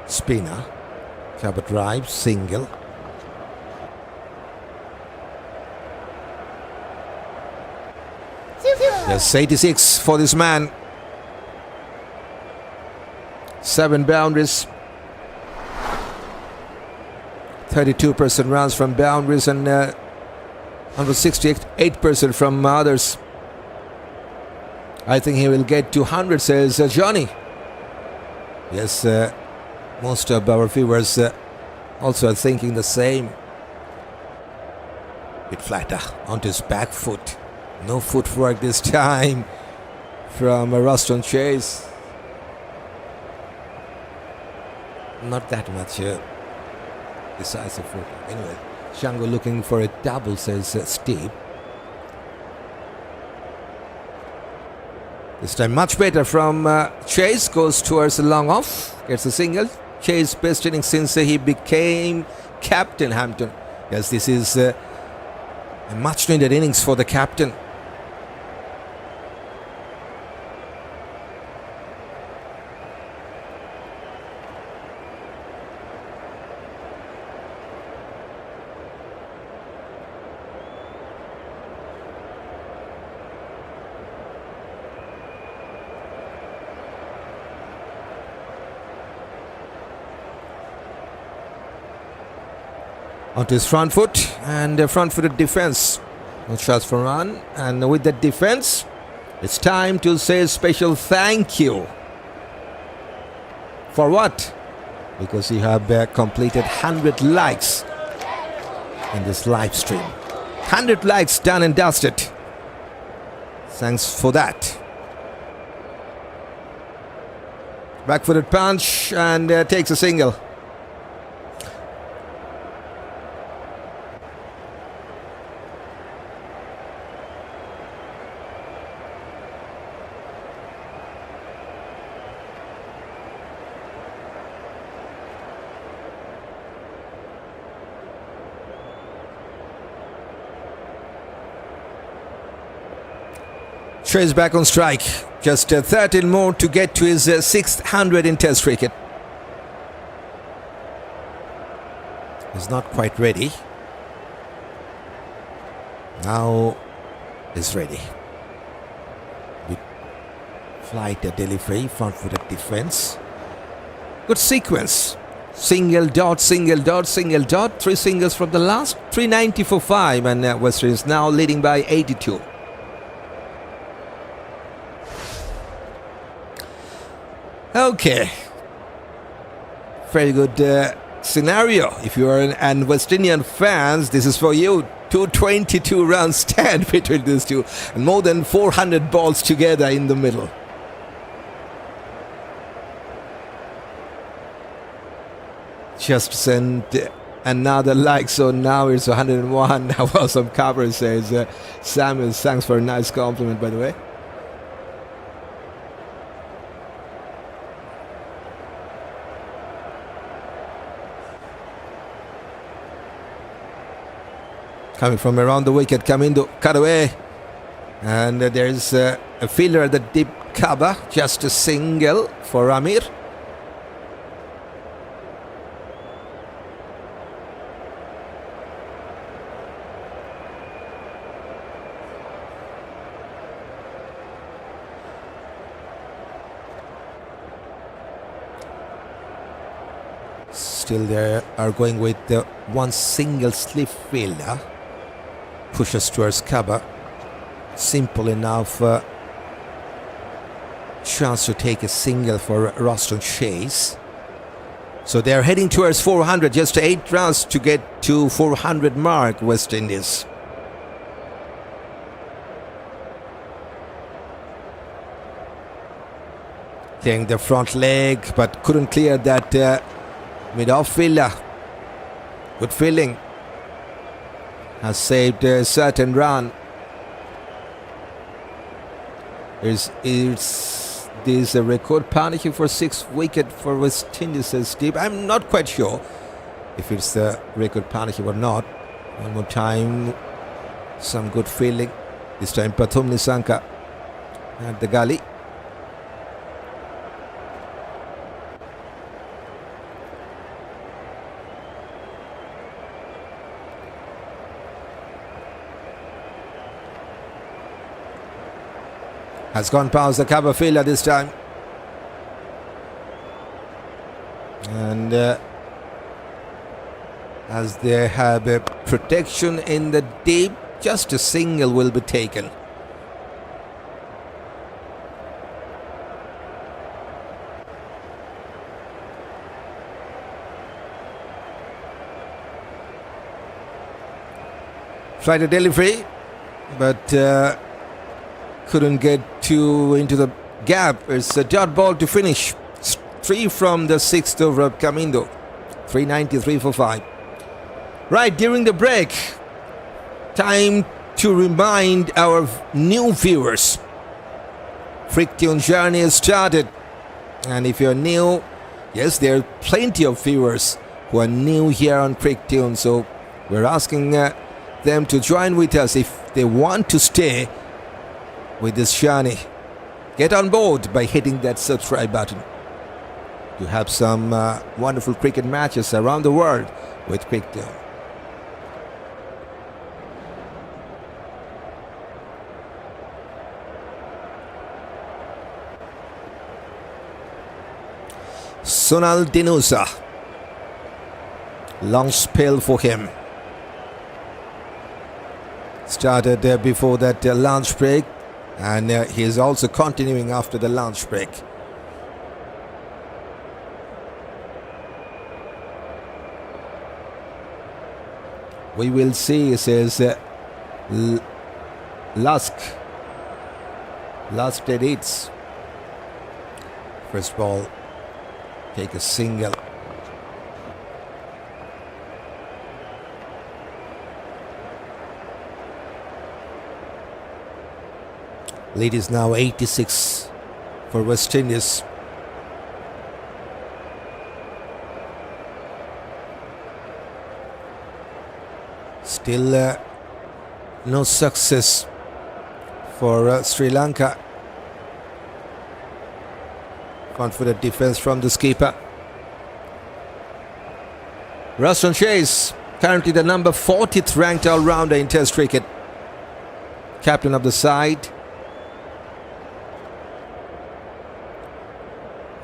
spinner. Cover drive, single. Yes, 86 for this man. 7 boundaries. 32% runs from boundaries and 168% from others. I think he will get to 100, says Johnny. Yes, most of our viewers also are thinking the same. Bit flatter onto his back foot. No footwork this time from Roston Chase. Not that much decisive footwork. Anyway, Jangoo looking for a double, says Steve. This time much better from Chase. Goes towards the long off. Gets a single. Chase best inning since he became captain, Hampton. Yes, this is a much needed innings for the captain. Onto his front foot and a front-footed defense. No shots for run. And with that defense, it's time to say a special thank you. For what? Because you have completed 100 likes in this live stream. 100 likes done and dusted. Thanks for that. Back-footed punch and takes a single. Is back on strike. Just 13 more to get to his 600 in Test cricket. He's not quite ready. Now is ready. With flight delivery, front-footed defense. Good sequence. Single dot, single dot, single dot. 3 singles from the last. 390 for 5, and West Indies now leading by 82. Okay, very good scenario. If you are an West Indian fans, this is for you. 222 runs stand between these two, and more than 400 balls together in the middle. Just sent another like, so now it's 101. Now, well, some cover says, Samuel, thanks for a nice compliment, by the way. Coming from around the wicket, Kamindu cut away. And there's a fielder at the deep cover. Just a single for Amir. Still they are going with the one single slip fielder. Pushes towards cover. Simple enough chance to take a single for Roston chase. So they're heading towards 400. Just 8 runs to get to 400 mark, West Indies. Clearing the front leg, but couldn't clear that mid-off fielder. Good fielding. Has saved a certain run. Is this a record penalty for 6 wicket for West Indies deep? I'm not quite sure if it's the record penalty or not. One more time. Some good fielding. This time Pathum Nissanka at the gully. Has gone past the cover fielder this time. And as they have a protection in the deep, just a single will be taken. Tried a delivery, but couldn't get into the gap. It's a dot ball to finish. 3 from the 6th over Kamindu. 393 for 5. Right, during the break, time to remind our new viewers. CricTune journey has started. And if you're new, yes, there are plenty of viewers who are new here on CricTune. So we're asking them to join with us if they want to stay with this journey. Get on board by hitting that subscribe button to have some wonderful cricket matches around the world with CricTune. Sonal Dinusha. Long spell for him. Started before that lunch break. And he is also continuing after the lunch break. We will see, says Lusk edits. First ball take a single. Lead is now 86 for West Indies. Still no success for Sri Lanka. Confident defense from the skipper. Roston Chase, currently the number 40th ranked all-rounder in Test cricket. Captain of the side.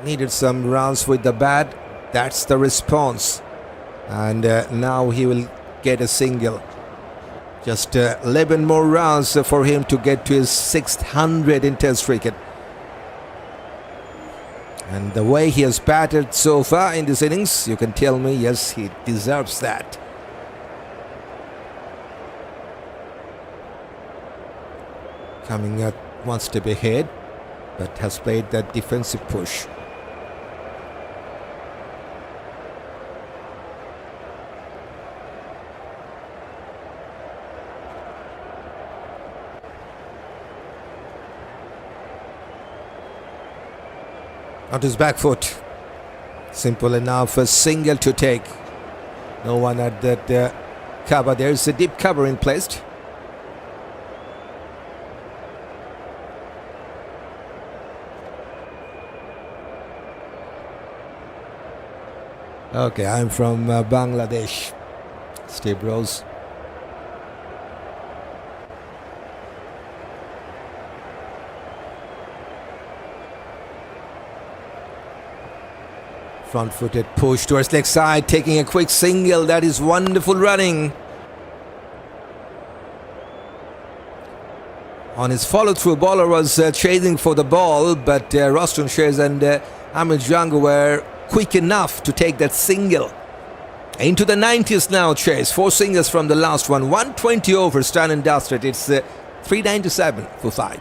Needed some runs with the bat. That's the response. And now he will get a single. Just 11 more runs for him to get to his 600 in Test cricket. And the way he has batted so far in this innings, you can tell me, yes, he deserves that. Coming up one step ahead, but has played that defensive push. On his back foot. Simple enough, a single to take. No one at that cover. There's a deep cover in place. Okay, I'm from Bangladesh. Steve Rose. Front-footed push towards leg side, taking a quick single. That is wonderful running. On his follow-through, bowler was chasing for the ball, but Roston Shares and Amir Jangoo were quick enough to take that single. Into the 90s now, Chase. 4 singles from the last one. 120 overs, done and dusted. It's 397 for 5.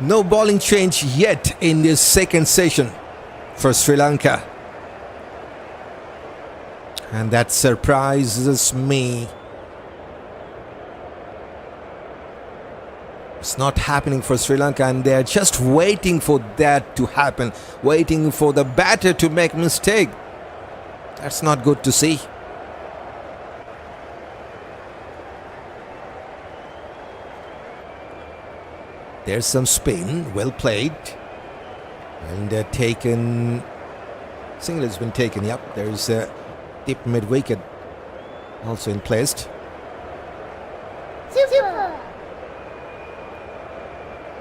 No bowling change yet in this second session for Sri Lanka. And that surprises me. It's not happening for Sri Lanka, and they're just waiting for that to happen. Waiting for the batter to make mistake. That's not good to see. There's some spin, well played. And taken. Single has been taken, yep. There's a deep mid wicket also in place. Silva.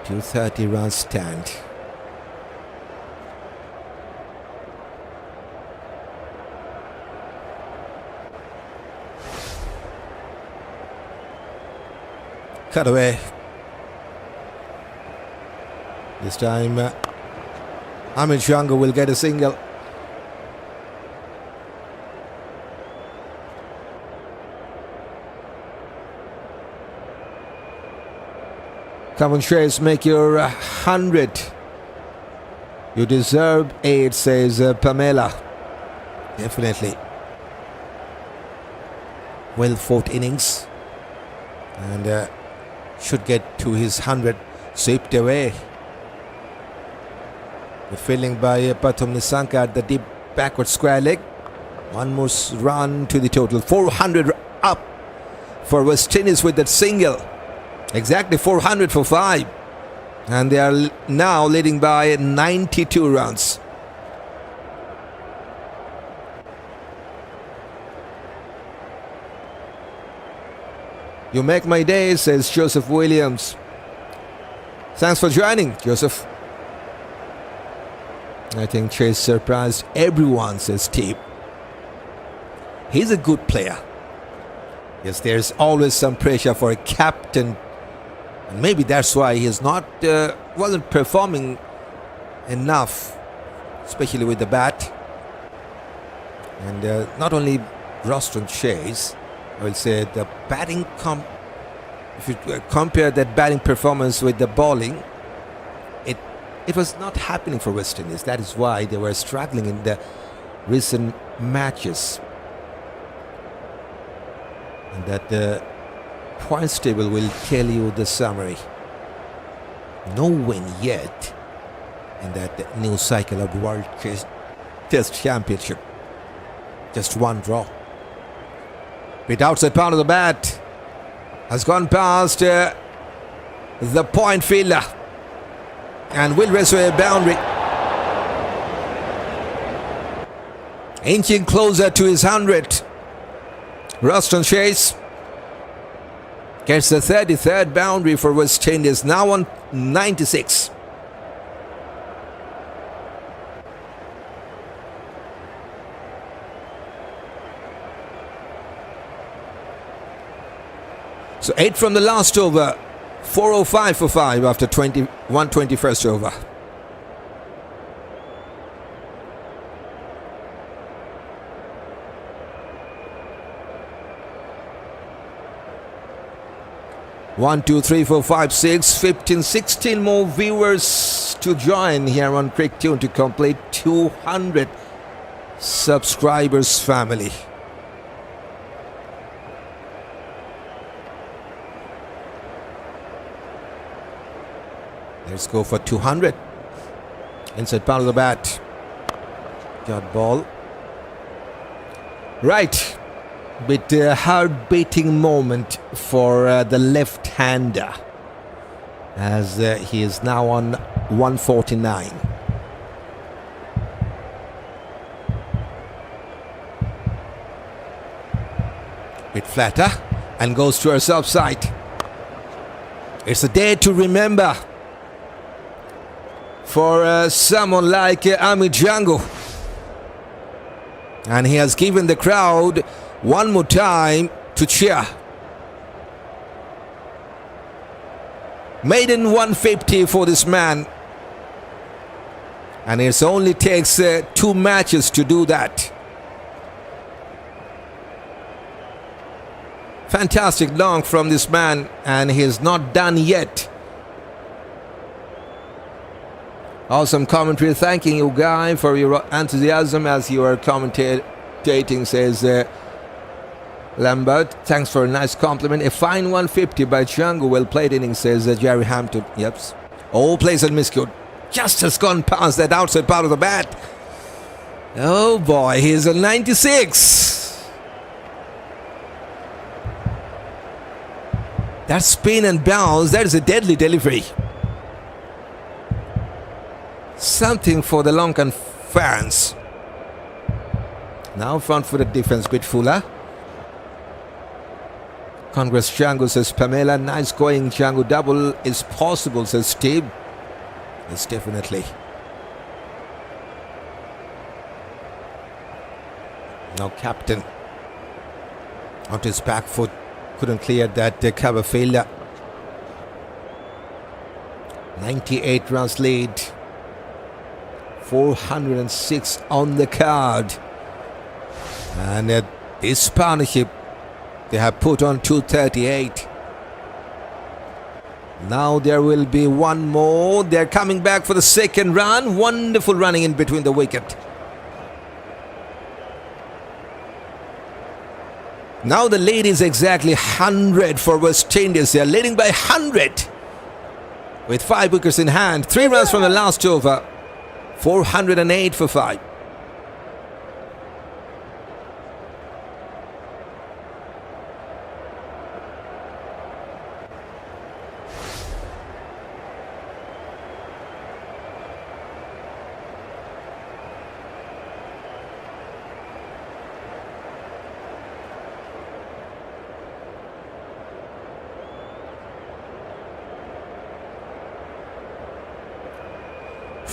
230 runs stand. Cut away. This time, Amir Jangoo will get a single. Come on, Shares, make your 100. You deserve 8, says Pamela. Definitely. Well fought innings. And should get to his 100. Swept away. The fielding by Pathum Nissanka at the deep backward square leg. One more run to the total. 400 up for West Indies with that single. Exactly 400 for 5. And they are now leading by 92 runs. You make my day, says Joseph Williams. Thanks for joining, Joseph. I think Chase surprised everyone, says Steve. He's a good player. Yes, there's always some pressure for a captain. And maybe that's why he's wasn't performing enough, especially with the bat. And not only Roston Chase, I will say the batting if you compare that batting performance with the bowling, it was not happening for West Indies. That is why they were struggling in the recent matches. And that the points table will tell you the summary. No win yet in that new cycle of World Test Championship. Just one draw. Bit outside part of the bat has gone past the point fielder and will race away a boundary. Inching closer to his 100. Roston Chase gets the 33rd boundary for West Indies, now on 96. So 8 from the last over, 405 for 5 after 121st over. One, two, three, four, five, 6, 15, 16 more viewers to join here on CricTune to complete 200 subscribers family. Let's go for 200. Inside part of the bat. Got ball. Right. Bit heart-beating moment for the left-hander, as he is now on 149. Bit flatter and goes to her side. It's a day to remember for someone like Amir Jangoo, and he has given the crowd one more time to cheer. Maiden 150 for this man, and it only takes 2 matches to do that. Fantastic long from this man, and he is not done yet. Awesome commentary. Thanking you, Guy, for your enthusiasm as you are commentating, says Lambert. Thanks for a nice compliment. A fine 150 by Jangoo. Well played inning, says Jerry Hampton. Yep. All plays and miscue. Just has gone past that outside part of the bat. Oh boy, he's a 96. That spin and bounce, that is a deadly delivery. Something for the Lankan fans. Now front footed defense, bit fuller. Congress Jangoo, says Pamela. Nice going, Jangoo. Double is possible, says Steve. Yes, definitely. Now captain on his back foot. Couldn't clear that cover failure. 98 runs lead. 406 on the card. And this partnership, they have put on 238. Now there will be one more. They're coming back for the second run. Wonderful running in between the wicket. Now the lead is exactly 100 for West Indies. They are leading by 100 with 5 wickets in hand. 3 runs from the last over. 408 for 5.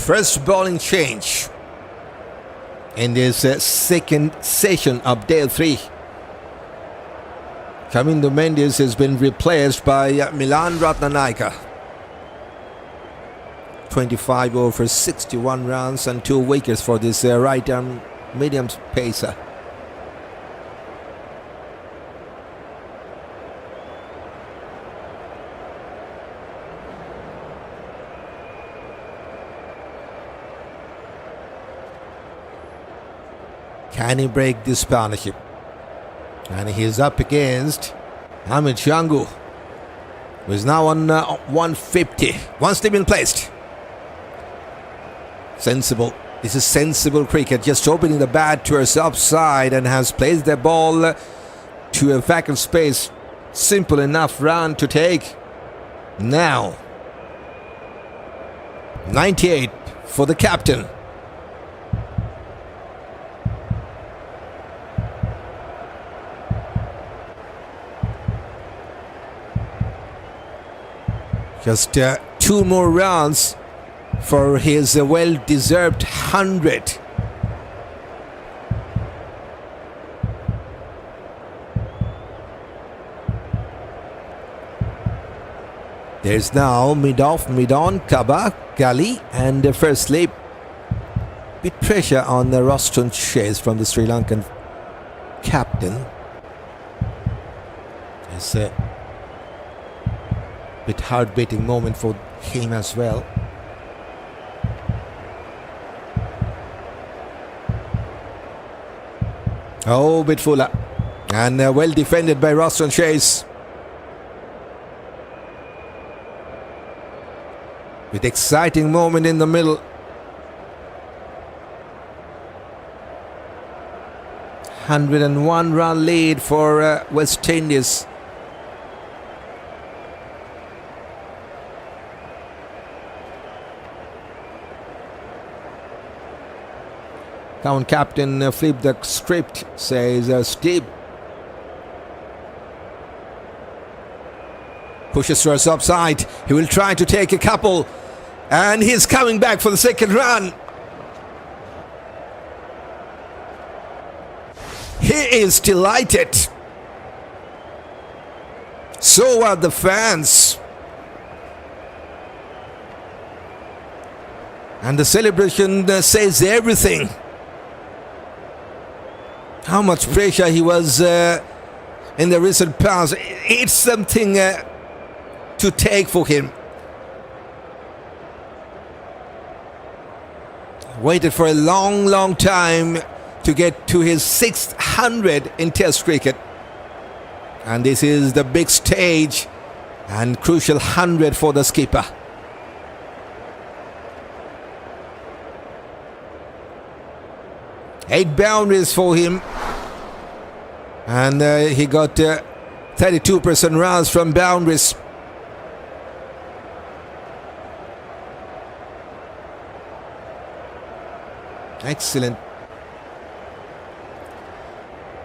First bowling change in this second session of day 3. Kamindu Mendis has been replaced by Milan Rathnayaka. 25 over 61 runs and 2 wickets for this right-arm medium pacer. Can he break this partnership? And he's up against Amir Jangoo, who is now on 150. One slip in placed. Sensible. This is sensible cricket. Just opening the bat to her side and has placed the ball to a vacant space. Simple enough run to take. Now, 98 for the captain. Just 2 more rounds for his well-deserved 100. There's now mid-off, mid-on, Kaba, Gali and the first slip. Bit pressure on the Roston chase from the Sri Lankan captain. It's a bit hard-beating moment for him as well. Oh, bit fuller. And well defended by Roston Chase. With exciting moment in the middle. 101 run lead for West Indies. Town captain flipped the script, says Steve. Pushes to us upside. He will try to take a couple. And he's coming back for the second run. He is delighted. So are the fans. And the celebration says everything. How much pressure he was in the recent past. It's something to take for him. Waited for a long time to get to his 600 in Test cricket. And this is the big stage and crucial 100 for the skipper. Eight boundaries for him. And he got 32% runs from boundaries. Excellent.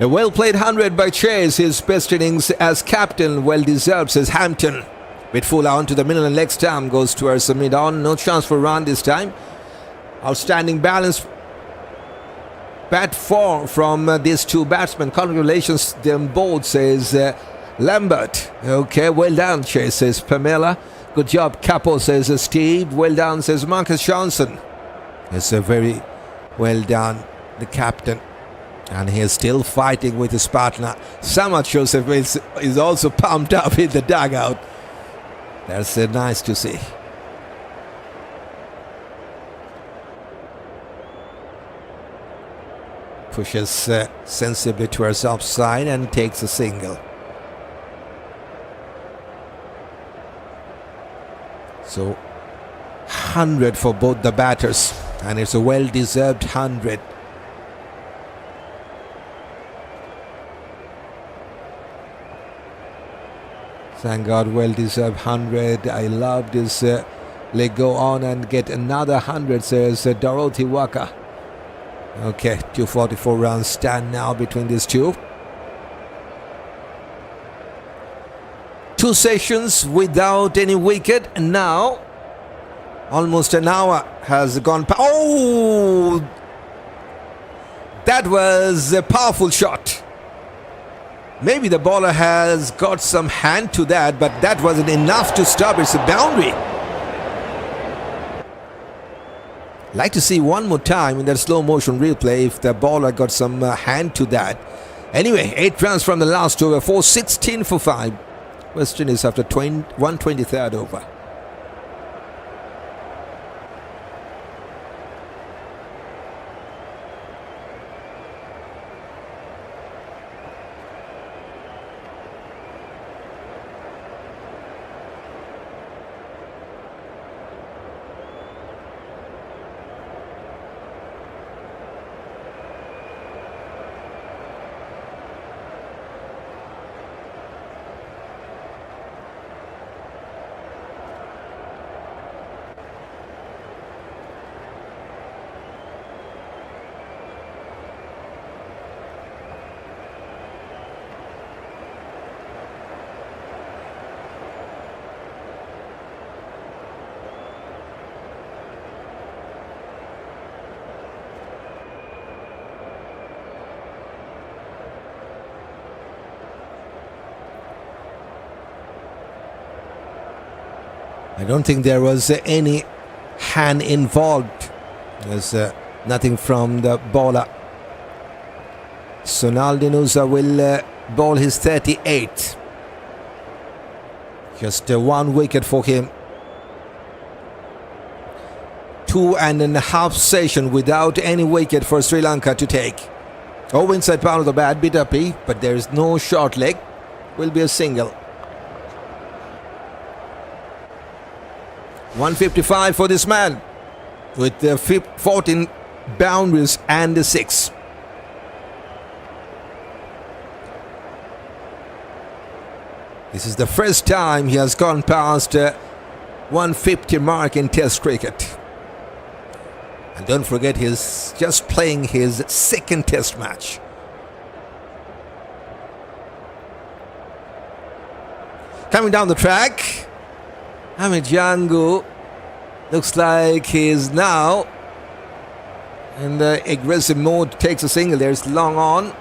A well-played 100 by Chase. His best innings as captain. Well-deserved, says Hampton. With full on to the middle and leg stump. Goes towards the mid-on. No chance for run this time. Outstanding balance. Bat 4 from these 2 batsmen. Congratulations them both, says Lambert. Okay, well done, Chase, says Pamela. Good job, Capo, says Steve. Well done, says Marcus Johnson. It's a very well done, the captain. And he is still fighting with his partner. Samad Joseph is also pumped up in the dugout. That's nice to see. Pushes sensibly towards offside and takes a single. So 100 for both the batters, and it's a well-deserved 100. Thank God, well-deserved 100. I love this. Let go on and get another 100, says Dorothy Walker. Okay, 244 runs stand now between these two. 2 sessions without any wicket, and now Almost an hour has gone. Oh! That was a powerful shot. Maybe the bowler has got some hand to that, but that wasn't enough to stop. It's a boundary. Like to see one more time in that slow motion replay if the bowler got some hand to that. Anyway, 8 runs from the last over, 4-16 for 5. West Indies after 123rd over. I don't think there was any hand involved. There's nothing from the bowler. Sonal Dinusha will bowl his 38th. Just 1 wicket for him. 2.5 session without any wicket for Sri Lanka to take. Oh, inside part of the bat, bit uppy, but there is no short leg. Will be a single. 155 for this man with the 14 boundaries and the 6. This is the first time he has gone past 150 mark in Test cricket. And don't forget, he's just playing his 2nd Test match. Coming down the track, Amir Jangoo looks like he's now in the aggressive mode, takes a single. There's long on.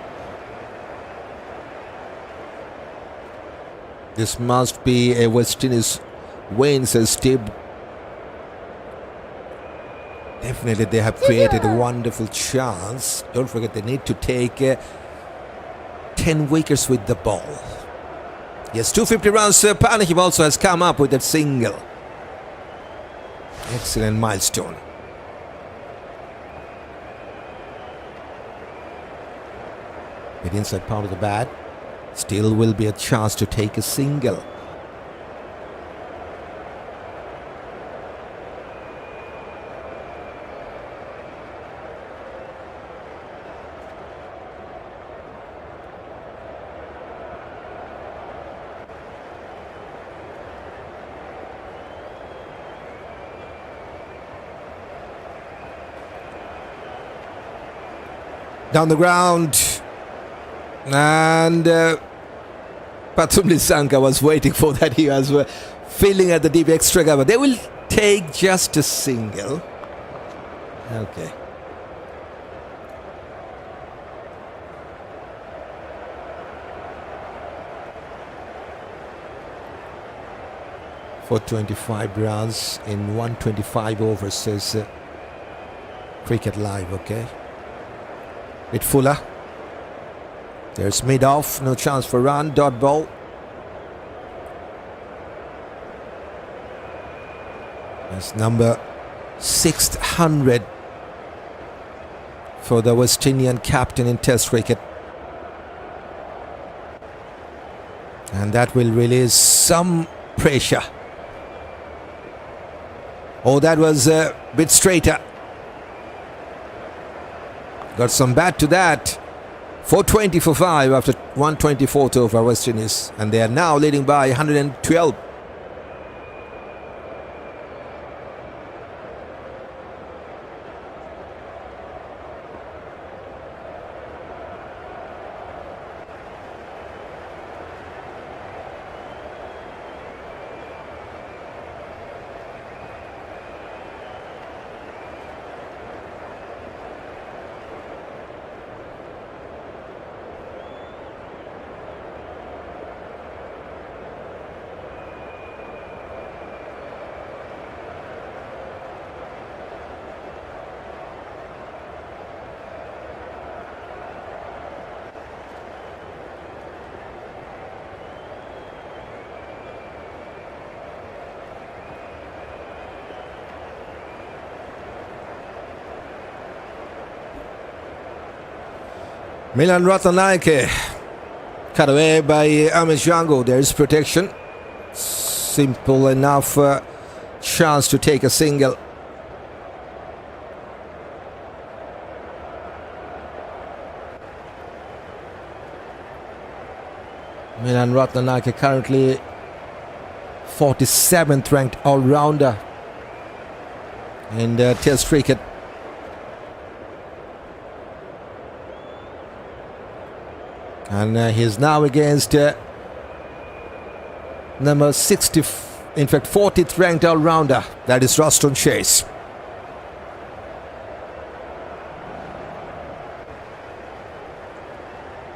This must be a West Indies win, says Steve. Definitely they have created a wonderful chance. Don't forget they need to take 10 wickets with the ball. Yes, 250 runs. Pathum also has come up with that single. Excellent milestone. Bit inside part of the bat. Still will be a chance to take a single. Down the ground, and Pathum Nissanka was waiting for that. He was feeling at the deep extra cover. They will take just a single. Okay. For 25 runs in 125 overs, says Cricket Live, okay? Bit fuller. There's mid off, no chance for run, dot ball. That's number 600 for the West Indian captain in Test cricket. And that will release some pressure. Oh, that was a bit straighter. Got some bat to that. 420 for 5 after 124th over West Indies. And they are now leading by 112. Milan Rathnayaka cut away by Amir Jangoo. There is protection. Simple enough chance to take a single. Milan Rathnayaka currently 47th ranked all-rounder in Test cricket. And he's now against number 60, in fact 40th ranked all-rounder, that is Roston Chase.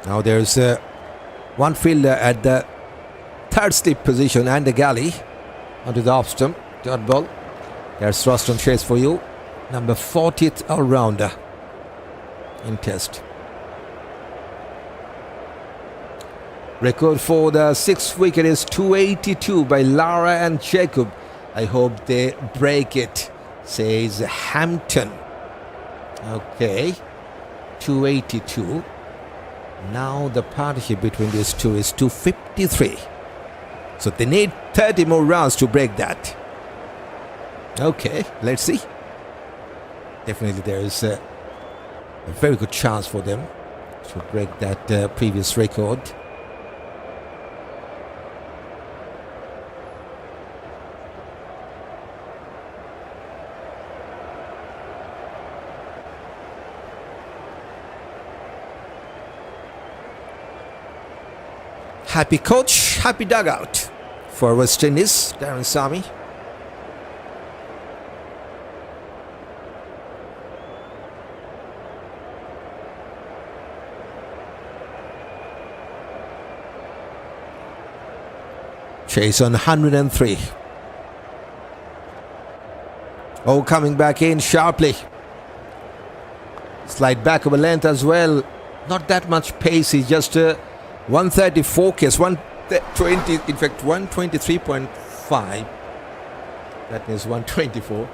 Now there's one fielder at the third slip position and the galley onto the off stump. Dot ball. There's Roston Chase for you, number 40th all-rounder in Test. Record for the sixth wicket is 282 by Lara and Jacob. I hope they break it, says Hampton. Okay, 282. Now the partnership between these two is 253. So they need 30 more runs to break that. Okay, let's see. Definitely there is a very good chance for them to break that previous record. Happy coach, happy dugout for West Indies, Darren Sami. Chase on 103. Oh, coming back in sharply. Slide back of a length as well. Not that much pace, he's just 134 case, 120, in fact 123.5. That means 124.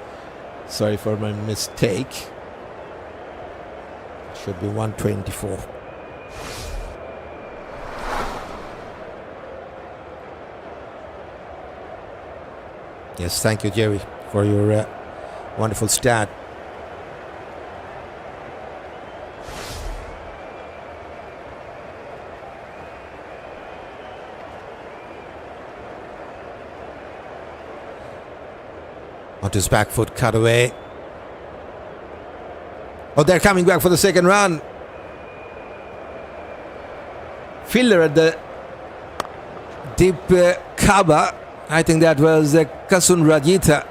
Sorry for my mistake. Should be 124. Yes, thank you, Jerry, for your wonderful stat. Onto his back foot, cut away. Oh, they're coming back for the second run. Fielder at the deep cover. I think that was Kasun Rajitha.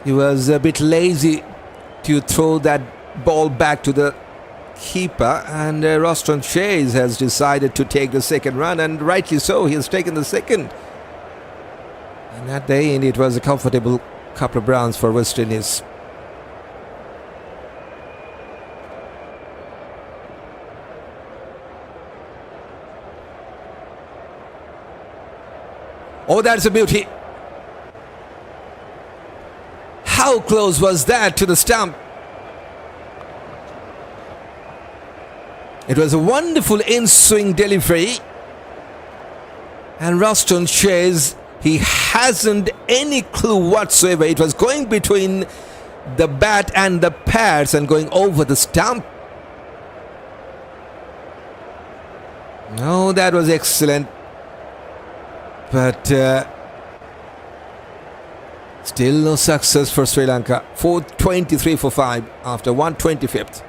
He was a bit lazy to throw that ball back to the keeper, and Roston Chase has decided to take the second run, and rightly so. He has taken the second. And at the end, it was a comfortable couple of runs for West Indies. Oh, that's a beauty. How close was that to the stump? It was a wonderful in-swing delivery. And Roston Chase, he hasn't any clue whatsoever. It was going between the bat and the pads and going over the stump. No, that was excellent. But still no success for Sri Lanka. 423 for 5 after 125th.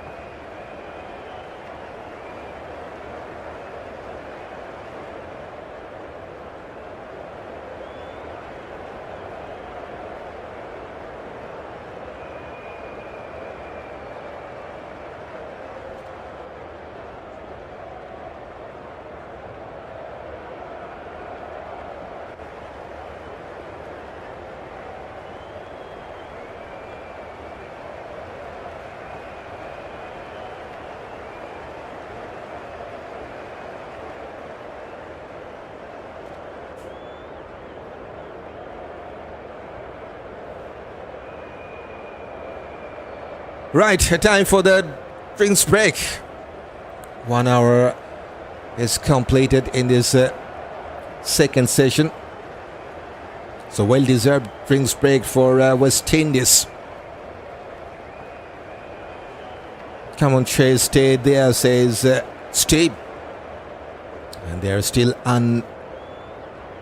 Right, time for the drinks break. 1 hour is completed in this second session. So well-deserved drinks break for West Indies. Come on, Chase, stay there, says Steve. And they're still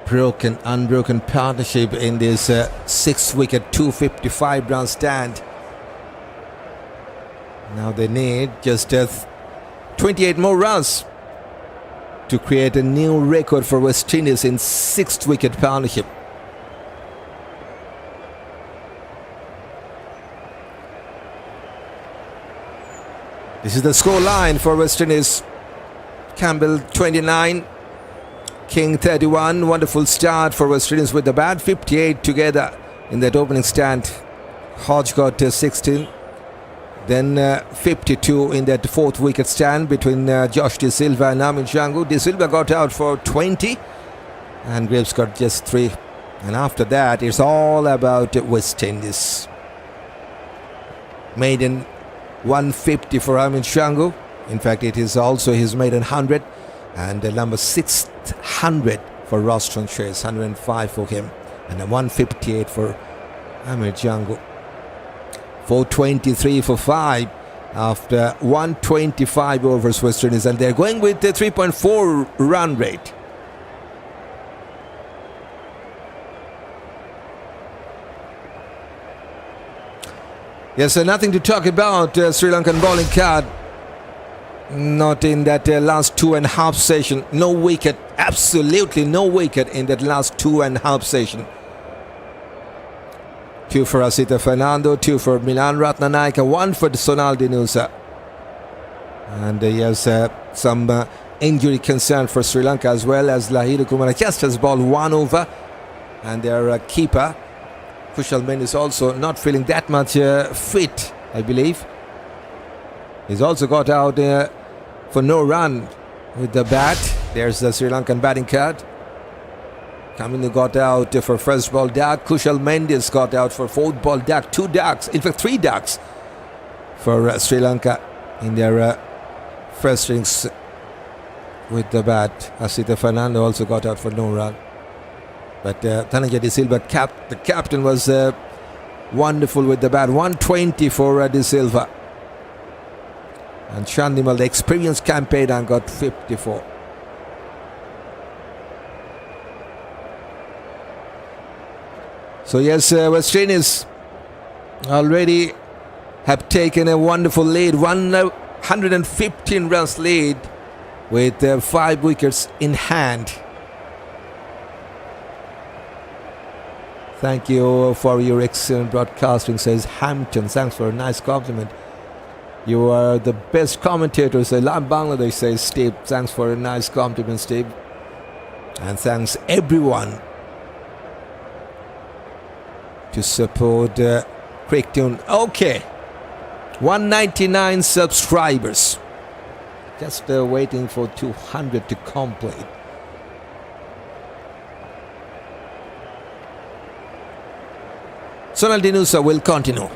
unbroken partnership in this 6-wicket, 255-run stand. Now they need just 28 more runs to create a new record for West Indies in 6th-wicket partnership. This is the score line for West Indies. Campbell 29, King 31. Wonderful start for West Indies with the bat. 58 together in that opening stand. Hodge got 16. Then 52 in that 4th wicket stand between Josh De Silva and Amir Jangoo. De Silva got out for 20 and Greaves got just 3. And after that, it's all about West Indies. Maiden 150 for Amir Jangoo. In fact, it is also his maiden 100. And number 600 for Roston Chase, 105 for him. And a 158 for Amir Jangoo. 423 for 5 after 125 overs West Indies. And they're going with the 3.4 run rate. Yes, so nothing to talk about. Sri Lankan bowling card. Not in that last 2.5 session. No wicket. Absolutely no wicket in that last 2.5 session. 2 for Rajitha Fernando, 2 for Milan Rathnayaka, 1 for Sonal Dinusha. And yes, some injury concern for Sri Lanka as well, as Lahiru Kumar just has bowled 1 over. And their keeper Kusal Mendis also not feeling that much fit, I believe. He's also got out for no run with the bat. There's the Sri Lankan batting card. Kamindu got out for first ball duck. Kusal Mendis got out for 4th ball duck. 2 ducks, in fact 3 ducks for Sri Lanka in their first innings with the bat. Rajitha Fernando also got out for no run. But Dhananjaya De Silva, the captain, was wonderful with the bat. 120 for De Silva. And Chandimal, the experienced campaigner, got 54. So yes, West Indies already have taken a wonderful lead. 115 runs lead with 5 wickets in hand. Thank you for your excellent broadcasting, says Hampton. Thanks for a nice compliment. You are the best commentator, says Bangladesh, says Steve. Thanks for a nice compliment, Steve. And thanks everyone to support CricTune. Okay, 199 subscribers. Just waiting for 200 to complete. Sonal Dinusha will continue.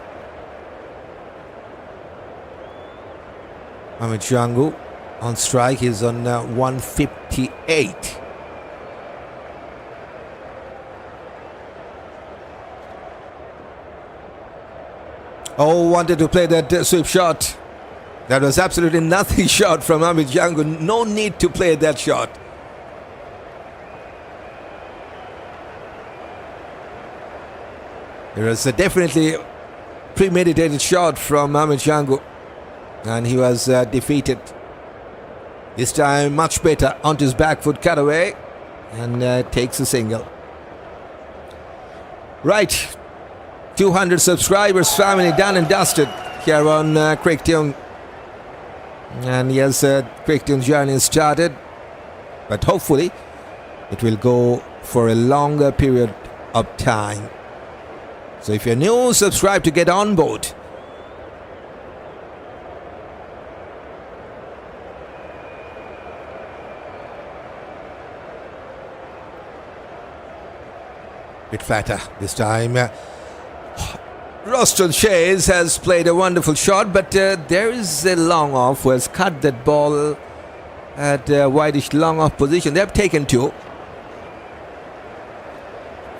Amir Jangoo on strike. He's on 158. Oh, wanted to play that sweep shot. That was absolutely nothing shot from Amir Jangoo. No need to play that shot. There was a definitely premeditated shot from Amir Jangoo, and he was defeated. This time much better, onto his back foot cutaway, and takes a single. Right, 200 subscribers, family done and dusted here on CricTune. And yes, CricTune journey started, but hopefully it will go for a longer period of time. So if you're new, subscribe to get on board. Bit fatter this time. Roston Chase has played a wonderful shot, but there is a long off who has cut that ball at wideish long off position. They have taken two.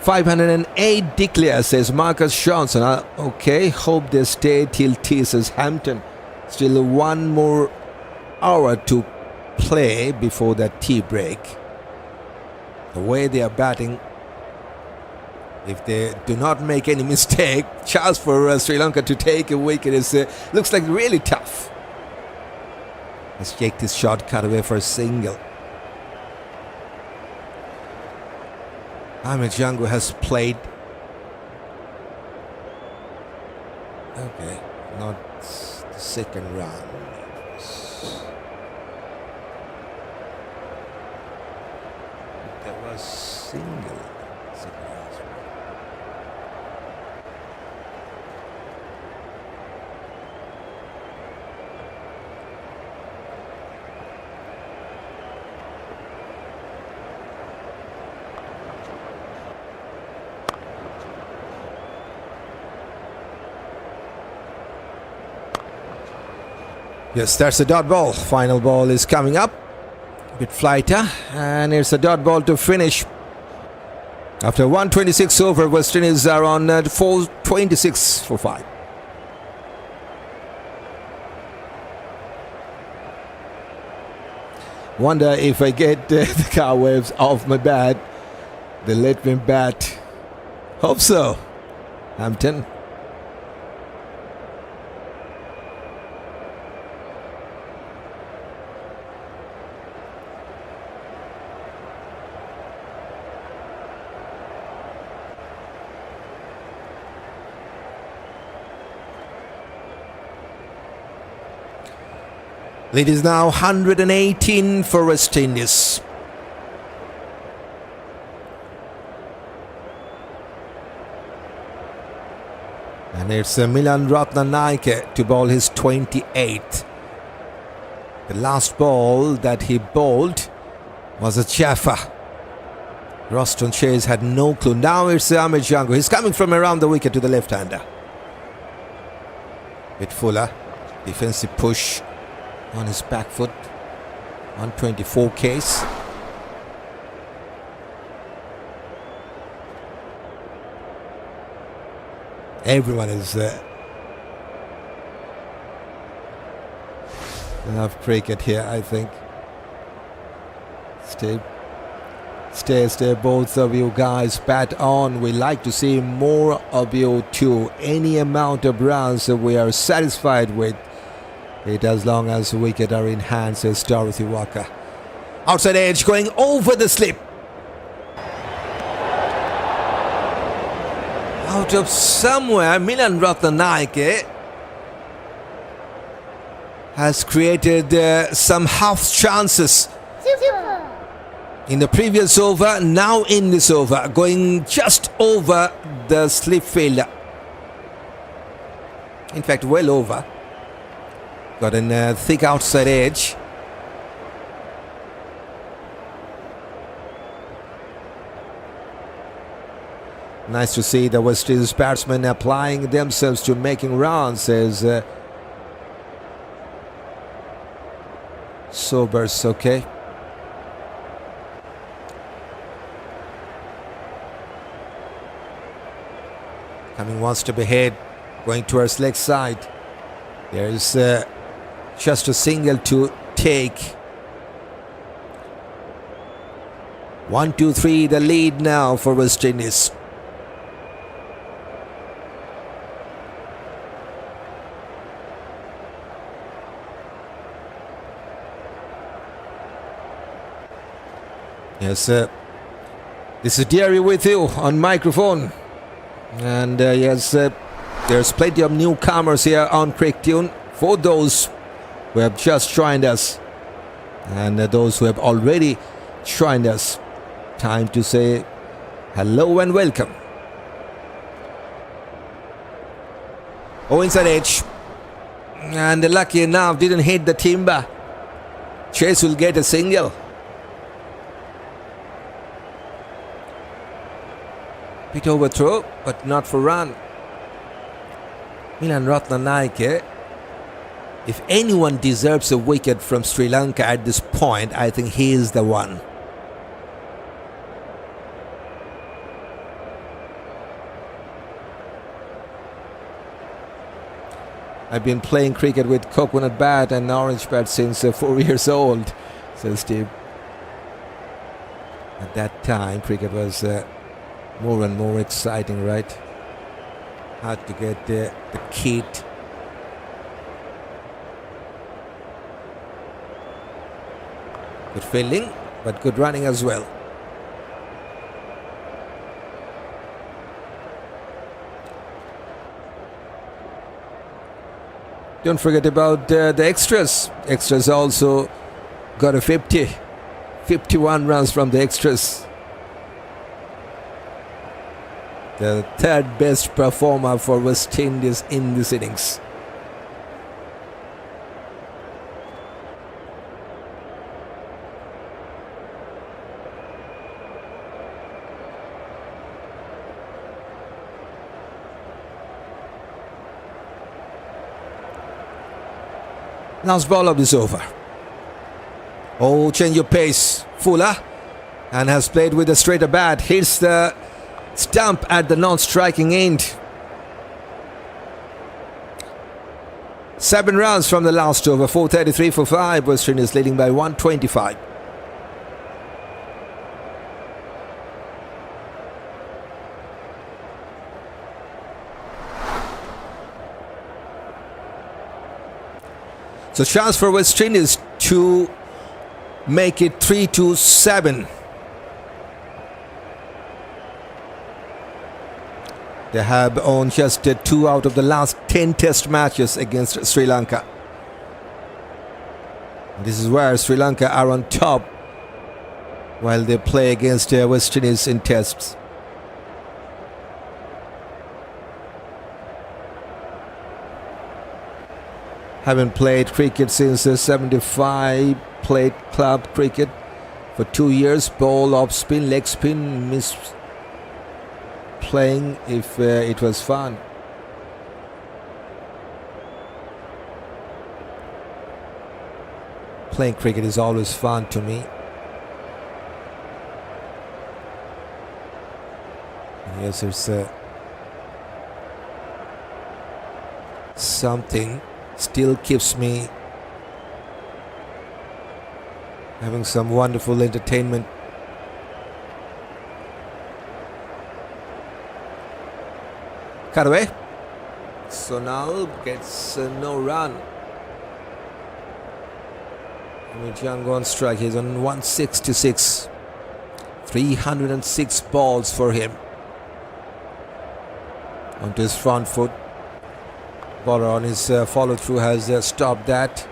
508 declare, says Marcus Johnson. Okay, hope they stay till tea, says Hampton. Still one more hour to play before that tea break. The way they are batting, if they do not make any mistake, chance for Sri Lanka to take a wicket is looks like really tough. Let's take this shot cut away for a single. Amir Jangoo has played. Okay, not the second round. There was single. Yes, that's a dot ball. Final ball is coming up. A bit flighter. And it's a dot ball to finish. After 126 over, West Indies are on 426 for 5. Wonder if I get the car waves off my bat, they let me bat. Hope so. Hampton. It is now 118 for West Indies. And it's Milan Rathnayaka to bowl his 28th. The last ball that he bowled was a chaffer. Roston Chase had no clue. Now it's Amir Jangoo. He's coming from around the wicket to the left-hander. Bit fuller. Defensive push on his back foot. 124 case. Everyone is enough cricket here, I think. Stay, both of you guys. Bat on. We like to see more of you too. Any amount of runs that we are satisfied with it, as long as wicket are in hand, says Dorothy Walker. Outside edge going over the slip. Out of somewhere, Milan Rathnayaka has created some half chances in the previous over, now in this over, going just over the slip fielder. In fact, well over. Got a thick outside edge. Nice to see the West Indies batsmen applying themselves to making runs, says Sobers. Okay. Coming one step ahead, going towards leg side. There is just a single to take. 1-2-3, the lead now for West Indies. Yes, this is DRB with you on microphone. And yes, there's plenty of newcomers here on CricTune for those who have just joined us and those who have already joined us. Time to say hello and welcome. Oh, inside edge. And lucky enough, didn't hit the timber. Chase will get a single. Bit overthrow, but not for run. Milan Rathnayaka, if anyone deserves a wicket from Sri Lanka at this point, I think he is the one. I've been playing cricket with coconut bat and orange bat since 4 years old, says Steve. At that time, cricket was more and more exciting, right? Hard to get the kit. Good fielding, but good running as well. Don't forget about the extras. Extras also got a 51 runs from the extras. The third best performer for West Indies in this innings. Last ball of this over. Oh, change your pace. Fuller. And has played with a straighter bat. Hits the stump at the non-striking end. 7 runs from the last over. 433 for 5. West Indies leading by 125. So chance for West Indies to make it 3-7. They have won just 2 out of the last 10 test matches against Sri Lanka. This is where Sri Lanka are on top while they play against West Indies in tests. Haven't played cricket since 75. Played club cricket for 2 years. Ball, off spin, leg spin. Miss playing if it was fun. Playing cricket is always fun to me. And yes, there's something still keeps me having some wonderful entertainment. Cut away. Sonal gets no run. Amir Jangoo on strike. He's on 166. 306 balls for him. Onto his front foot. Bowler on his follow through has stopped that.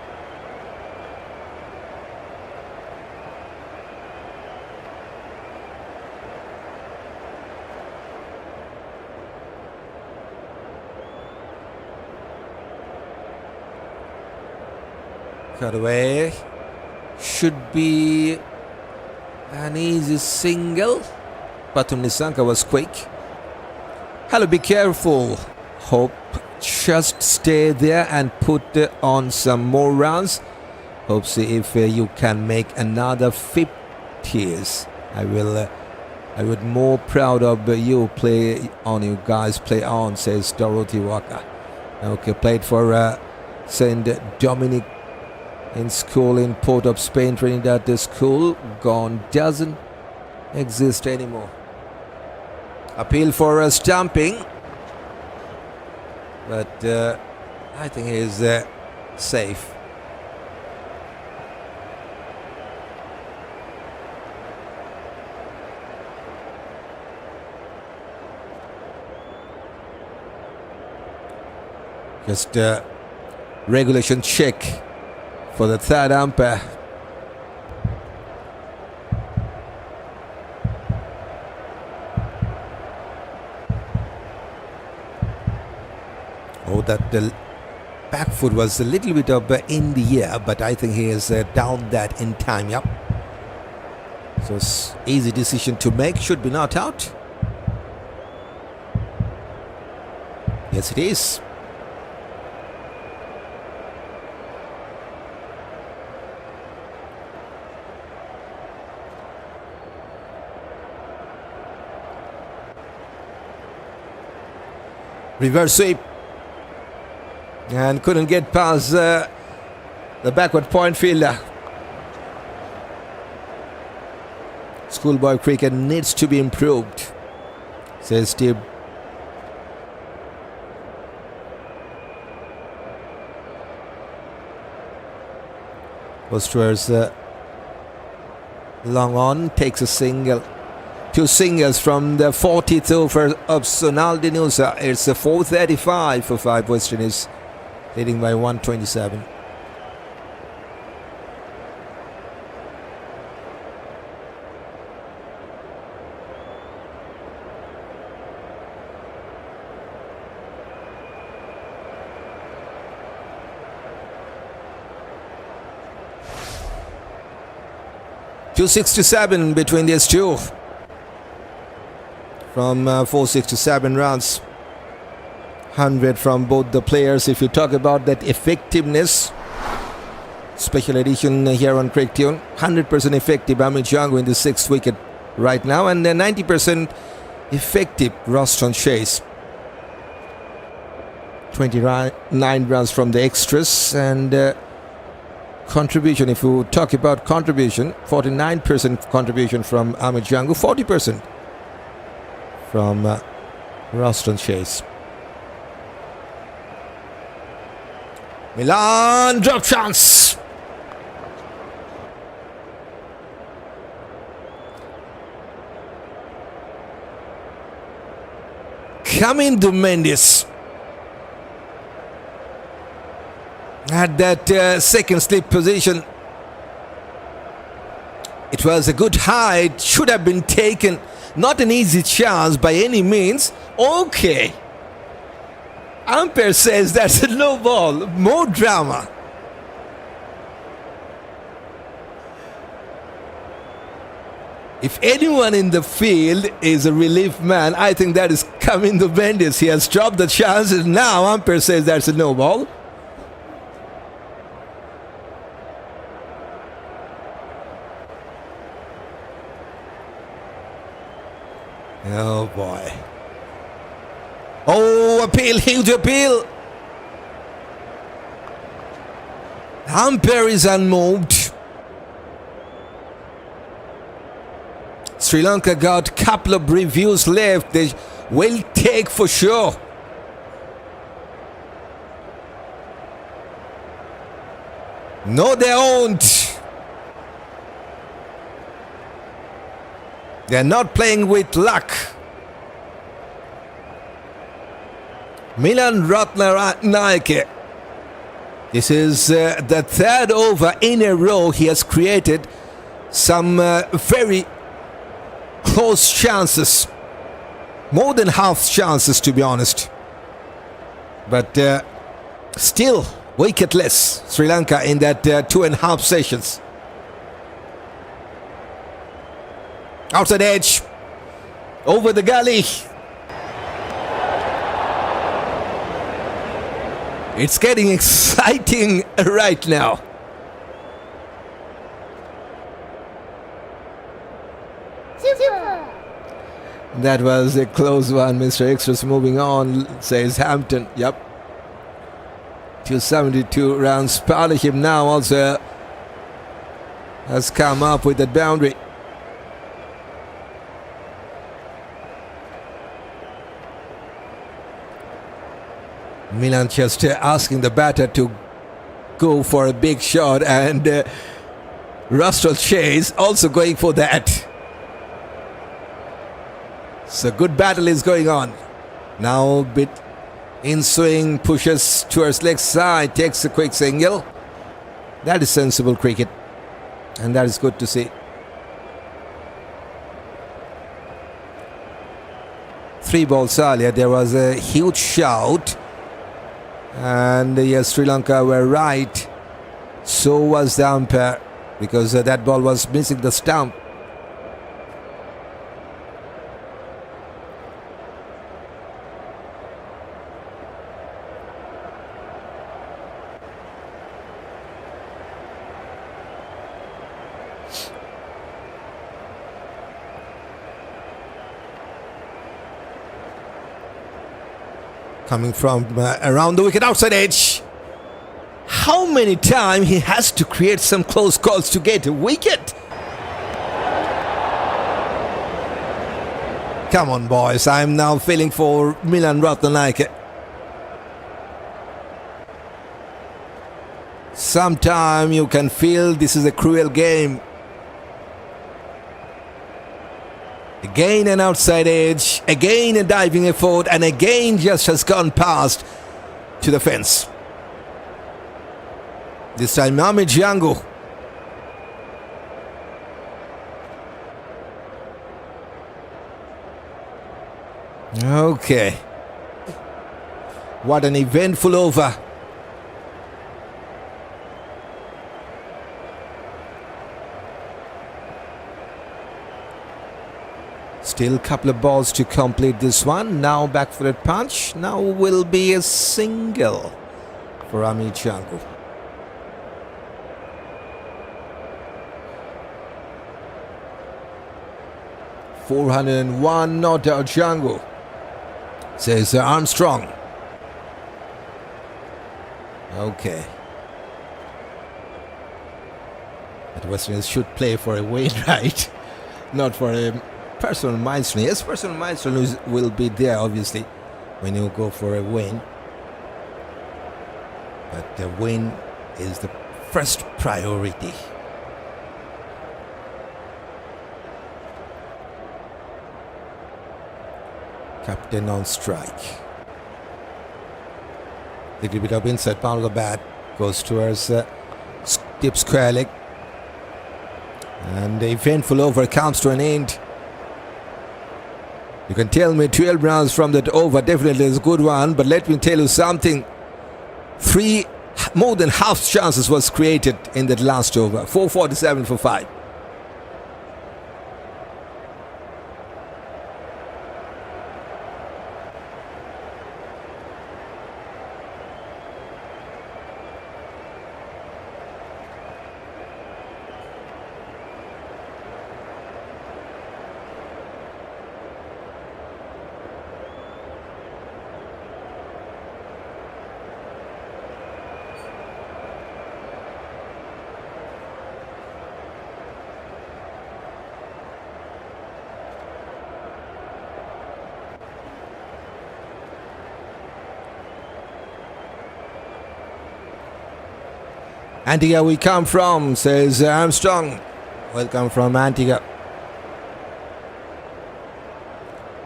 Cut away. Should be an easy single. Pathum Nissanka was quick. Hello, be careful. Hope just stay there and put on some more runs. Hope see if you can make another 50s. I would more proud of you. Play on, you guys. Play on, says Dorothy Walker. Okay, played for Saint Dominic in school in Port of Spain, Trinidad. The school gone, doesn't exist anymore. Appeal for a stumping, but I think he is safe. Just a regulation check for the third umpire. Oh, that the back foot was a little bit of in the air, but I think he has down that in time. Yep. So easy decision to make. Should be not out. Yes, it is. Reverse sweep. And couldn't get past the backward point fielder. Schoolboy cricket needs to be improved, says Steve. Goes towards long on, takes a single. Two singles from the 40th over of Sonal Dinusha. It's a 435 for 5 Western is leading by 127. .267 between these two from 467 runs. 100 from both the players. If you talk about that effectiveness, special edition here on CricTune, 100% effective Amir Jangoo in the 6th wicket right now, and 90% effective Roston chase. 29 runs from the extras, and contribution, if you talk about contribution, 49% contribution from Amir Jangoo, 40% from Roston chase. Milan drop chance. Kamindu Mendis at that second slip position. It was a good height, should have been taken. Not an easy chance by any means. Okay. Umpire says that's a low ball. More drama. If anyone in the field is a relief man, I think that is Kamindu Mendis. He has dropped the chances. Now umpire says that's a no ball. Oh boy. Oh, appeal, huge appeal. Umpire is unmoved. Sri Lanka got a couple of reviews left. They will take for sure. No, they won't. They're not playing with luck. Milan Rathnayaka. This is the third over in a row. He has created some very close chances. More than half chances, to be honest. But still wicketless Sri Lanka in that 2.5 sessions. Outside edge. Over the gully. It's getting exciting right now. Silva. That was a close one. Mr. Extras moving on, says Hampton. Yep. 272 runs. Pathum now also has come up with that boundary. Milan just asking the batter to go for a big shot, and Roston Chase also going for that. So good battle is going on. Now bit in swing, pushes towards leg side, takes a quick single. That is sensible cricket, and that is good to see. 3 balls earlier, there was a huge shout. And yes, Sri Lanka were right. So was the umpire, because that ball was missing the stump. Coming from around the wicket, outside edge. How many times he has to create some close calls to get a wicket? Come on, boys. I'm now feeling for Milan Rathnayaka. Sometimes you can feel this is a cruel game. Again an outside edge, again a diving effort, and again just has gone past to the fence. This time Amir Jangoo. Okay. What an eventful over. Still a couple of balls to complete this one. Now back-footed punch. Now will be a single for Amir Jangoo. .401 not out Jangoo, says Armstrong. Okay. But West Indies should play for a win, right? Not for a personal milestone. Yes, personal milestone will be there, obviously, when you go for a win. But the win is the first priority. Captain on strike. Little bit of inside pound of the bat goes towards deep square leg. And the eventful over comes to an end. You can tell me 12 runs from that over definitely is a good one, but let me tell you something. More than half chances was created in that last over. 447 for 5. Antigua we come from, says Armstrong. Welcome from Antigua.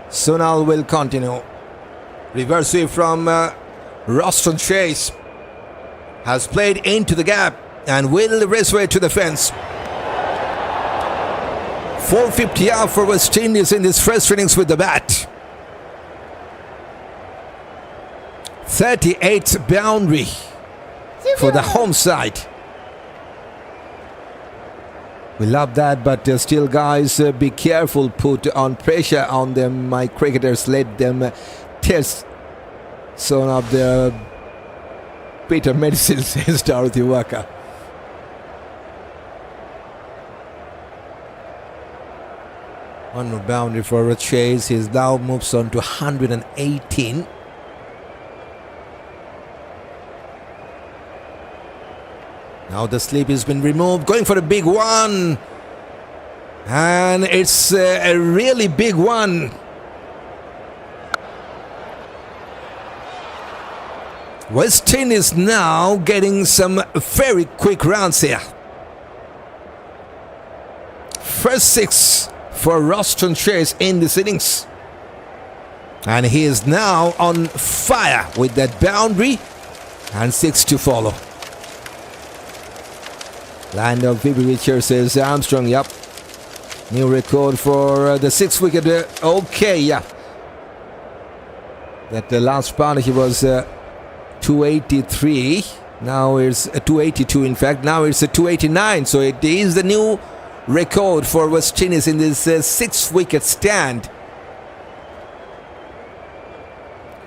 Sonal will continue. Reverse sweep from Roston Chase. Has played into the gap and will raceway to the fence. 450 out for West Indies in this first innings with the bat. 38th boundary for the home side. We love that, but still, guys, be careful. Put on pressure on them. My cricketers, let them test some of the bitter medicine, says Dorothy Walker. One more boundary for a chase. He now moves on to 118. Now the sleep has been removed, going for a big one. And it's a really big one. West Indies now getting some very quick runs here. First 6 for Roston Chase in this innings. And he is now on fire with that boundary. And 6 to follow. Land of Vivi Richard, says Armstrong. Yep. New record for the 6th wicket. Okay, yeah. That the last boundary he was 283. Now it's 282, in fact. Now it's 289. So it is the new record for West Indies in this 6th wicket stand.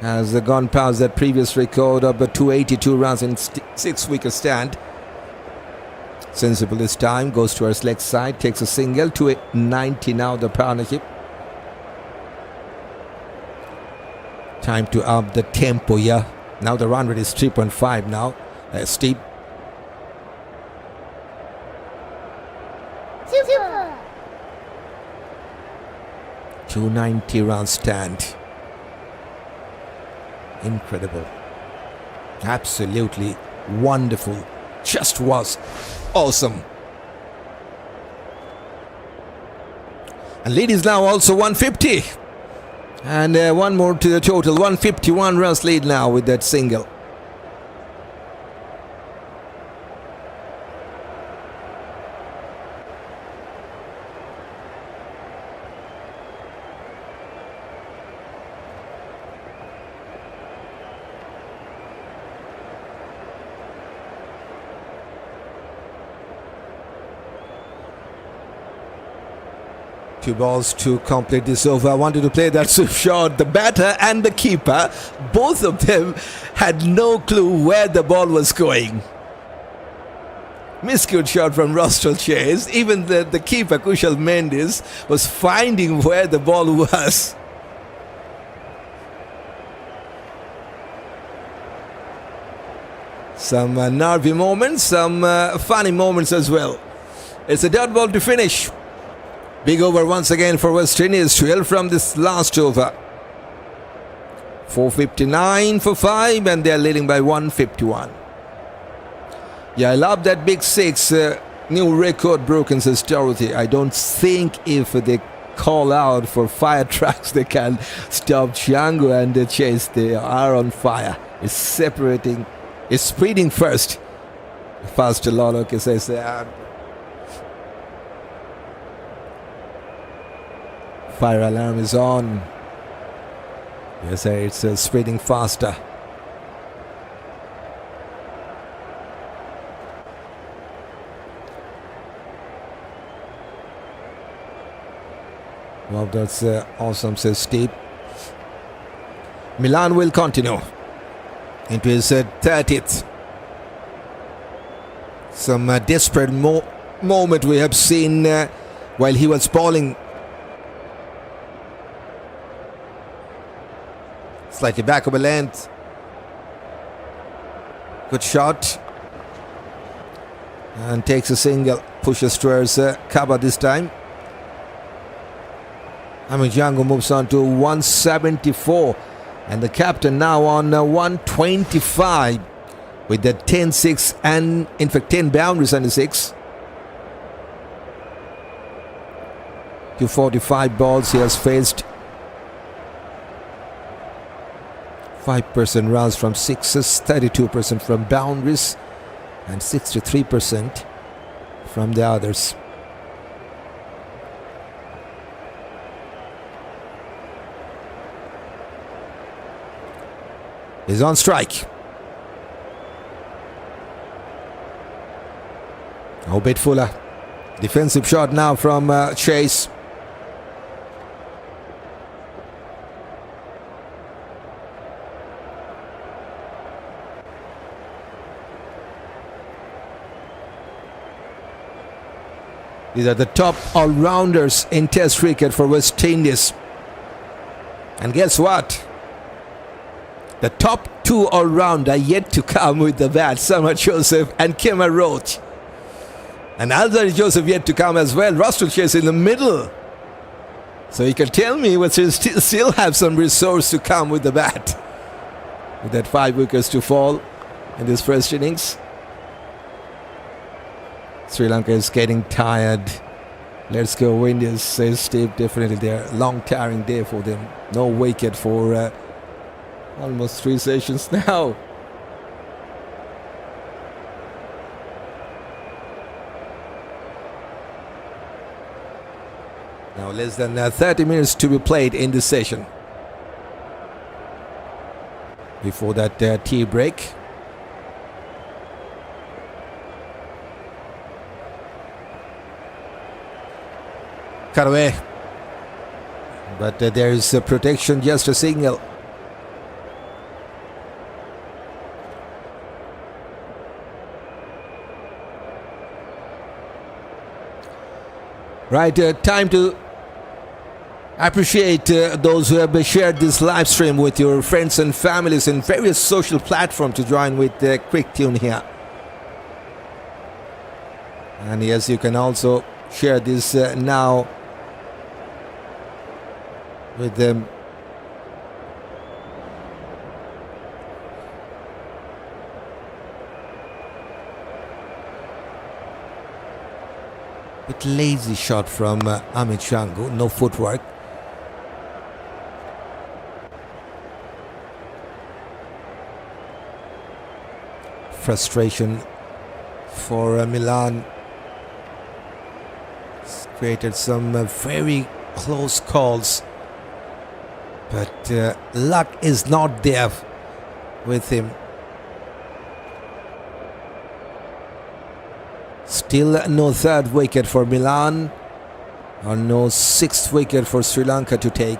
Has gone past that previous record of 282 runs in 6th wicket stand. Sensible this time, goes to our leg side, takes a single, 290 now the partnership. Time to up the tempo, yeah. Now the run rate is 3.5 now. Steep. Super. 290 run stand. Incredible. Absolutely wonderful. Just was awesome. And lead is now also 150. And one more to the total. 151 runs lead now with that single. Two balls to complete this over. I wanted to play that swift shot. The batter and the keeper, both of them had no clue where the ball was going. Miscute shot from Roston chase. Even the keeper, Kusal Mendis, was finding where the ball was. Some nervy moments, some funny moments as well. It's a dot ball to finish. Big over once again for West Indies. 12 from this last over. 459 for 5 and they're leading by 151. Yeah, I love that big 6. New record broken, says Dorothy. I don't think if they call out for fire trucks they can stop Jangoo and the chase. They are on fire. It's separating. It's speeding first. Faster Loloke says fire alarm is on. Yes, it's spreading faster. Well, that's awesome, says Steve. Milan will continue into his 30th. Some desperate moment we have seen while he was bowling. Slightly back of a length. Good shot. And takes a single. Pushes towards cover this time. Amir Jangoo moves on to 174. And the captain now on 125. With the 10-6 and in fact 10 boundaries under 6. 245 balls he has faced. 5% runs from sixes, 32% from boundaries, and 63% from the others. He's on strike. Oh, bit fuller. Defensive shot now from Chase. These are the top all-rounders in Test cricket for West Indies. And guess what? The top 2 all-round are yet to come with the bat. Shamar Joseph and Kemar Roach. And Alzarri Joseph yet to come as well. Roston chase in the middle. So you can tell me we still have some resource to come with the bat. With that 5 wickets to fall in this first innings. Sri Lanka is getting tired. Let's go Indians, says Steve. Definitely they're a long tiring day for them. No wicket for almost 3 sessions now. Now less than 30 minutes to be played in this session. Before that tea break. Cut away. But there is a protection, just a signal. Right, time to I appreciate those who have shared this live stream with your friends and families in various social platforms to join with CricTune here. And yes, you can also share this now with them. Bit lazy shot from Amir Jangoo, no footwork. Frustration for Milan. It's created some very close calls, but luck is not there with him. Still no third wicket for Milan, or no sixth wicket for Sri Lanka to take.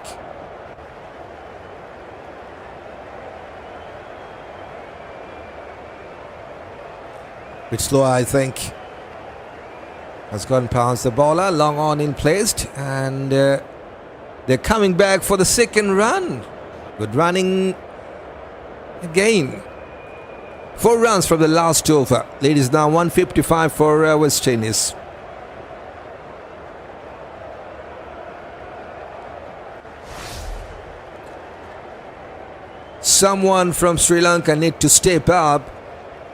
Bit slow, I think. Has gone past the bowler, long on in placed, and they're coming back for the second run. Good running again. 4 runs from the last over. Lead is now 155 for West Indies. Someone from Sri Lanka need to step up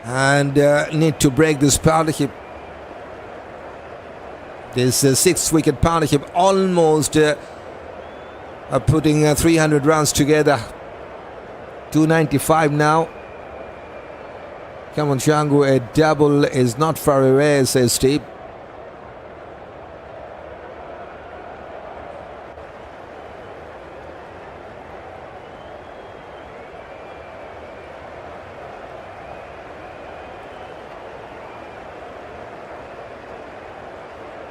and need to break this partnership. This 6th wicket partnership almost putting 300 runs together. 295 now. Come on, Jangoo, a double is not far away, says Steve.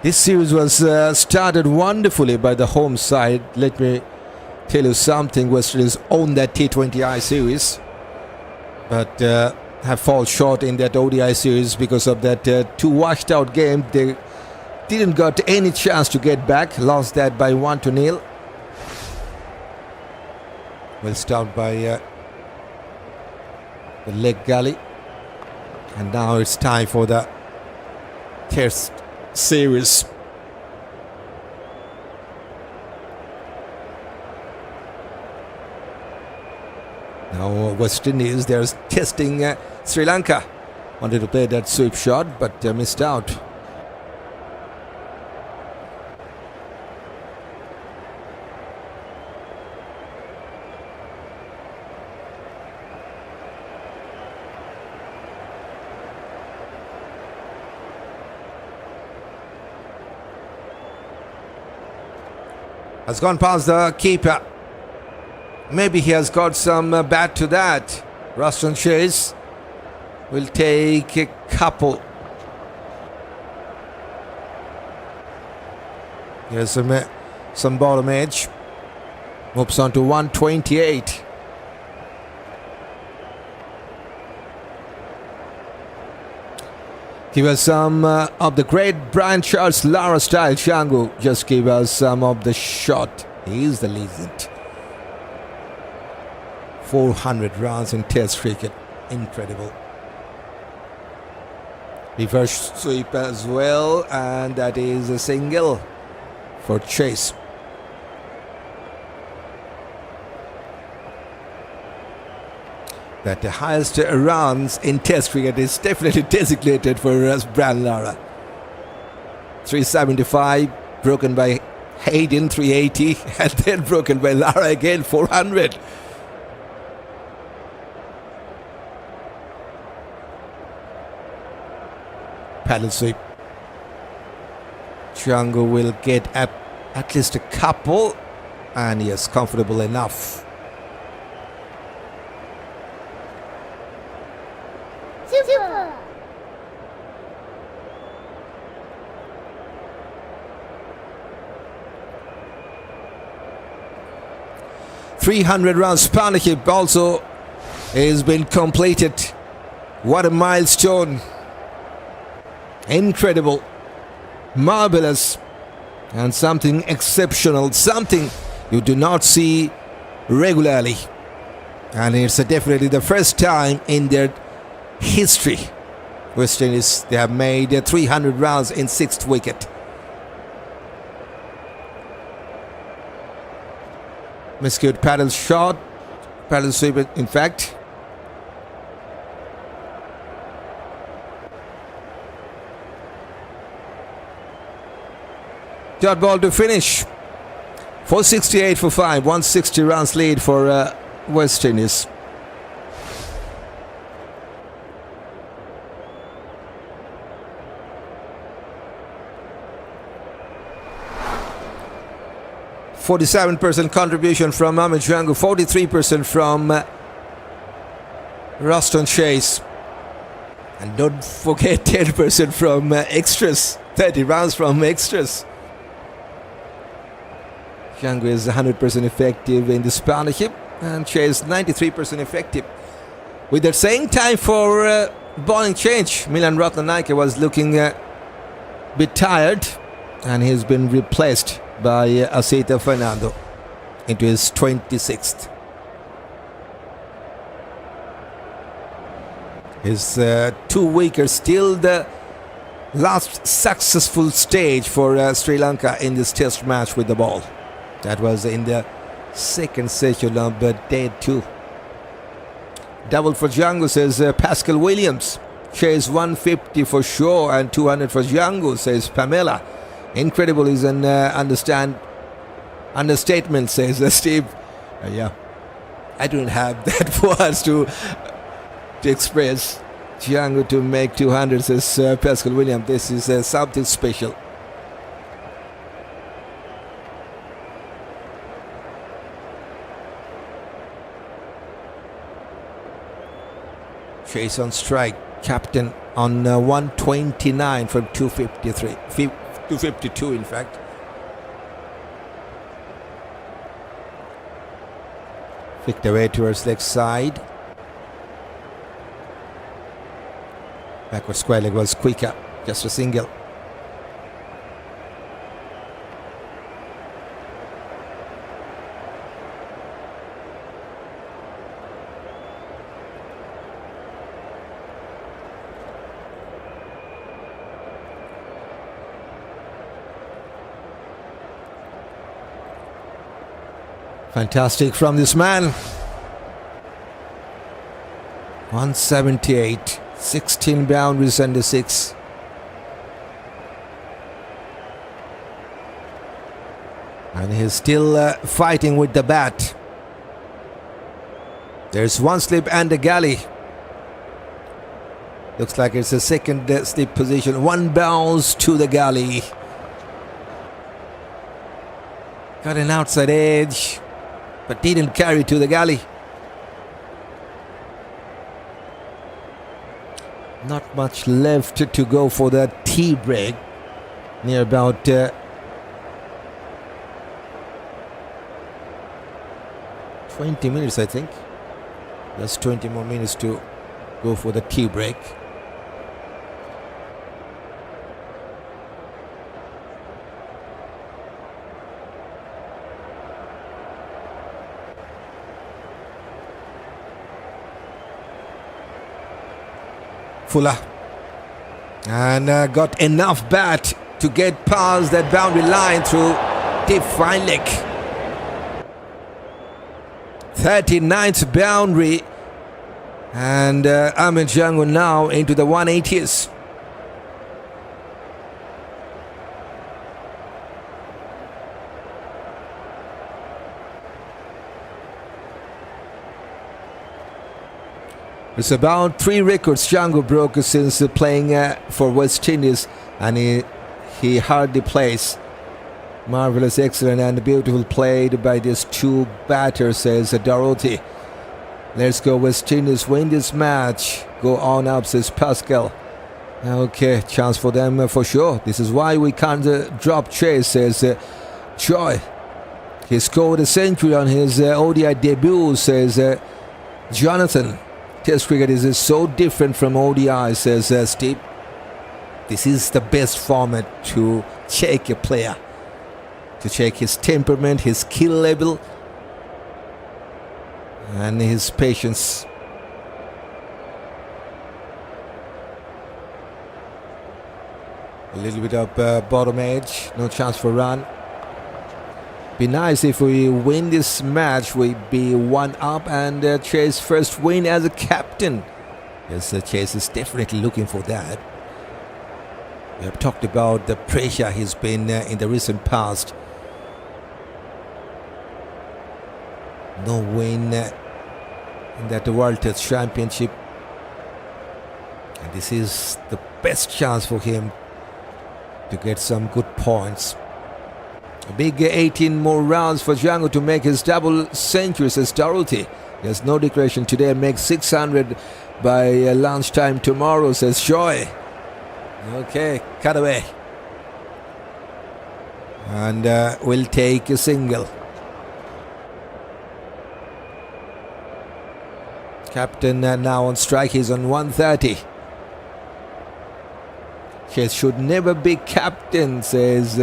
This series was started wonderfully by the home side. Let me tell you something. West Indies own that T20I series, but have fallen short in that ODI series because of that 2 washed out game. They didn't got any chance to get back. Lost that by 1-0. Well stopped by the leg gully. And now it's time for the Test series. Now West Indies, they're testing Sri Lanka. Wanted to play that sweep shot, but missed out. Has gone past the keeper. Maybe he has got some bat to that. Roston chase will take a couple. Here's some bottom edge. Moves on to 128. Give us some of the great Brian Charles Lara style. Jangoo, just give us some of the shot. He is the legend. 400 runs in Test cricket. Incredible. Reverse sweep as well, and that is a single for Chase. That the highest runs in Test cricket is definitely designated for Brian Lara. 375, broken by Hayden, 380, and then broken by Lara again, 400. Paddle sweep. Jangoo will get at least a couple, and yes, comfortable enough. Silva. 300 runs partnership also has been completed. What a milestone. Incredible. Marvelous. And something exceptional, something you do not see regularly. And it's definitely the first time in their history, West Indies, they have made 300 runs in 6th wicket. Miscued paddle shot, paddle sweep in fact. Dot ball to finish. 468 for 5, 160 runs lead for West Indies. %47% contribution from Amir Jangoo, 43% from Roston Chase. And don't forget 10% from extras, 30 rounds from extras. Jangoo is 100% effective in this partnership and Chase 93% effective. With that same time for bowling change, Milan Rathnayaka was looking a bit tired and he's been replaced by Asita Fernando into his 26th. His 2 wickets, still the last successful stage for Sri Lanka in this test match with the ball. That was in the 2nd session of day 2. Double for Jangoo, says Pascal Williams. Chase 150 for sure and 200 for Jangoo, says Pamela. Incredible is an understatement, says Steve. Yeah, I don't have that words to express. Jangoo to make 200, says Pascal Williams. This is something special. Chase on strike, captain on 129 from 252 in fact. Flicked away towards leg side. Backward square leg was quicker, just a single. Fantastic from this man. 178, 16 boundaries under 6. And he's still fighting with the bat. There's one slip and a galley. Looks like it's a second slip position. One bounce to the galley. Got an outside edge, but didn't carry to the galley. Not much left to go for the tea break. Near about 20 minutes, I think. Just 20 more minutes to go for the tea break. Fuller and got enough bat to get past that boundary line through deep fine leg. 39th boundary, and Amir Jangoo now into the 180s. It's about 3 records Jangoo broke since playing for West Indies, and he hardly plays. Marvelous, excellent and beautiful played by these 2 batters, says Dorothy. Let's go West Indies, win this match. Go on up, says Pascal. Okay, chance for them for sure. This is why we can't drop Chase, says Joy. He scored a century on his ODI debut, says Jonathan. Test cricket is so different from ODI, says Steve. This is the best format to check a player. to check his temperament, his skill level, and his patience. A little bit of bottom edge, no chance for run. Be nice if we win this match, we'd be one up and Chase first win as a captain. Yes, Chase is definitely looking for that. We have talked about the pressure he's been in the recent past. No win in that World Test Championship. And this is the best chance for him to get some good points. A big 18 more rounds for Jangoo to make his double century, says Dorothy. There's no declaration today, make 600 by lunchtime tomorrow, says Joy. Okay, cut away. And we'll take a single. Captain now on strike, he's on 130. Chase should never be captain, says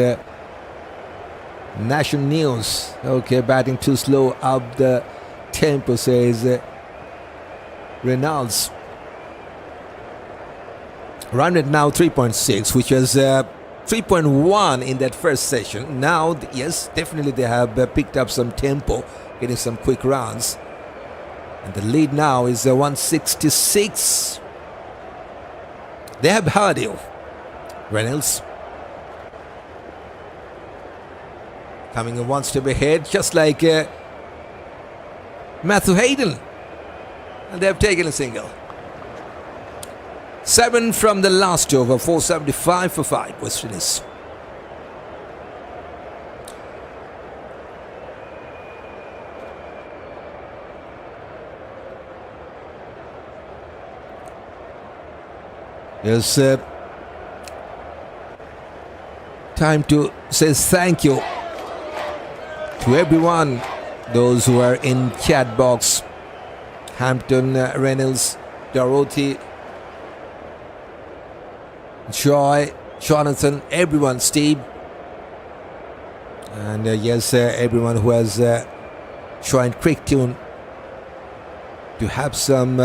Nation News. Okay, batting too slow, up the tempo, says Reynolds. Run rate now 3.6, which was 3.1 in that first session. Now, yes, definitely they have picked up some tempo, getting some quick runs. And the lead now is 166. They have Hardy. Reynolds coming in one step ahead, just like Matthew Hayden. And they have taken a single. 7 from the last over, 475 for 5 West Indies. Yes, time to say thank you to everyone, those who are in chat box. Hampton, Reynolds, Dorothy, Joy, Jonathan, everyone, Steve, and yes, everyone who has joined CricTune to have some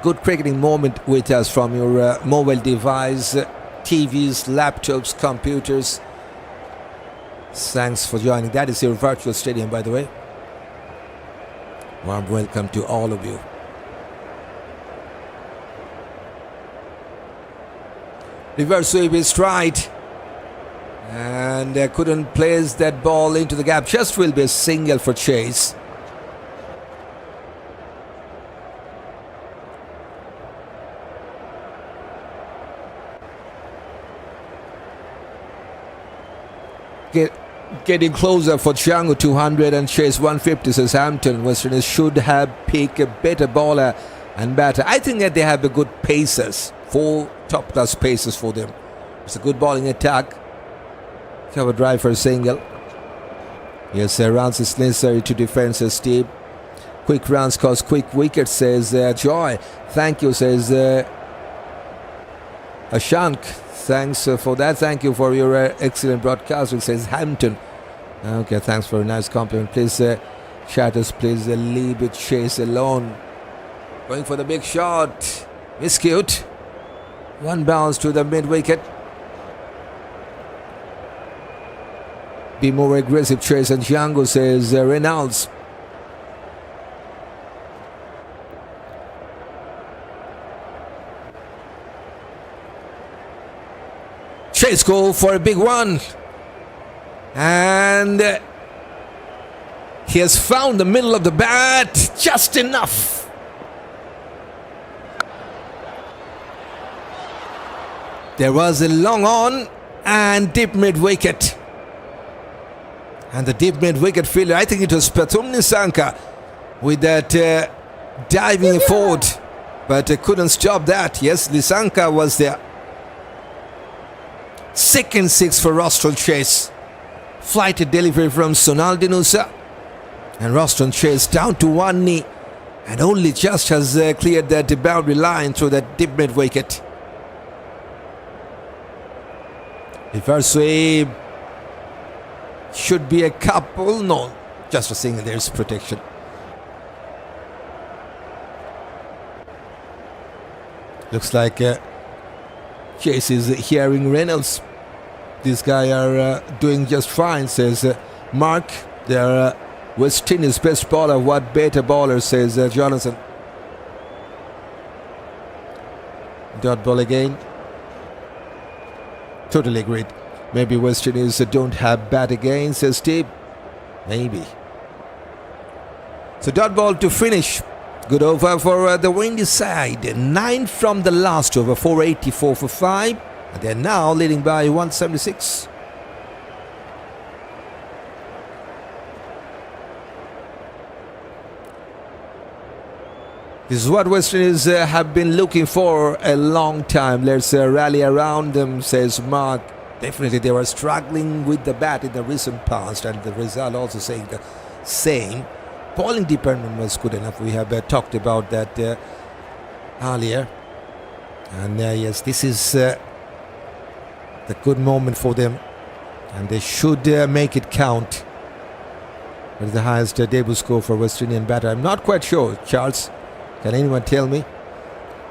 good cricketing moment with us from your mobile device, TVs, laptops, computers. Thanks for joining. That is your virtual stadium, by the way. Warm welcome to all of you. Reverse sweep is right, and couldn't place that ball into the gap. Just will be a single for Chase. Getting closer for Jangoo, 200, and Chase 150, says Hampton. Westerners should have picked a better bowler and batter. I think that they have a good pacers, 4 top-class pacers for them. It's a good bowling attack. Cover drive for a single. Yes, runs is necessary to defend, says Steve. Quick runs cause quick wickets, says Joy. Thank you, says Ashank. Thanks for that. Thank you for your excellent broadcasting, says Hampton. Okay, thanks for a nice compliment. Please, chatters, please leave it Chase alone. Going for the big shot. Miscute. One bounce to the mid-wicket. Be more aggressive, Chase and Jangoo, says Reynolds. Chase go for a big one. And he has found the middle of the bat just enough. There was a long on and deep mid-wicket. And the deep mid-wicket fielder, I think it was Pathum Nissanka, with that diving forward. But couldn't stop that. Yes, Nissanka was there. Second 6 for Roston Chase. Flighted delivery from Sonal Dinusha. And Roston Chase down to one knee. And only just has cleared that boundary line through that deep mid-wicket. Reverse sweep. should be a couple. No, just a single. There's protection. Looks like Chase is hearing Reynolds. These guys are doing just fine, says Mark. They're West Indies' best bowler. What better bowler, says Jonathan. Dot ball again. Totally agreed. Maybe West Indies don't have bat again, says Steve. Maybe. So dot ball to finish. Good over for the windy side. 9 from the last over, 484 for 5. And they're now leading by 176. This is what West Indies have been looking for a long time. Let's rally around them, says Mark. Definitely they were struggling with the bat in the recent past, and the result also saying the same. Bowling department was good enough. We have talked about that earlier. And yes, this is the good moment for them. And they should make it count. What is the highest debut score for West Indian batter? I'm not quite sure, Charles. Can anyone tell me?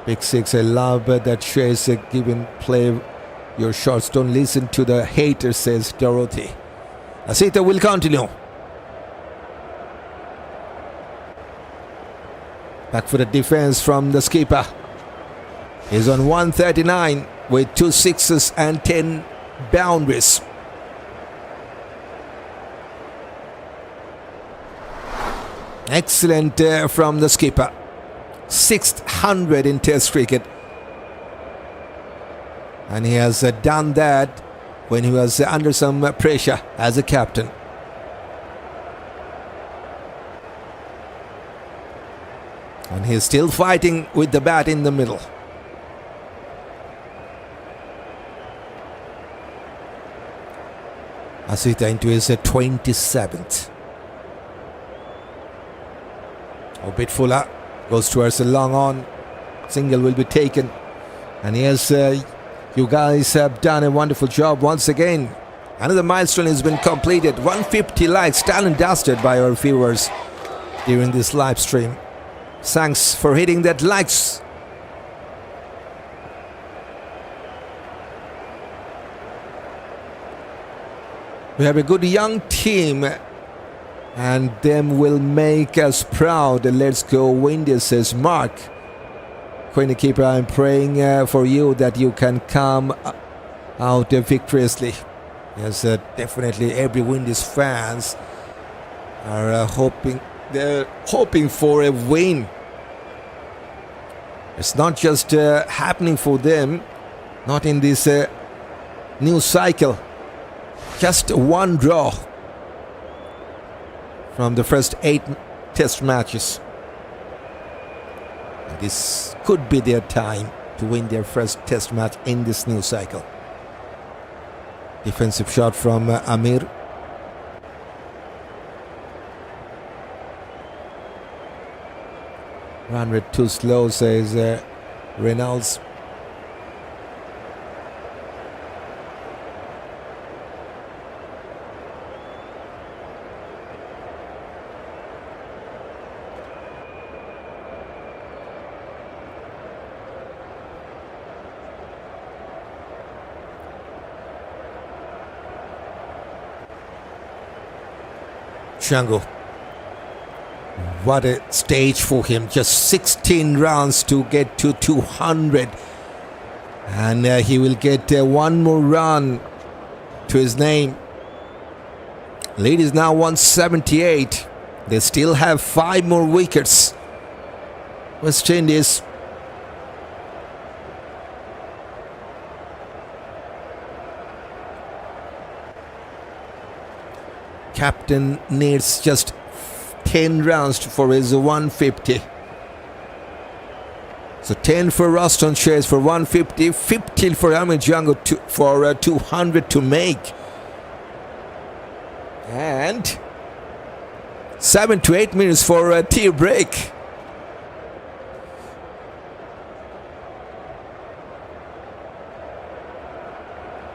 Big Six, I love that Chase giving play your shots. Don't listen to the haters, says Dorothy. Rajitha will continue. Back for the defense from the skipper. He's on 139 with 2 sixes and 10 boundaries. Excellent from the skipper. 600 in Test cricket. And he has done that when he was under some pressure as a captain. And he's still fighting with the bat in the middle. Rajitha into his 27th. A bit fuller. Goes towards the long on. Single will be taken. And yes, you guys have done a wonderful job once again. Another milestone has been completed. 150 likes done and dusted by our viewers during this live stream. Thanks for hitting that likes. We have a good young team, and them will make us proud. Let's go Windies, says Mark. Queen keeper, I'm praying for you that you can come out victoriously. Yes, definitely every Windies fans are hoping. They're hoping for a win. It's not just happening for them, not in this new cycle. Just one draw from the first 8 test matches. And this could be their time to win their first test match in this new cycle. Defensive shot from Amir. Run rate too slow, says Reynolds. Jangoo. What a stage for him. Just 16 runs to get to 200. And he will get one more run to his name. Lead is now 178. They still have 5 more wickets. West Indies. Captain needs just 10 runs for his 150. So 10 for Roston, Chase for 150, 15 for Amir Jangoo for 200 to make. And 7 to 8 minutes for a tea break.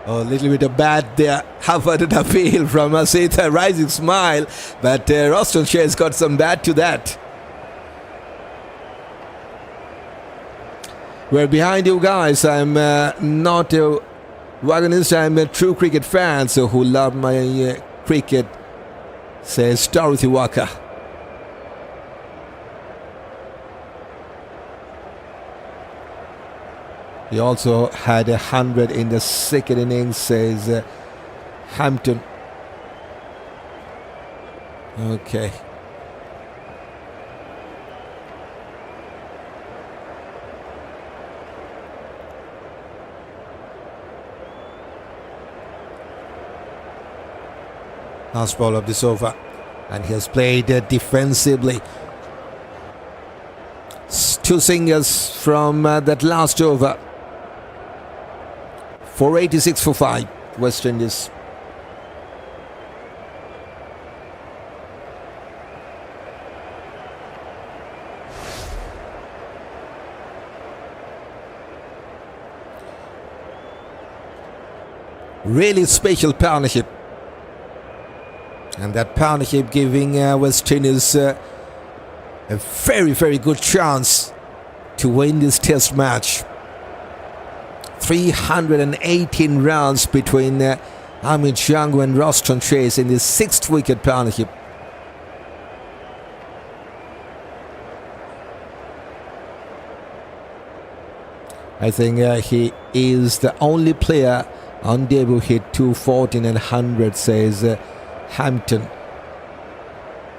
A little bit of bad there. Half-hearted appeal from Rajitha. Rising smile. But Roston Shares got some bad to that. We're behind you guys. I'm not a wagonist. I'm a true cricket fan, so who love my cricket, says Dorothy Walker. He also had 100 in the second innings, says Hampton. Okay. Last ball of this over, and he has played defensively. Two singles from that last over. 486 for 5, West Indies. Really special partnership. And that partnership giving West Indies a very, very good chance to win this test match. 318 runs between Amir, Jangoo and Roston Chase in this 6th wicket partnership. I think he is the only player on debut hit 214 and 100, says Hampton.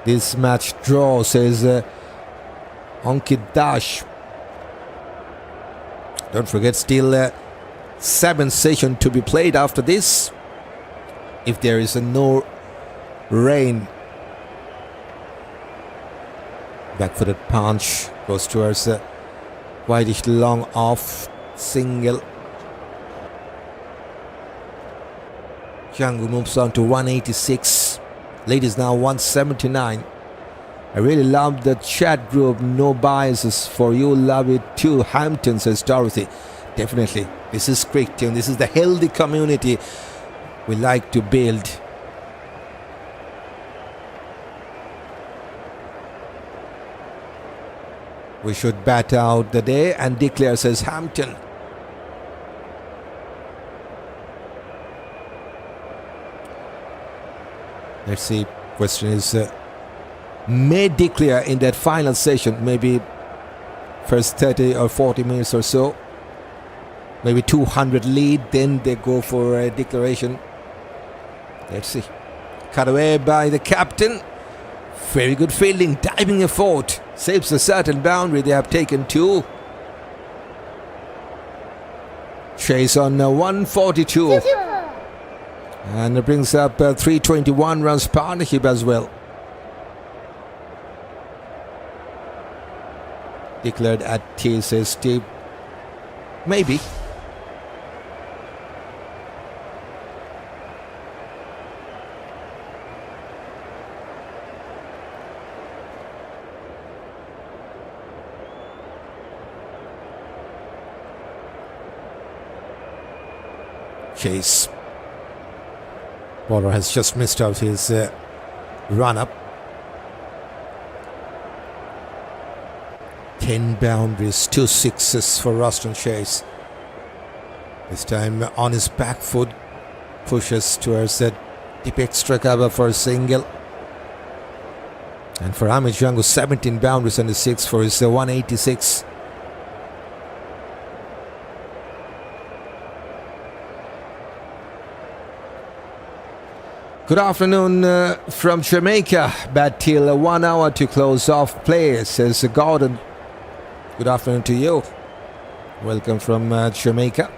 This match draw, says Ankit Dash. Don't forget, still 7 sessions to be played after this, if there is no rain. Back-footed punch goes towards a whitish long off single. Jangoo moves on to 186. Lead is now 179. I really love the chat group. No biases for you. Love it too. Hampton, says Dorothy. Definitely. This is CricTune. This is the healthy community we like to build. We should bat out the day and declare, says Hampton. Let's see. Question is, may declare in that final session, maybe first 30 or 40 minutes or so. Maybe 200 lead, then they go for a declaration. Let's see. Cut away by the captain. Very good fielding, diving effort. Saves a certain boundary. They have taken 2. Chase on 142. And it brings up 321 runs partnership as well. Declared at T, says Steve. Maybe. Chase. Bowler has just missed out his run-up. 10 boundaries, 2 sixes for Roston Chase. This time on his back foot, pushes towards that deep extra cover for a single. And for Amir, Jangoo, 17 boundaries and a 6 for his 186. Good afternoon from Jamaica. Bat till 1 hour to close off play, says Gordon. Good afternoon to you. Welcome from Jamaica.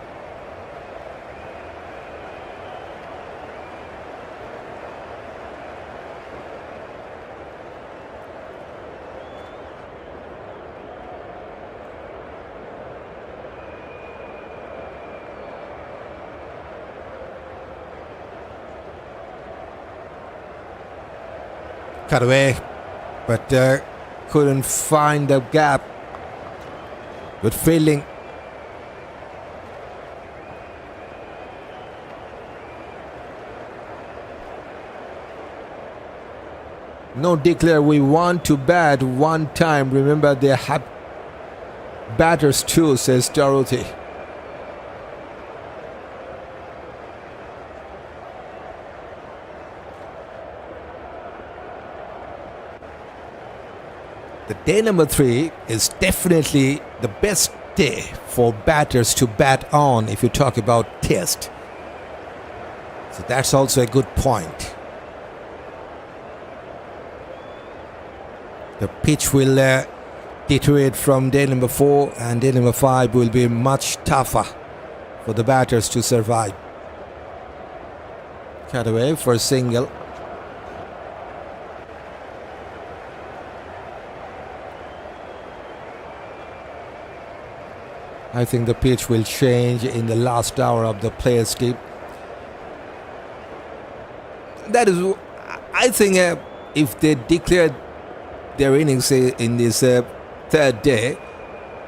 Cut away, but couldn't find the gap. Good fielding. No declare, we want to bat one time. Remember, they have batters too, says Dorothy. The day number 3 is definitely the best day for batters to bat on if you talk about test. So that's also a good point. The pitch will deteriorate from day number 4, and day number 5 will be much tougher for the batters to survive. Cut away for a single. I think the pitch will change in the last hour of the players' game. That is, I think if they declare their innings in this third day,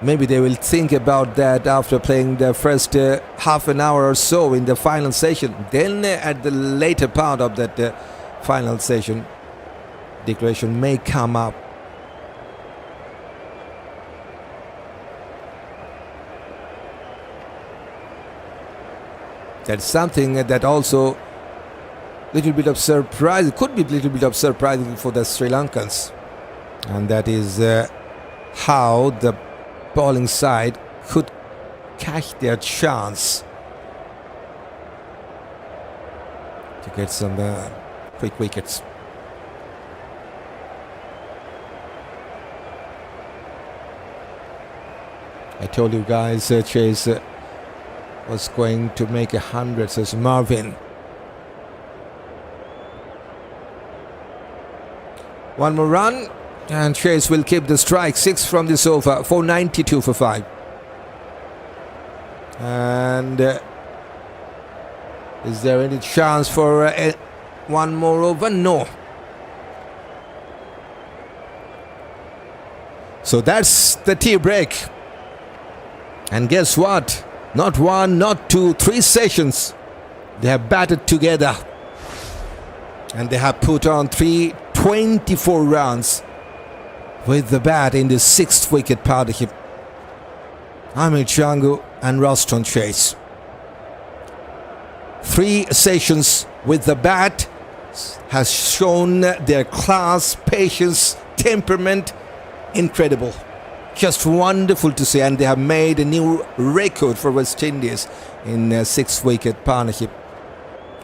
maybe they will think about that after playing the first half an hour or so in the final session. Then at the later part of that final session, declaration may come up. That's something that also little bit of surprise. It could be a little bit of surprising for the Sri Lankans, and that is how the bowling side could catch their chance to get some quick wickets. I told you guys Chase was going to make 100, says Marvin. One more run and Chase will keep the strike. 6 from this over, 492 for 5. And is there any chance for one more over? No. So that's the tea break. And guess what? Not 1, not 2, 3 sessions. They have batted together. And they have put on 24 runs with the bat in the 6th wicket partnership. Amir, Jangoo and Roston Chase. 3 sessions with the bat has shown their class, patience, temperament. Incredible. Just wonderful to see, and they have made a new record for West Indies in a 6th wicket partnership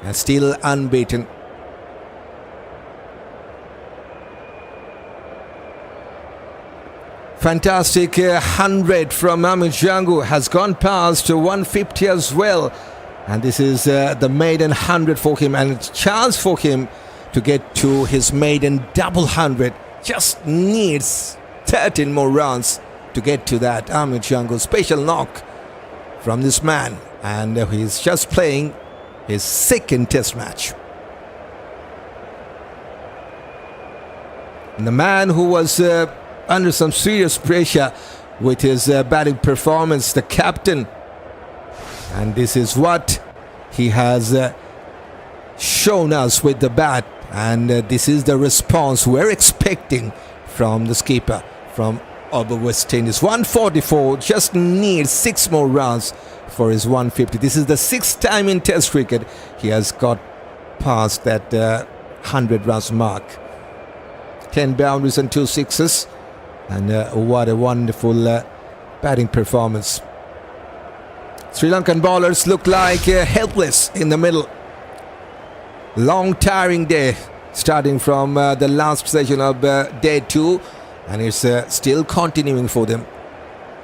and still unbeaten. Fantastic 100 from Amir Jangoo has gone past to 150 as well, and this is the maiden 100 for him, and it's a chance for him to get to his maiden double 100. Just needs 13 more runs to get to that. Amir Jangoo, special knock from this man, and he's just playing his 2nd test match. And the man who was under some serious pressure with his batting performance, the captain, and this is what he has shown us with the bat, and this is the response we're expecting from the skipper from West Indies. 144, just needs 6 more runs for his 150. This is the 6th time in Test cricket he has got past that 100 runs mark. 10 boundaries and 2 sixes, and what a wonderful batting performance. Sri Lankan bowlers look like helpless in the middle. Long tiring day starting from the last session of day 2, and it's still continuing for them.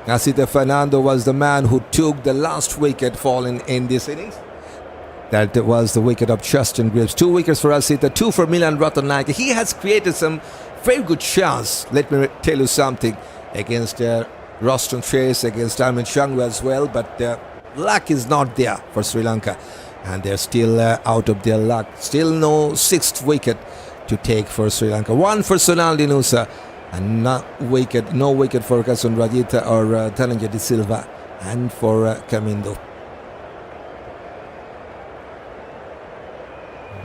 Rajitha Fernando was the man who took the last wicket fallen in this innings. That was the wicket of Justin Greaves. 2 wickets for Rajitha, 2 for Milan Rathnayaka. He has created some very good chance. Let me tell you something, against Roston Chase, against Amir Jangoo as well, but luck is not there for Sri Lanka, and they're still out of their luck. Still no 6th wicket to take for Sri Lanka. 1 for Sonal, Dinusha, and no wicket for Kasun, Rajitha or Dhananjaya Silva, and for Kamindu.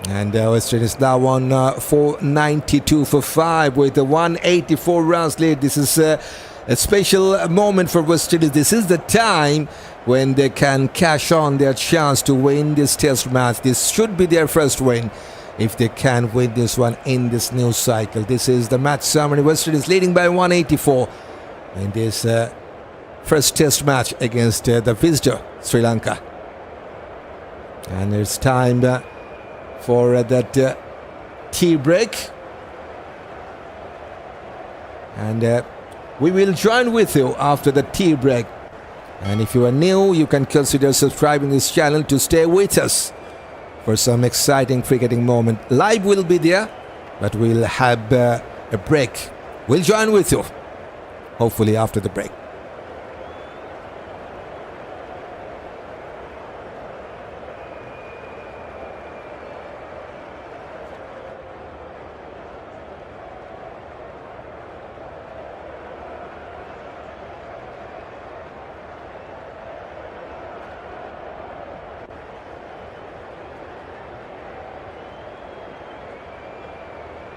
And West Indies now on 492 for 5 with a 184 runs lead. This is a special moment for West Indies. This is the time when they can cash on their chance to win this test match. This should be their first win if they can win this one in this new cycle. This is the match summary. West Indies leading by 184 in this first test match against the visitor Sri Lanka. And it's time for that tea break. And we will join with you after the tea break. And if you are new, you can consider subscribing this channel to stay with us for some exciting cricketing moment. Live will be there, but we'll have a break. We'll join with you, hopefully after the break.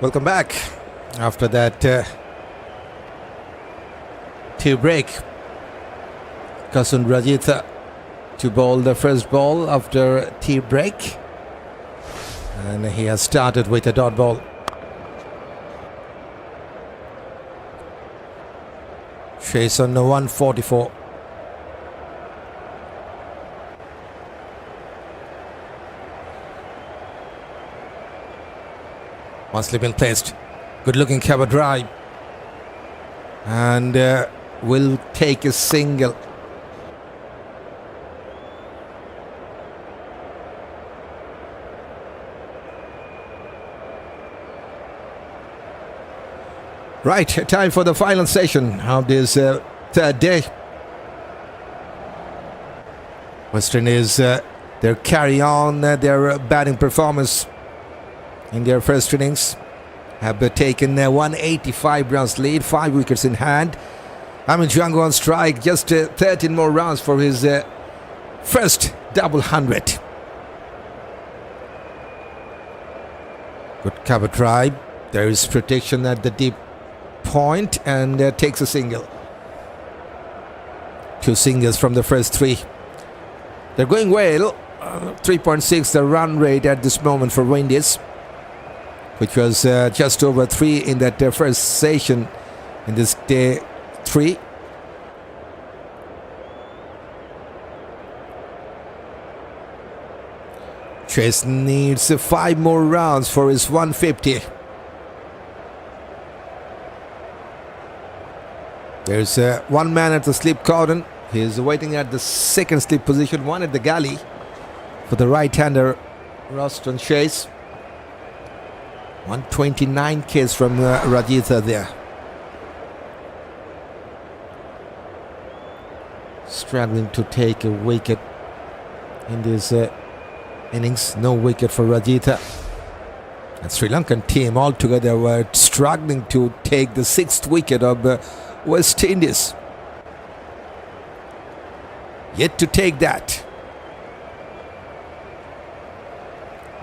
Welcome back after that tea break. Kasun Rajitha to bowl the first ball after tea break, and he has started with a dot ball. Chase on the 144. Mostly been placed. Good looking cover drive. And will take a single. Right, time for the final session of this third day. West Indies, they carry on their batting performance in their first innings, have taken 185 runs lead, 5 wickets in hand. Amir Jangoo on strike, just 13 more runs for his first double 100. Good cover drive. There is protection at the deep point and takes a single. 2 singles from the first 3. They're going well. 3.6 the run rate at this moment for Mendis, which was just over 3 in that first session in this day 3. Chase needs 5 more rounds for his 150. There's one man at the slip cordon. He's waiting at the second slip position, one at the galley for the right-hander Roston chase. 129 Ks from Rajitha there. Struggling to take a wicket in this innings. No wicket for Rajitha. And Sri Lankan team altogether were struggling to take the 6th wicket of West Indies. Yet to take that.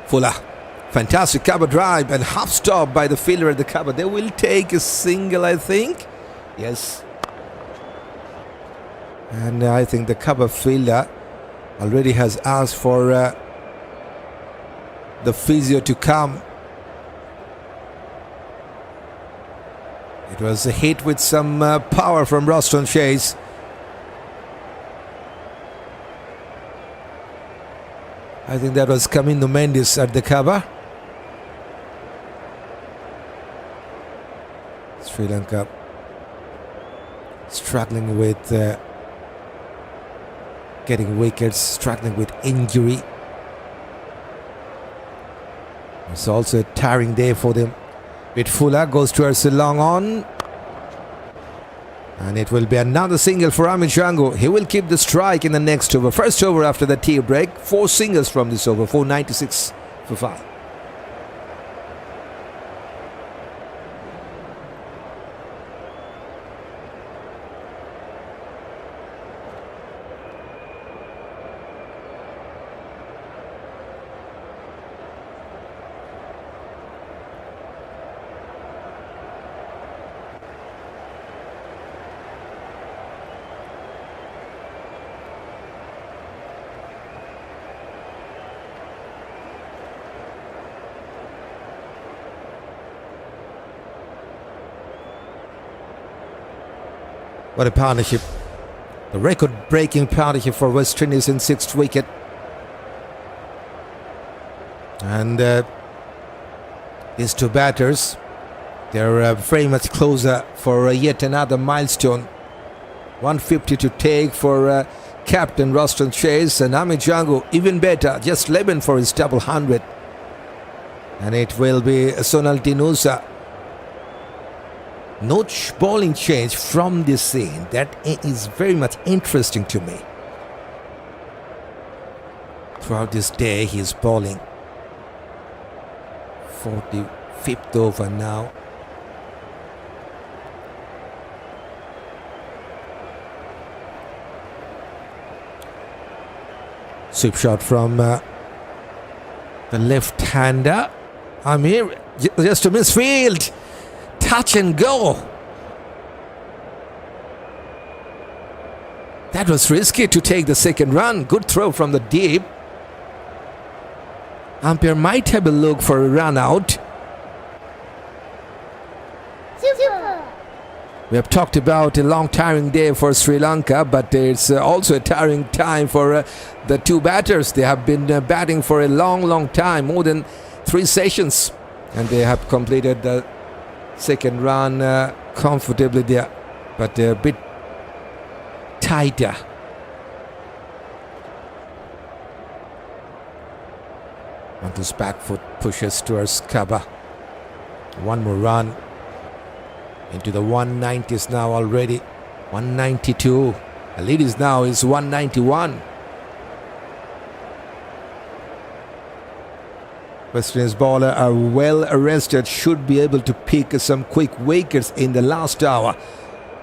Fuller. Fantastic cover drive and half stop by the fielder at the cover. They will take a single, I think. Yes. And I think the cover fielder already has asked for the physio to come. It was a hit with some power from Roston chase. I think that was Kamindu Mendis at the cover. Sri Lanka struggling with getting wickets, struggling with injury. It's also a tiring day for them. With Fuller goes towards the long on. And it will be another single for Amir Jangoo. He will keep the strike in the next over. First over after the tea break. 4 singles from this over. 496 for 5. What a partnership. The record-breaking partnership for West Indies in 6th wicket. And these two batters, they're very much closer for yet another milestone. 150 to take for captain Roston Chase, and Amir Jangoo even better, just 11 for his double 100. And it will be Sonal Dinusha. No bowling change from this scene. That is very much interesting to me. Throughout this day he is bowling. 45th over now. Sweep shot from the left-hander. Amir just to misfield. Touch and go. That was risky to take the second run. Good throw from the deep. Umpire might have a look for a run out. Silva. We have talked about a long tiring day for Sri Lanka, but it's also a tiring time for the two batters. They have been batting for a long time, more than 3 sessions, and they have completed the second run comfortably there, but a bit tighter. On his back foot pushes towards cover. One more run. Into the 190s now already. 192. The lead is now 191. West Indies bowler are well arrested, should be able to pick some quick wickets in the last hour.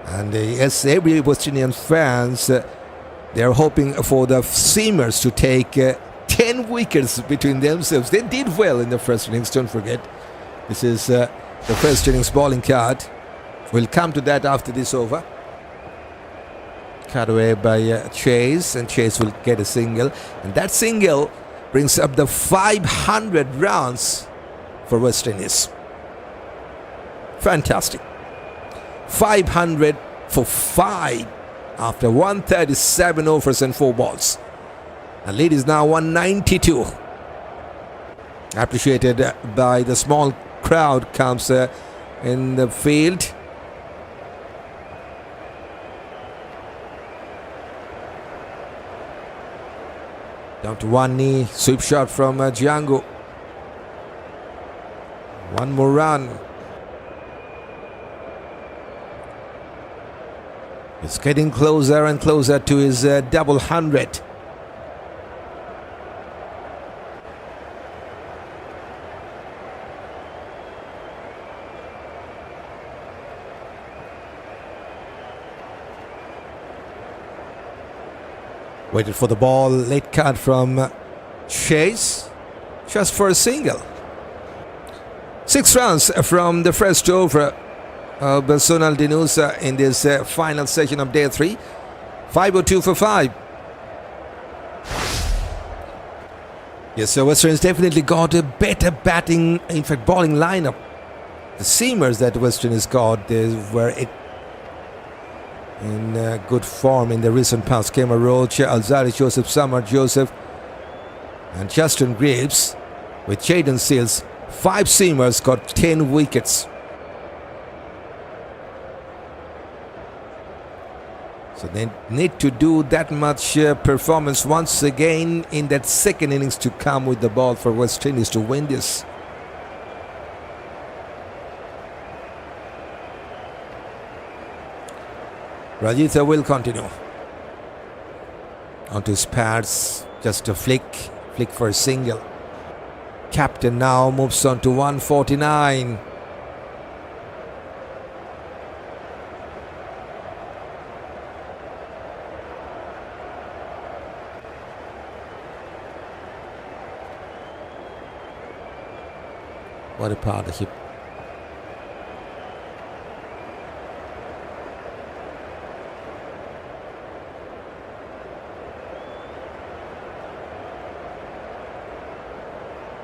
And yes, every West Indian fans, they are hoping for the seamers to take 10 wickets between themselves. They did well in the first innings, don't forget. This is the first innings bowling card. We'll come to that after this over. Cut away by Chase, and Chase will get a single. And that single brings up the 500 runs for West Indies. Fantastic. 500 for 5 after 137 overs and 4 balls. The lead is now 192. Appreciated by the small crowd comes in the field. Down to one knee, sweep shot from Jangoo. One more run. It's getting closer and closer to his double 100. Waited for the ball, late cut from Chase, just for a single. 6 runs from the first over of Sonal Dinusha in this final session of day 3. 502 for 5. Yes, so West Indies definitely got a better batting, in fact bowling lineup. The seamers that West Indies got, they were in good form in the recent past. Kemar, Roach, Alzarri, Joseph, Shamar, Joseph, and Justin Greaves with Jayden Seals. 5 seamers got 10 wickets. So they need to do that much performance once again in that second innings to come with the ball for West Indies to win this. Rajitha will continue. Onto his pads, just a flick for a single. Captain now moves on to 149. What a partnership.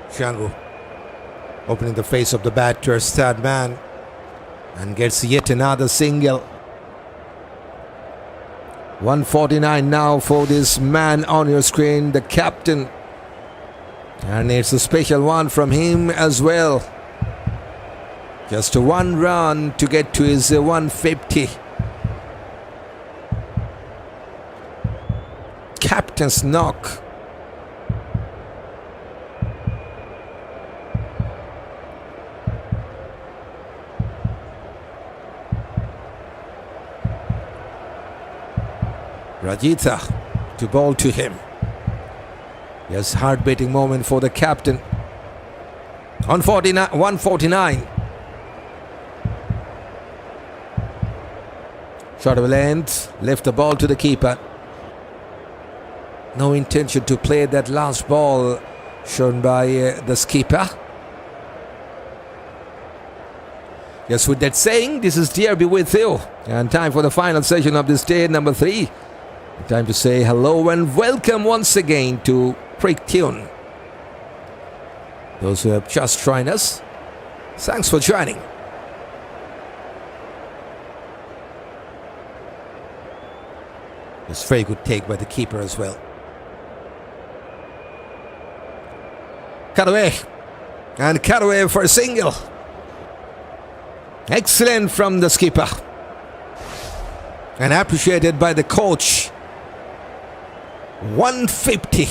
Jangoo opening the face of the batter's third man and gets yet another single. 149 now for this man on your screen, the captain. And it's a special one from him as well. Just one run to get to his 150. Captain's knock. Rajitha to ball to him. Yes, heart-beating moment for the captain. On 149. Shot of length, left the ball to the keeper. No intention to play that last ball shown by the skipper. Yes, with that saying, this is DRB with you. And time for the final session of this day, number 3. Time to say hello and welcome once again to CricTune. Those who have just joined us, thanks for joining. It's a very good take by the keeper as well. Cut away. And cut away for a single. Excellent from the skipper. And appreciated by the coach. 150.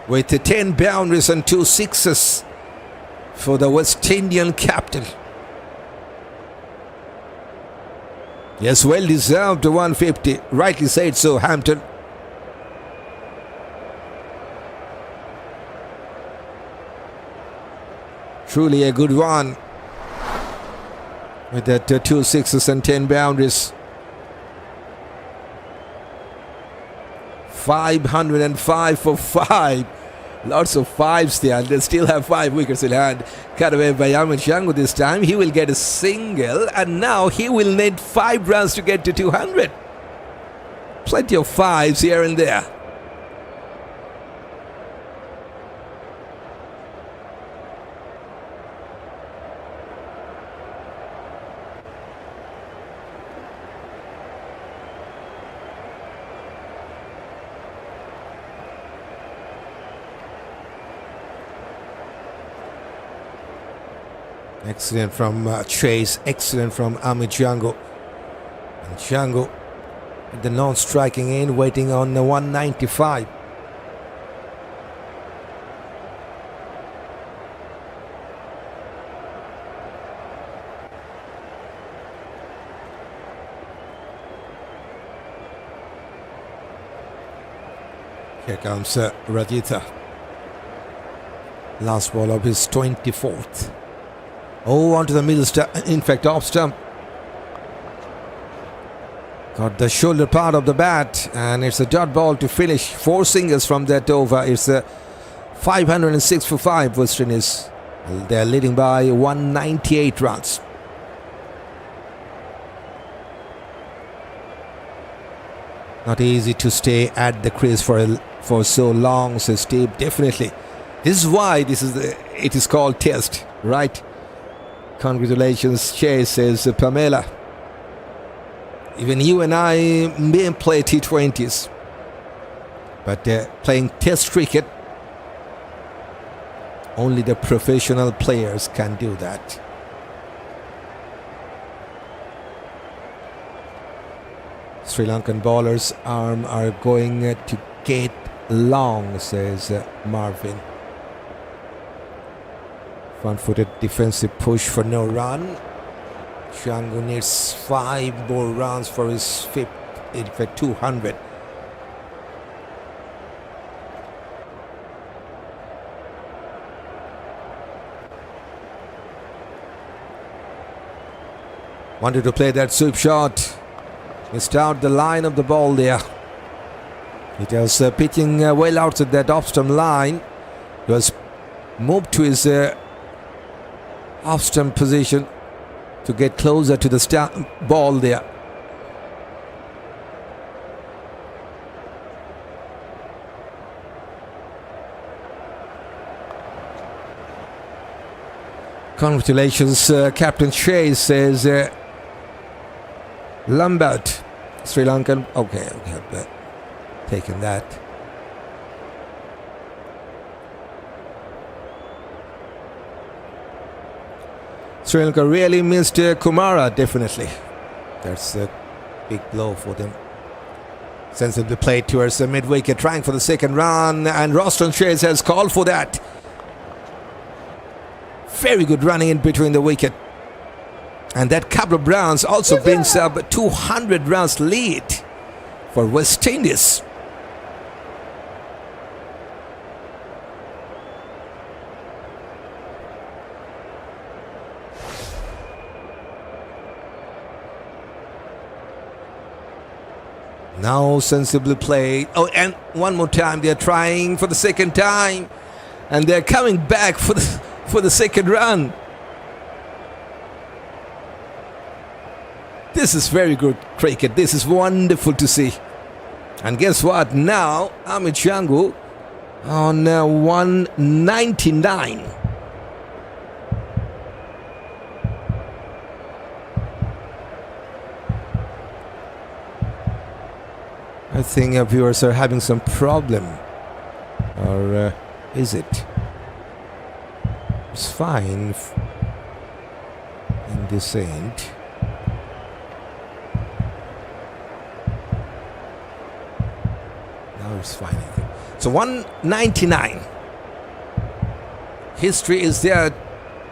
With the 10 boundaries and 2 sixes for the West Indian captain. Yes, well deserved 150. Rightly said so, Hampton. Truly a good one. With that 2 sixes and 10 boundaries. 505 for 5. Lots of fives there, and they still have 5 wickets in hand. Cut away by Jangoo this time. He will get a single, and now he will need 5 runs to get to 200. Plenty of fives here and there. Excellent from Chase, excellent from Amir Jangoo. And Jangoo at the non-striking end, waiting on the 195. Here comes Rajitha. Last ball of his 24th. Oh, onto the middle stump, in fact off stump. Got the shoulder part of the bat, and it's a dot ball to finish. 4 singles from that over. It's a 506 for 5. West Indies. They're leading by 198 runs. Not easy to stay at the crease for so long, says Steve. Definitely. This is why it is called test, right? Congratulations, Chase, says Pamela. Even you and I may play T20s, but playing test cricket, only the professional players can do that. Sri Lankan bowlers' arm are going to get long, says Marvin. Front-footed defensive push for no run. Jangoo needs 5 more runs for his 5th, in fact 200. Wanted to play that sweep shot. Missed out the line of the ball there. It was pitching well outside that off-stump line. It was moved to his off-stump position to get closer to the ball there. Congratulations, Captain Chase, says Lambert. Sri Lankan. Okay, but taking that. Sri Lanka really missed Kumara, definitely. That's a big blow for them. Sensibly played towards the mid-wicket, trying for the second run, and Roston Chase has called for that. Very good running in between the wicket. And that couple of runs also brings up 200 runs lead for West Indies. Now sensibly played. Oh, and one more time they're trying for the second time, and they're coming back for the second run. This is very good cricket. This is wonderful to see. And guess what? Now Amir Jangoo on 199. I think our viewers are having some problem. Or is it? It's fine in this end. Now it's fine, I think. So 199. History is there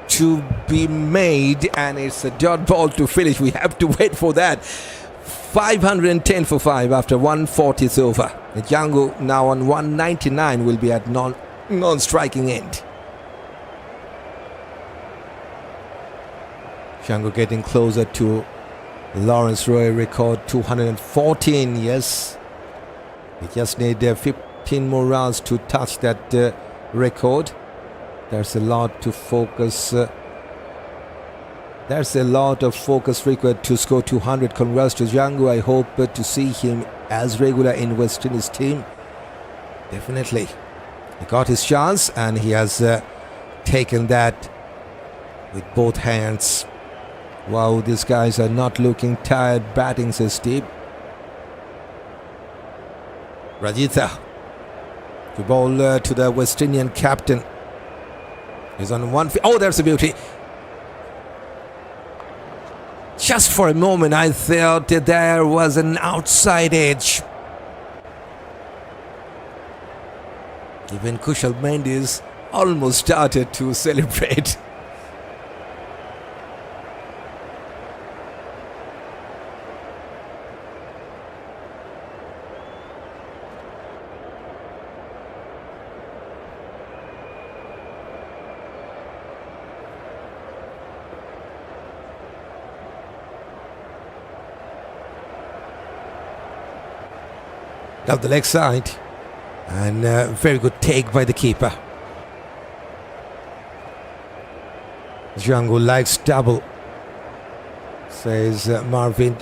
to be made, and it's a dot ball to finish. We have to wait for that. 510 for 5 after 140th over. The Jangoo now on 199 will be at non-striking end. Jangoo getting closer to Lawrence Roy record 214. Yes, we just need 15 more rounds to touch that record. There's a lot to focus. There's a lot of focus required to score 200. Congrats to Jangoo. I hope to see him as regular in West Indies team. Definitely. He got his chance and he has taken that with both hands. Wow, these guys are not looking tired batting, says Steve. Rajitha to bowl to the West Indian captain. He's on one feet. Oh, there's a beauty. Just for a moment I thought that there was an outside edge. Even Kusal Mendis almost started to celebrate. Down the leg side, and very good take by the keeper. Jangoo likes double, says Marvin.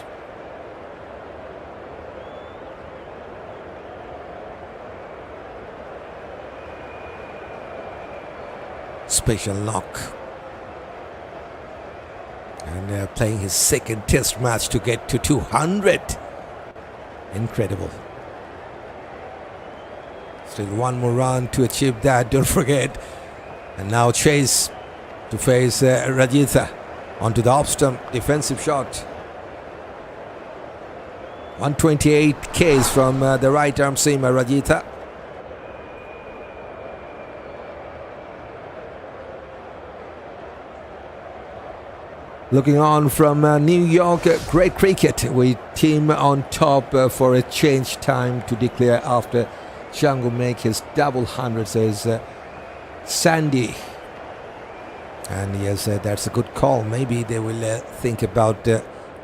Special knock, and playing his second test match to get to 200. Incredible. Still one more run to achieve that, don't forget. And now Chase to face Rajitha onto the off stump, defensive shot. 128 Ks from the right arm seamer Rajitha. Looking on from New York, great cricket with team on top for a change time to declare after Jangoo make his double 100, says Sandy. And yes, that's a good call. Maybe they will think about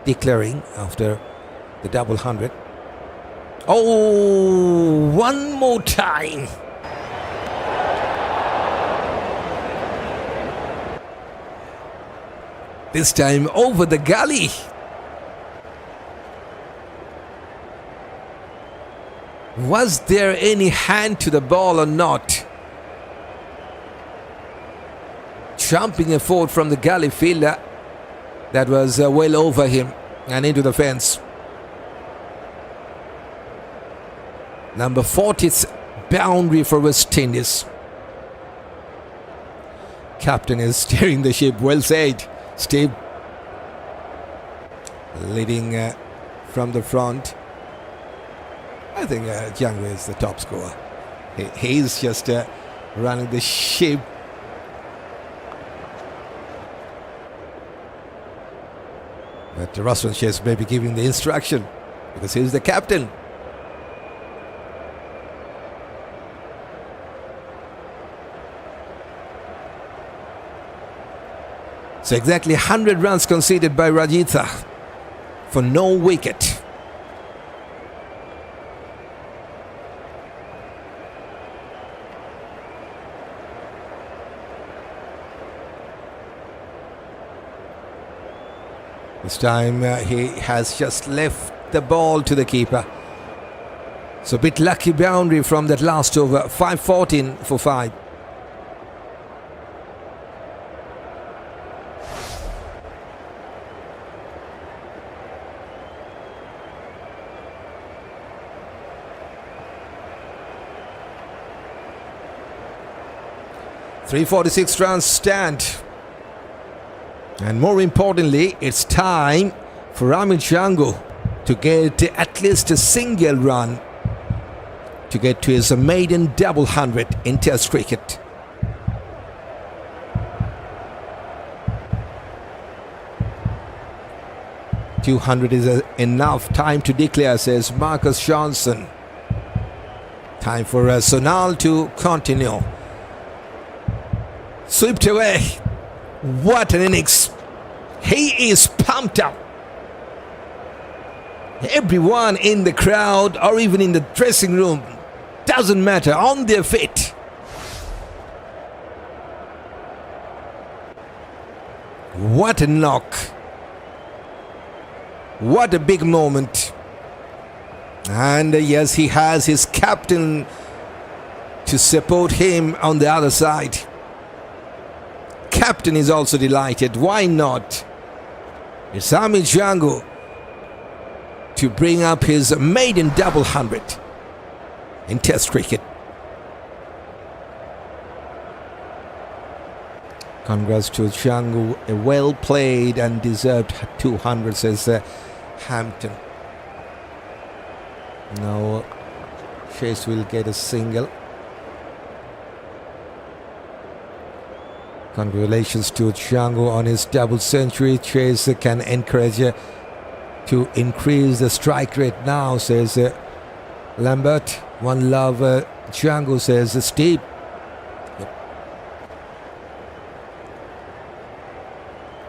declaring after the double 100. Oh, one more time. This time over the gully. Was there any hand to the ball or not? Jumping a forward from the gully fielder that was well over him and into the fence. Number 40th boundary for West Indies. Captain is steering the ship. Well said, Steve. Leading from the front. I think Jangoo is the top scorer. He's just running the ship. But Roston is maybe giving the instruction because he's the captain. So exactly 100 runs conceded by Rajitha for no wicket. This time he has just left the ball to the keeper. So a bit lucky boundary from that last over. 5-14 for 5. .346 runs stand. And more importantly, it's time for Amir Jangoo to get at least a single run to get to his maiden double 100 in Test cricket. .200 is enough time to declare, says Marcus Johnson. Time for Sonal to continue. Swept away. What an innings. He is pumped up. Everyone in the crowd or even in the dressing room, doesn't matter, on their feet. What a knock. What a big moment. And yes, he has his captain to support him on the other side. Captain is also delighted. Why not? It's Amir Jangoo to bring up his maiden double 100 in Test cricket. Congrats to Jangoo. A well played and deserved 200, says Hampton. Now Chase will get a single. Congratulations to Jangoo on his double century. Chase can encourage to increase the strike rate now, says Lambert. One love, Jangoo, says Steve. Yep.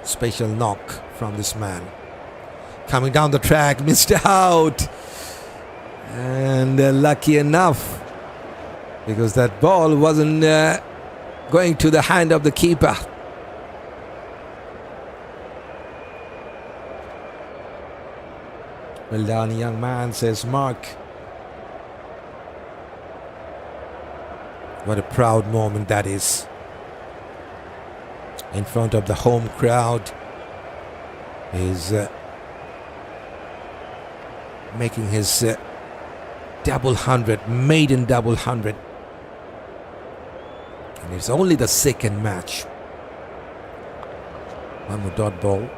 Special knock from this man. Coming down the track, missed out. And lucky enough, because that ball wasn't going to the hand of the keeper. Well done, young man, says Mark. What a proud moment that is. In front of the home crowd. He's making his double 100, maiden double 100. And it's only the second match. One more dot ball.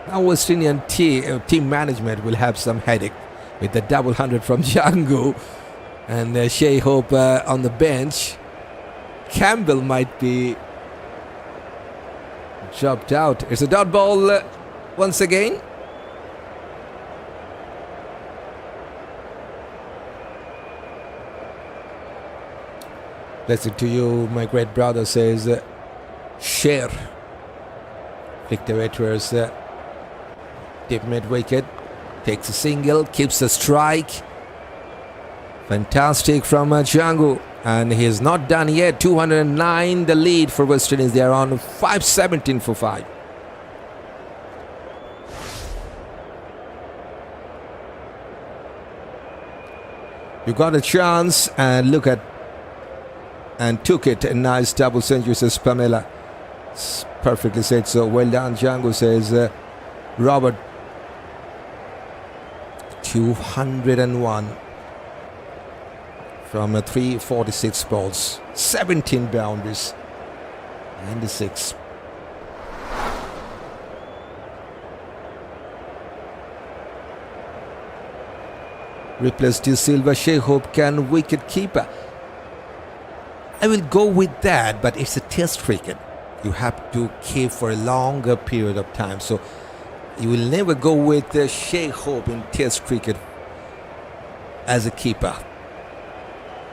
Now West Indian team management will have some headache with the double 100 from Jangoo and Shea Hope on the bench. Campbell might be dropped out. It's a dot ball once again. Blessing to you, my great brother, says Share. Victor Edwards, deep mid wicket, takes a single, keeps the strike. Fantastic from Jangoo. And he's not done yet. 209 the lead for West Indies. They are on 517 for 5. You got a chance and look at and took it. A nice double century, says Pamela. Perfectly said. So well done, Jangoo, says Robert. 201 from 346 balls, 17 boundaries, and 6. Replaced to Silva. Hope can wicket keeper. I will go with that, but it's a test cricket. You have to keep for a longer period of time. So you will never go with Hope in test cricket as a keeper.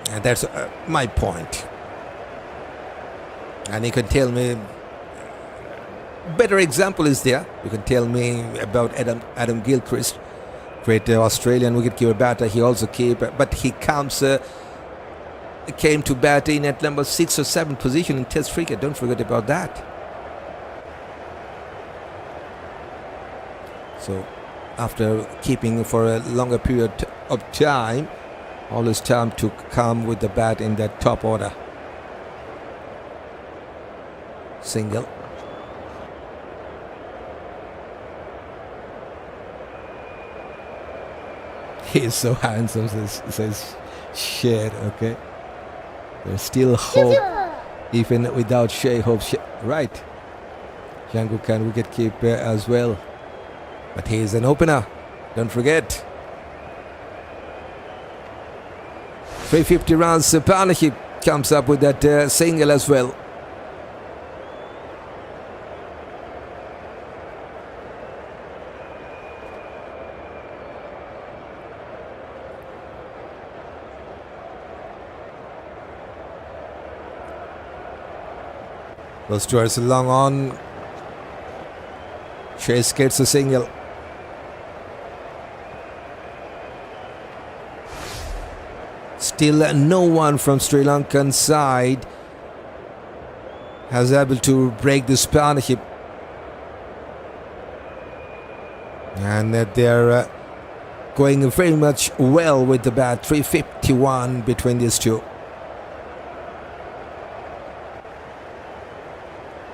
And that's my point. And you can tell me, better example is there. You can tell me about Adam Gilchrist, great Australian wicketkeeper batter. He also but he came to bat in at number 6 or 7 position in test cricket. Don't forget about that. So after keeping for a longer period of time, always time to come with the bat in that top order. Single. He's so handsome, says Shed. Okay, there's still hope even without Hope. Right, Jangoo can wicket keep as well, but he's an opener, don't forget. 350 runs, Partnership comes up with that single as well. Goes towards a long on. Chase gets a single. Still no one from Sri Lankan side has able to break this partnership. And they're going very much well with the bat. 351 between these two.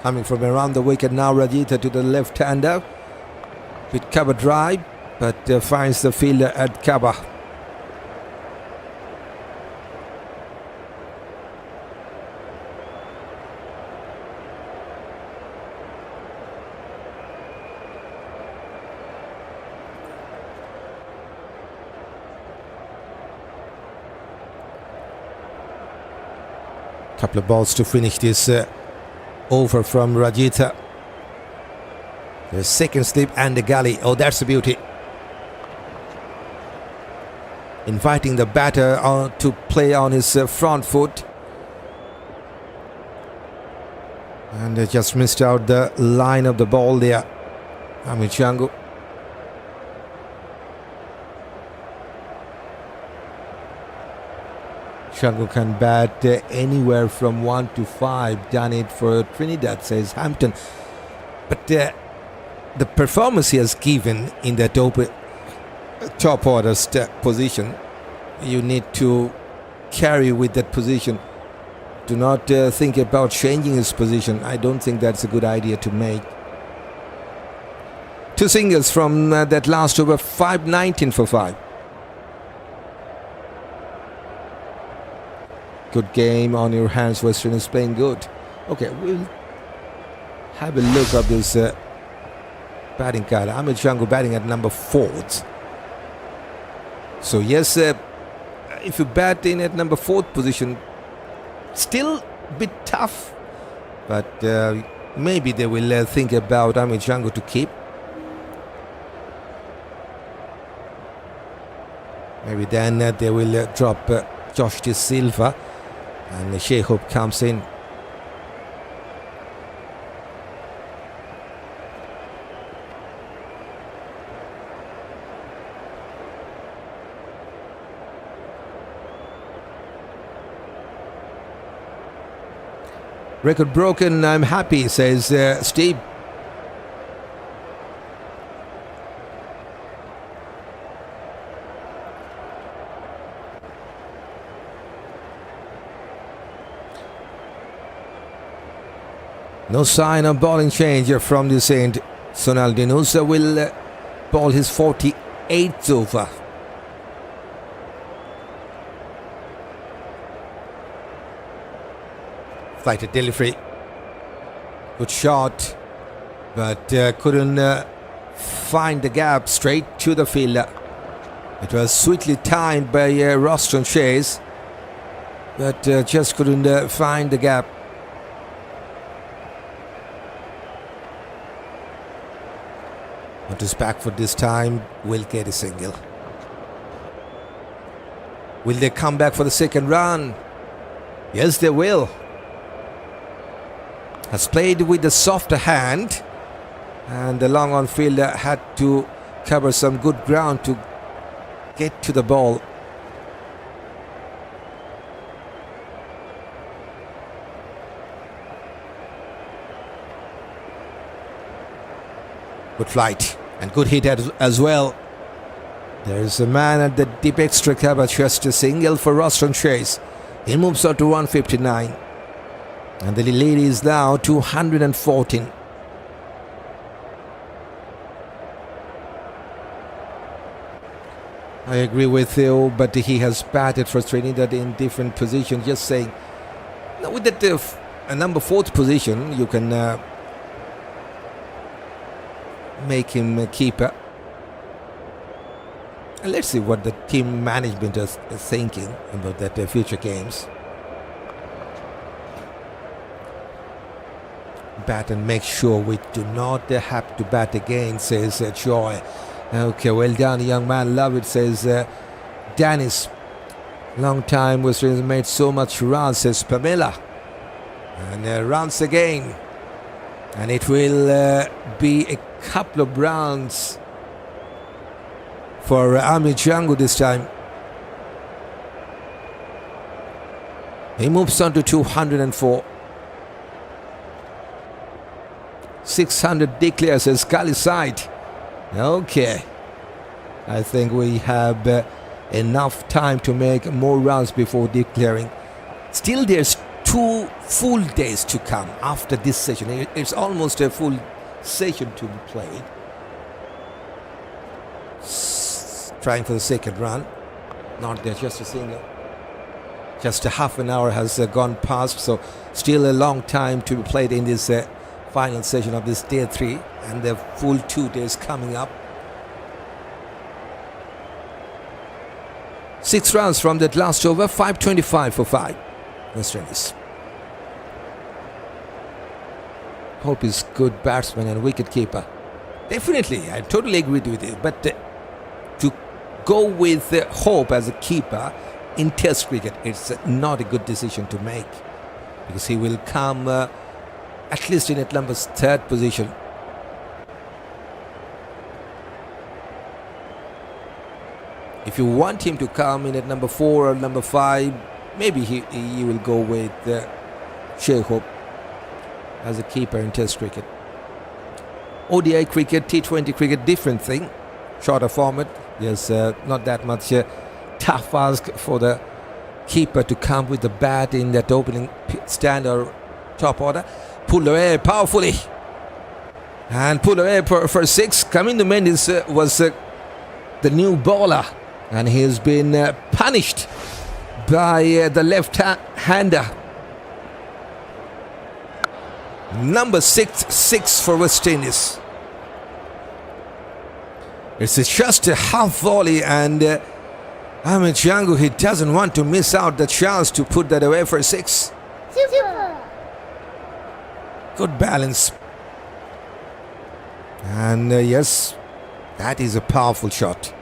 Coming from around the wicket now, Rajitha to the left-hander with cover drive, but finds the fielder at cover. Couple of balls to finish this over from Rajitha. The second slip and the gully. Oh, that's a beauty. Inviting the batter to play on his front foot. And they just missed out the line of the ball there. Amir Jangoo. Jangoo can bat anywhere from 1 to 5. Done it for Trinidad, says Hampton. But the performance he has given in that open top order position, you need to carry with that position. Do not think about changing his position. I don't think that's a good idea to make. 2 singles from that last over. 519 for 5. Good game on your hands. Western is playing good. Okay, we'll have a look at this batting card. Amir Jangoo batting at number 4. So yes, if you bat in at number 4th position, still a bit tough, but maybe they will think about Amir Jangoo to keep. Maybe then they will drop Josh De Silva. And Hope comes in. Record broken, I'm happy, says Steve. No sign of bowling change from the Saint. Sonal Dinusha will bowl his 48th over. Flighted delivery. Good shot, but couldn't find the gap straight to the fielder. It was sweetly timed by Roston chase, but just couldn't find the gap. But his back foot this time will get a single. Will they come back for the second run? Yes, they will. Has played with the softer hand, and the long on fielder had to cover some good ground to get to the ball. Good flight and good hit as well. There's a man at the deep extra cover, just a single for Roston chase. He moves on to 159. And the lead is now 214. I agree with you, but he has batted for Trinidad in different positions. Just saying, now with that number 4th position, you can make him a keeper. And let's see what the team management is thinking about that future games. Bat and make sure we do not have to bat again, says Joy. Okay, well done, young man. Love it, says Dennis. Long time was made so much runs, says Pamela. And runs again. And it will be a couple of rounds for Amir Jangoo this time. He moves on to 204. 600 declares, says Kali side. Okay. I think we have enough time to make more runs before declaring. Still, there's 2 full days to come after this session. It's almost a full session to be played. Trying for the second run. Not there, just a single. Just a half an hour has gone past, so still a long time to be played in this final session of this day 3, and the full 2 days coming up. 6 runs from that last over, 525 for 5. West Indies. Hope is good batsman and wicket keeper. Definitely, I totally agree with you. But to go with Hope as a keeper in Test cricket, it's not a good decision to make, because he will come at least in at number 3rd position. If you want him to come in at number 4 or number 5, maybe he will go with Sheikh Hope as a keeper in Test cricket. ODI cricket, T20 cricket, different thing. Shorter format. There's not that much tough ask for the keeper to come with the bat in that opening stand or top order. Pulled away powerfully. And pulled away for 6. Kamindu Mendis was the new bowler. And he has been punished by the left-hander. Number 6 for West Indies. It's just a half volley, and Amir Jangoo, he doesn't want to miss out the chance to put that away for 6. Super. Good balance. And yes, that is a powerful shot.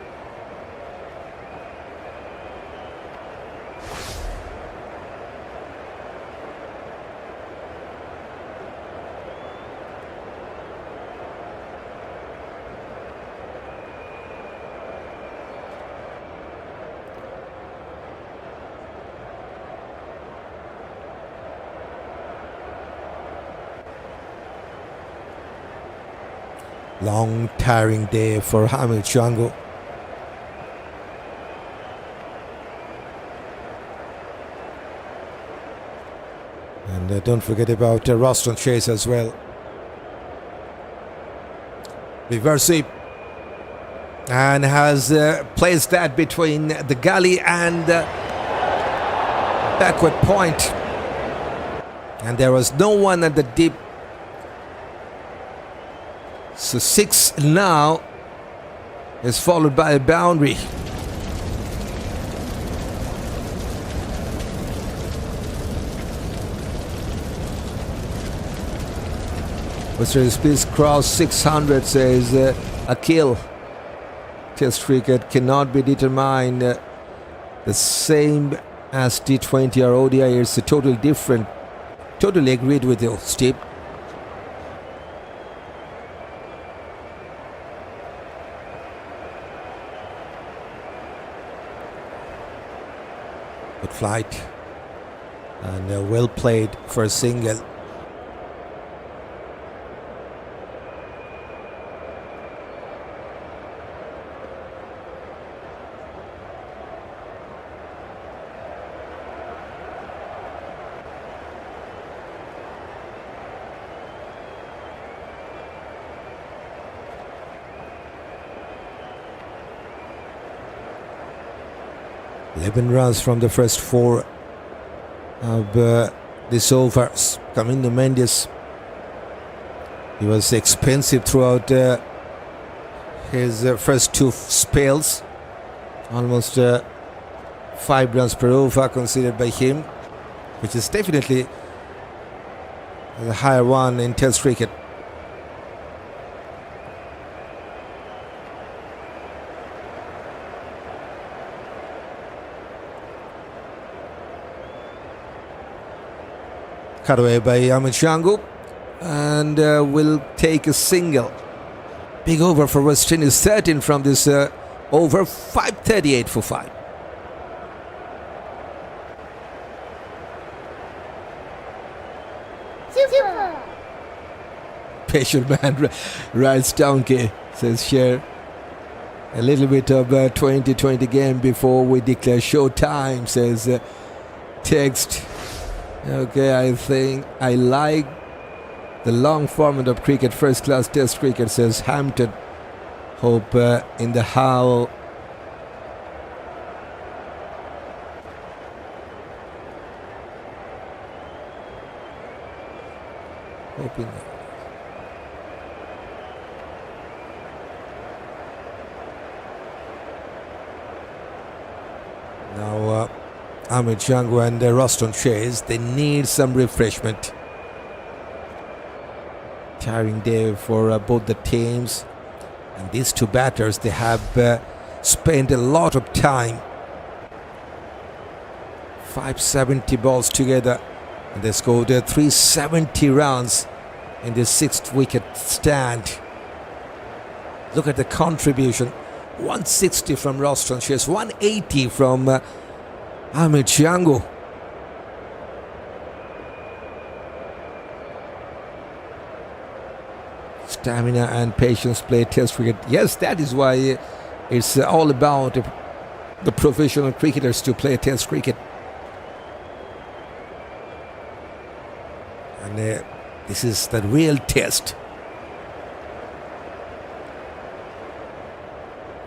Long, tiring day for Amir Jangoo. And And don't forget about Roston chase as well. Reverse sweep. And has placed that between the gully and backward point. And there was no one at the deep. So 6 now is followed by a boundary. Mr. Speeds cross 600, says Akil. Test cricket cannot be determined the same as T20 or ODI. It's totally different. Totally agreed with you, Steve. Good flight. And well played for a single. Eleven runs from the first 4 of this overs. Kamindu Mendis. He was expensive throughout his first 2 spells. Almost 5 runs per over considered by him, which is definitely the higher one in Test cricket. Cut away by Amir Jangoo, and will take a single. Big over for West Indies, 13 from this over, 538 for 5. Super. Patient man rides donkey, says Cher. A little bit of 2020 game before we declare show time, says text. Okay, I think I like the long format of cricket, first class Test cricket, says Hampton. Hope in the howl. Hoping. Now Amir Jangoo and Roston chase. They need some refreshment. Tiring day for both the teams. And these 2 batters, they have spent a lot of time. 570 balls together. And they scored 370 runs in this 6th wicket stand. Look at the contribution. 160 from Roston chase, 180 from Amir Jangoo. Stamina and patience play Test cricket. Yes, that is why it's all about the professional cricketers to play Test cricket. And this is the real test.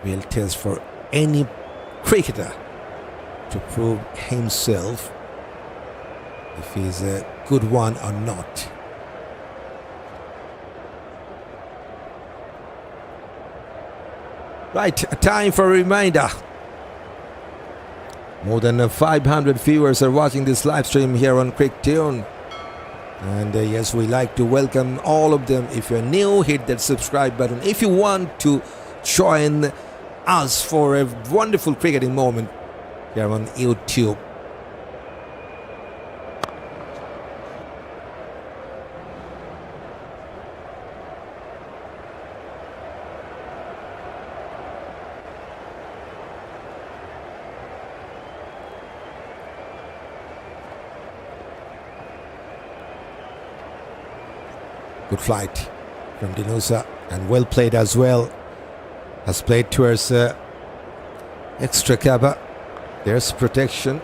Real test for any cricketer to prove himself if he's a good one or not. Right, time for a reminder. More than 500 viewers are watching this live stream here on CricTune. And yes, we like to welcome all of them. If you're new, hit that subscribe button. If you want to join us for a wonderful cricketing moment here on YouTube. Good flight from Dinusha, and well played as well. Has played towards extra cover. There's protection.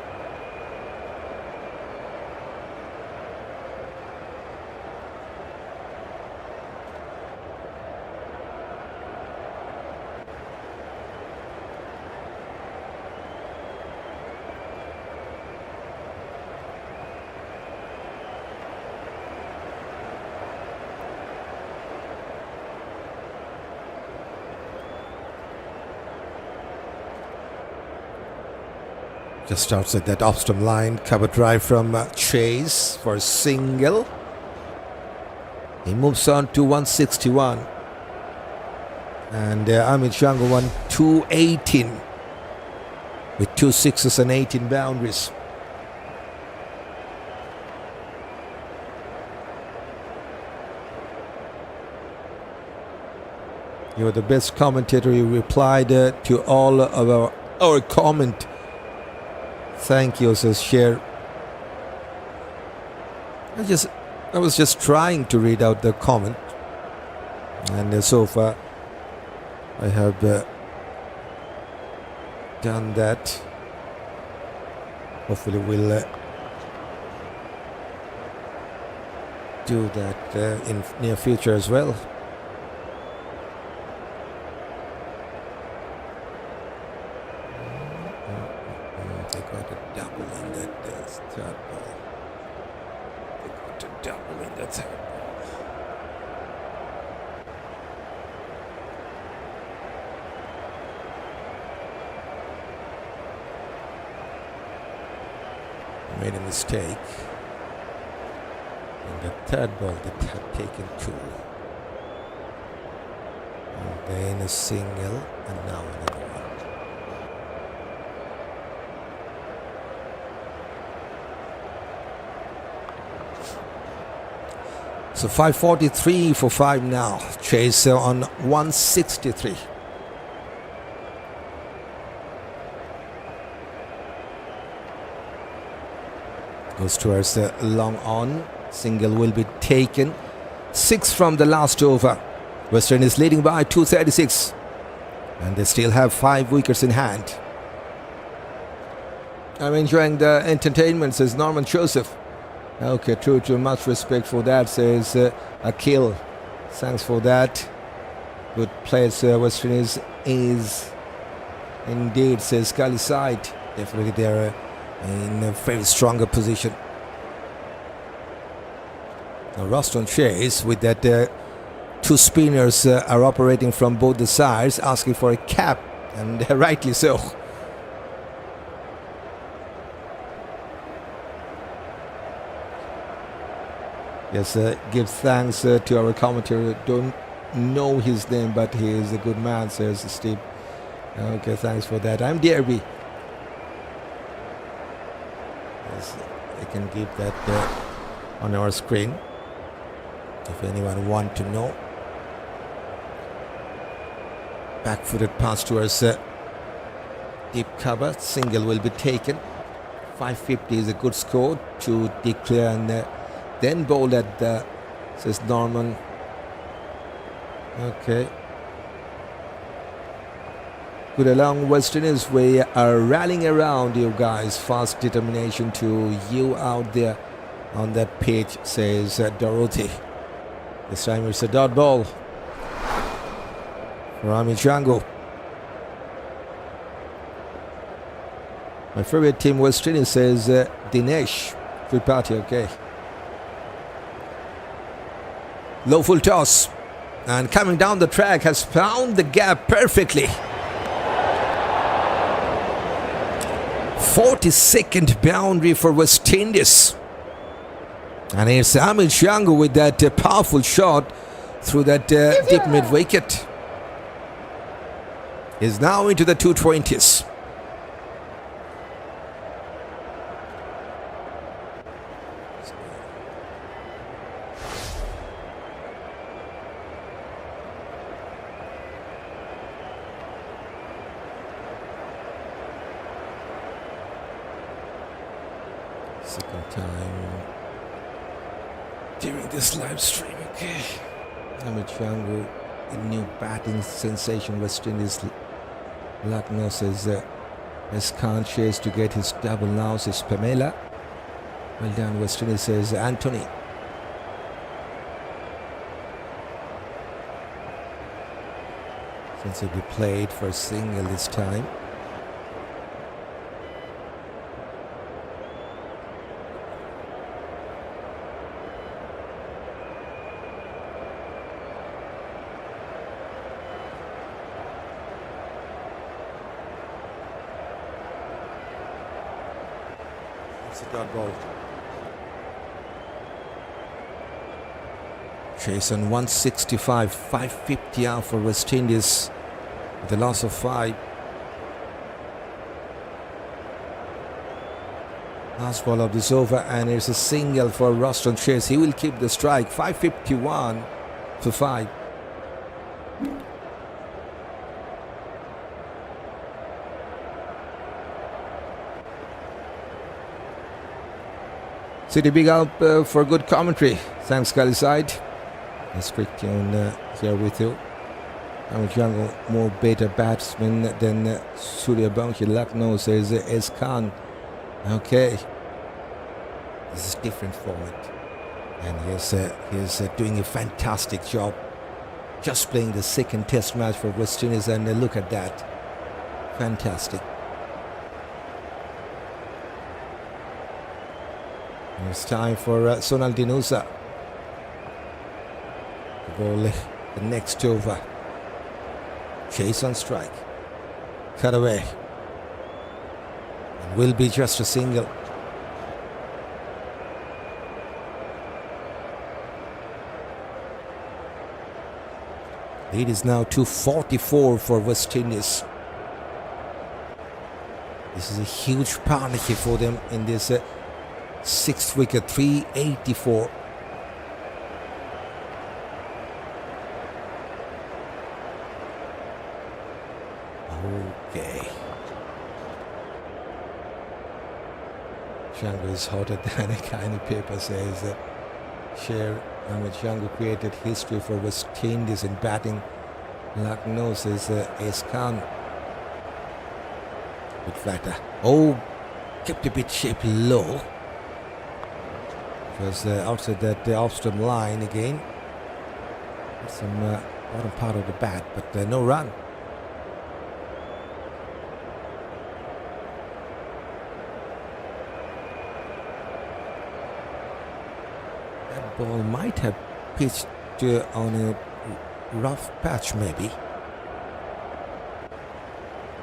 Just outside that off-stump line. Cover drive from Chase for a single. He moves on to 161. And Amir Jangoo won 218 with 2 sixes and 18 boundaries. You are the best commentator. You replied to all of our comment. Thank you, says Cher. I was just trying to read out the comment, and so far I have done that. Hopefully we'll do that in near future as well. They got a double in that third ball. They got a double in that third ball. Made a mistake. And the third ball that had taken 2. And then a single, and now another one. So 543 for 5 now. Chase on 163. Goes towards the long on. Single will be taken. 6 from the last over. Western is leading by 236. And they still have 5 wickets in hand. I'm enjoying the entertainment, says Norman Joseph. Okay, true, much respect for that, says Akil. Thanks for that. Good place, Western is indeed, says Scully Side. Definitely they're in a very stronger position. Now Roston Chase with that 2 spinners are operating from both the sides, asking for a cap, and rightly so. Yes, give thanks to our commentator. Don't know his name, but he is a good man, says Steve. Okay, thanks for that. I'm DRB. Yes, I can give that on our screen if anyone want to know. Back-footed pass towards deep cover. Single will be taken. 550 is a good score to declare, and then bowled at the, says Norman. Okay. Good along Westerners. We are rallying around you guys. Fast determination to you out there on that pitch, says Dorothy. This time it's a dot ball for Amir Jangoo. My favorite team Westerners, says Dinesh. Good party, okay. Low full toss, and coming down the track has found the gap perfectly. 42nd boundary for West Indies, and it's Amir Jangoo with that powerful shot through that deep mid wicket. Is now into the 220s. Second time during this live stream. Okay, Amir Jangoo, a new batting sensation. West Indies Lucknow, says can't chase to get his double now, says Pamela. Well done, West Indies, says Anthony. Since he'll be played for a single this time. It's a dot ball. Chase on 165, 550 out for West Indies with a loss of 5. Last ball of this over, and it's a single for Roston Chase. He will keep the strike. 551 for 5. City big up for good commentary. Thanks, Kaliside. That's CricTune here with you. I'm Jangoo, more better batsman than Surya Banshi. Lucknow says S. Khan. Okay. This is different format. And he's doing a fantastic job. Just playing the second test match for West Indies, and look at that. Fantastic. And it's time for Sonal Dinusha. The ball the next over. Chase on strike. Cut away. And will be just a single. Lead is now 244 for West Indies. This is a huge partnership for them in this 6th wicket, 384. Okay. Jangoo is hotter than a kind of paper says that Amir Jangoo created history for West Indies in batting. Lucknow says S. Khan. Bit flatter. Oh, kept a bit shaped low. It was outside that off-stump line again. Some bottom part of the bat, but no run. Ball might have pitched on a rough patch, maybe.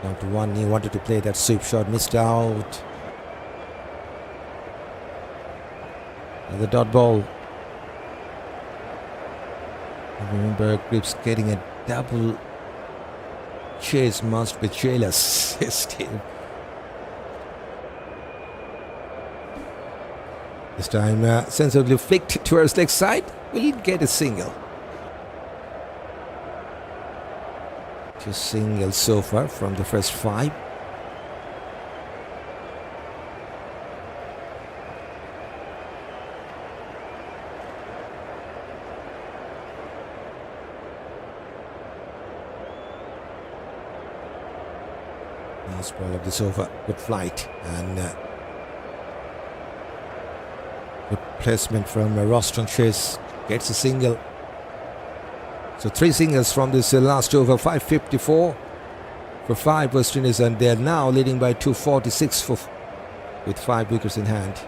Down to 1, he wanted to play that sweep shot, missed out. And the dot ball. I remember Greaves getting a double chase must be jealous, says Steve. This time sensibly flicked towards leg side. Will he get a single? Just singles so far from the first 5. Last ball of this over. Good flight and good placement from Roston Chase. Gets a single. So 3 singles from this last over. 554 for 5 West Indies, and they're now leading by 246 with 5 wickets in hand.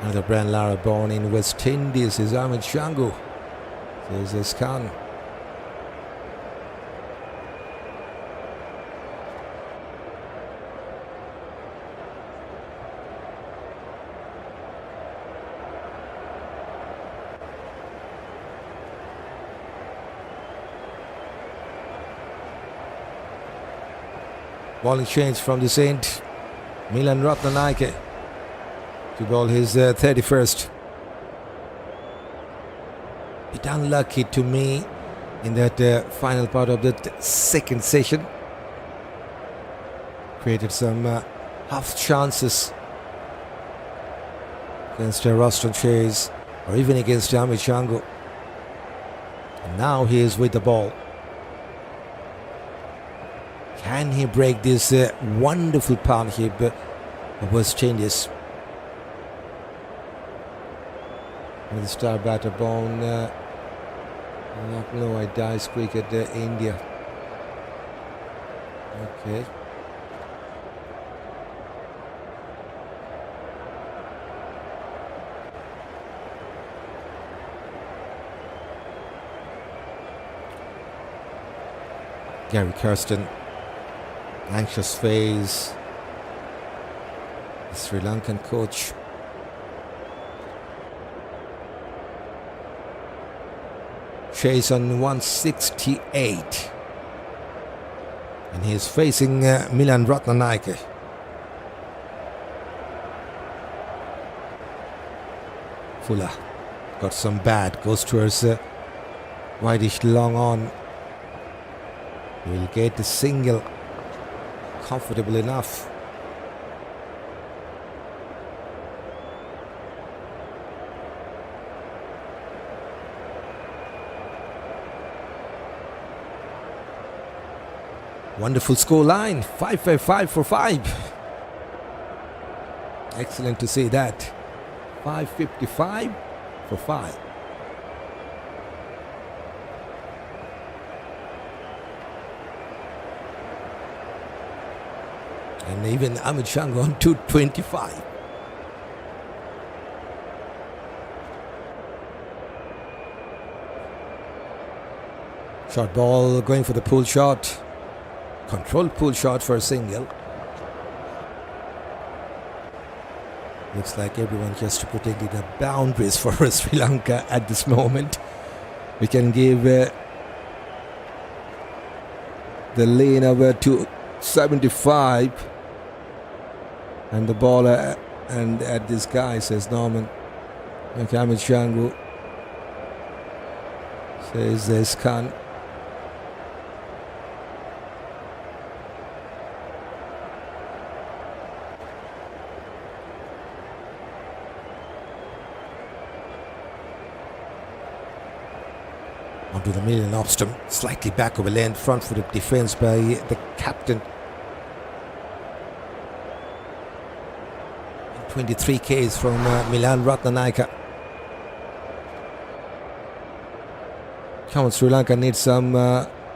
Another Brand Lara born in West Indies is Amir Jangoo. There's S. Khan. Bowling change from this end. Milan Rathnayaka to bowl his 31st. Bit unlucky to me in that final part of the second session. Created some half chances against Roston Chase or even against Amir Jangoo. And now he is with the ball. Can he break this wonderful partnership of West Indies? With the star batter born Lucknow, I dice cricket, India. Okay. Gary Kirsten. Anxious face. The Sri Lankan coach. Chase on 168. And he's facing Milan Rathnayaka. Fuller got some bad, goes towards Whitish long on. Will get the single comfortable enough. Wonderful score line, 5-5 for 5. Excellent to see that. 5.55 for 5. And even Amir Jangoo on 2.25. Short ball going for the pull shot. Controlled pull shot for a single. Looks like everyone just protecting the boundaries for Sri Lanka at this moment. We can give the lane over to 75. And the ball and at this guy, says Norman. Okay, Amir Jangoo says this can. Onto the Milan Roston, slightly back of a lane, front footed defense by the captain. 23 Ks from Milan Rathnayaka. Come on, Sri Lanka needs some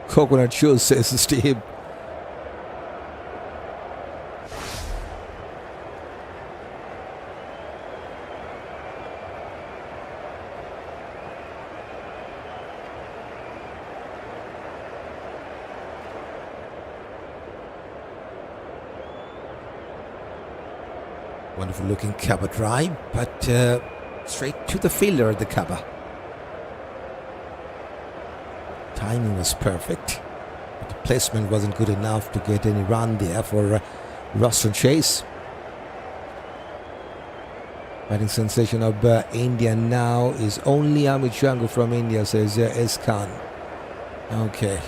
coconut juice, says Steve. Wonderful looking cover drive, but straight to the fielder at the cover. Timing was perfect, but the placement wasn't good enough to get any run there for Roston chase. Batting sensation of India now is only Amir Jangoo from India, says S. Khan. Okay.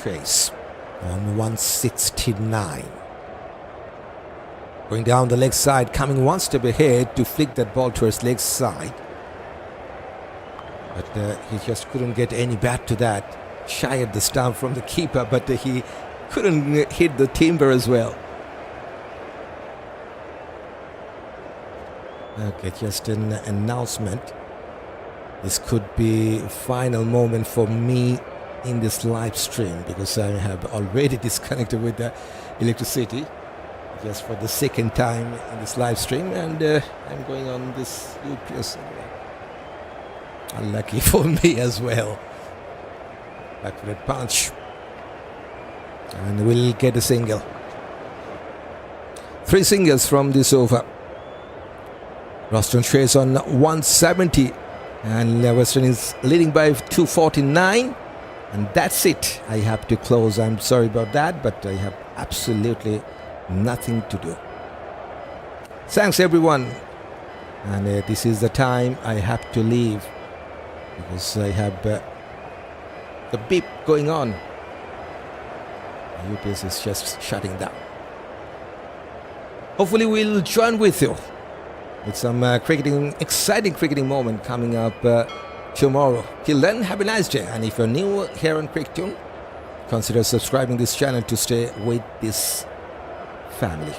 Chase on 169. Going down the leg side, coming one step ahead to flick that ball to his leg side. But he just couldn't get any bat to that. Shy at the stump from the keeper, but he couldn't hit the timber as well. Okay, just an announcement. This could be a final moment for me in this live stream, because I have already disconnected with the electricity just for the second time in this live stream, and I'm going on this UPS. Unlucky for me as well. Backward punch, and we'll get a single. 3 singles from this over. Roston chase on 170, and Western is leading by 249. And that's it. I have to close. I'm sorry about that, but I have absolutely nothing to do. Thanks, everyone. And this is the time I have to leave, because I have the beep going on. UPS is just shutting down. Hopefully we'll join with you with some exciting cricketing moment coming up tomorrow. Till then, have a nice day, and if you're new here on CricTune, consider subscribing this channel to stay with this family.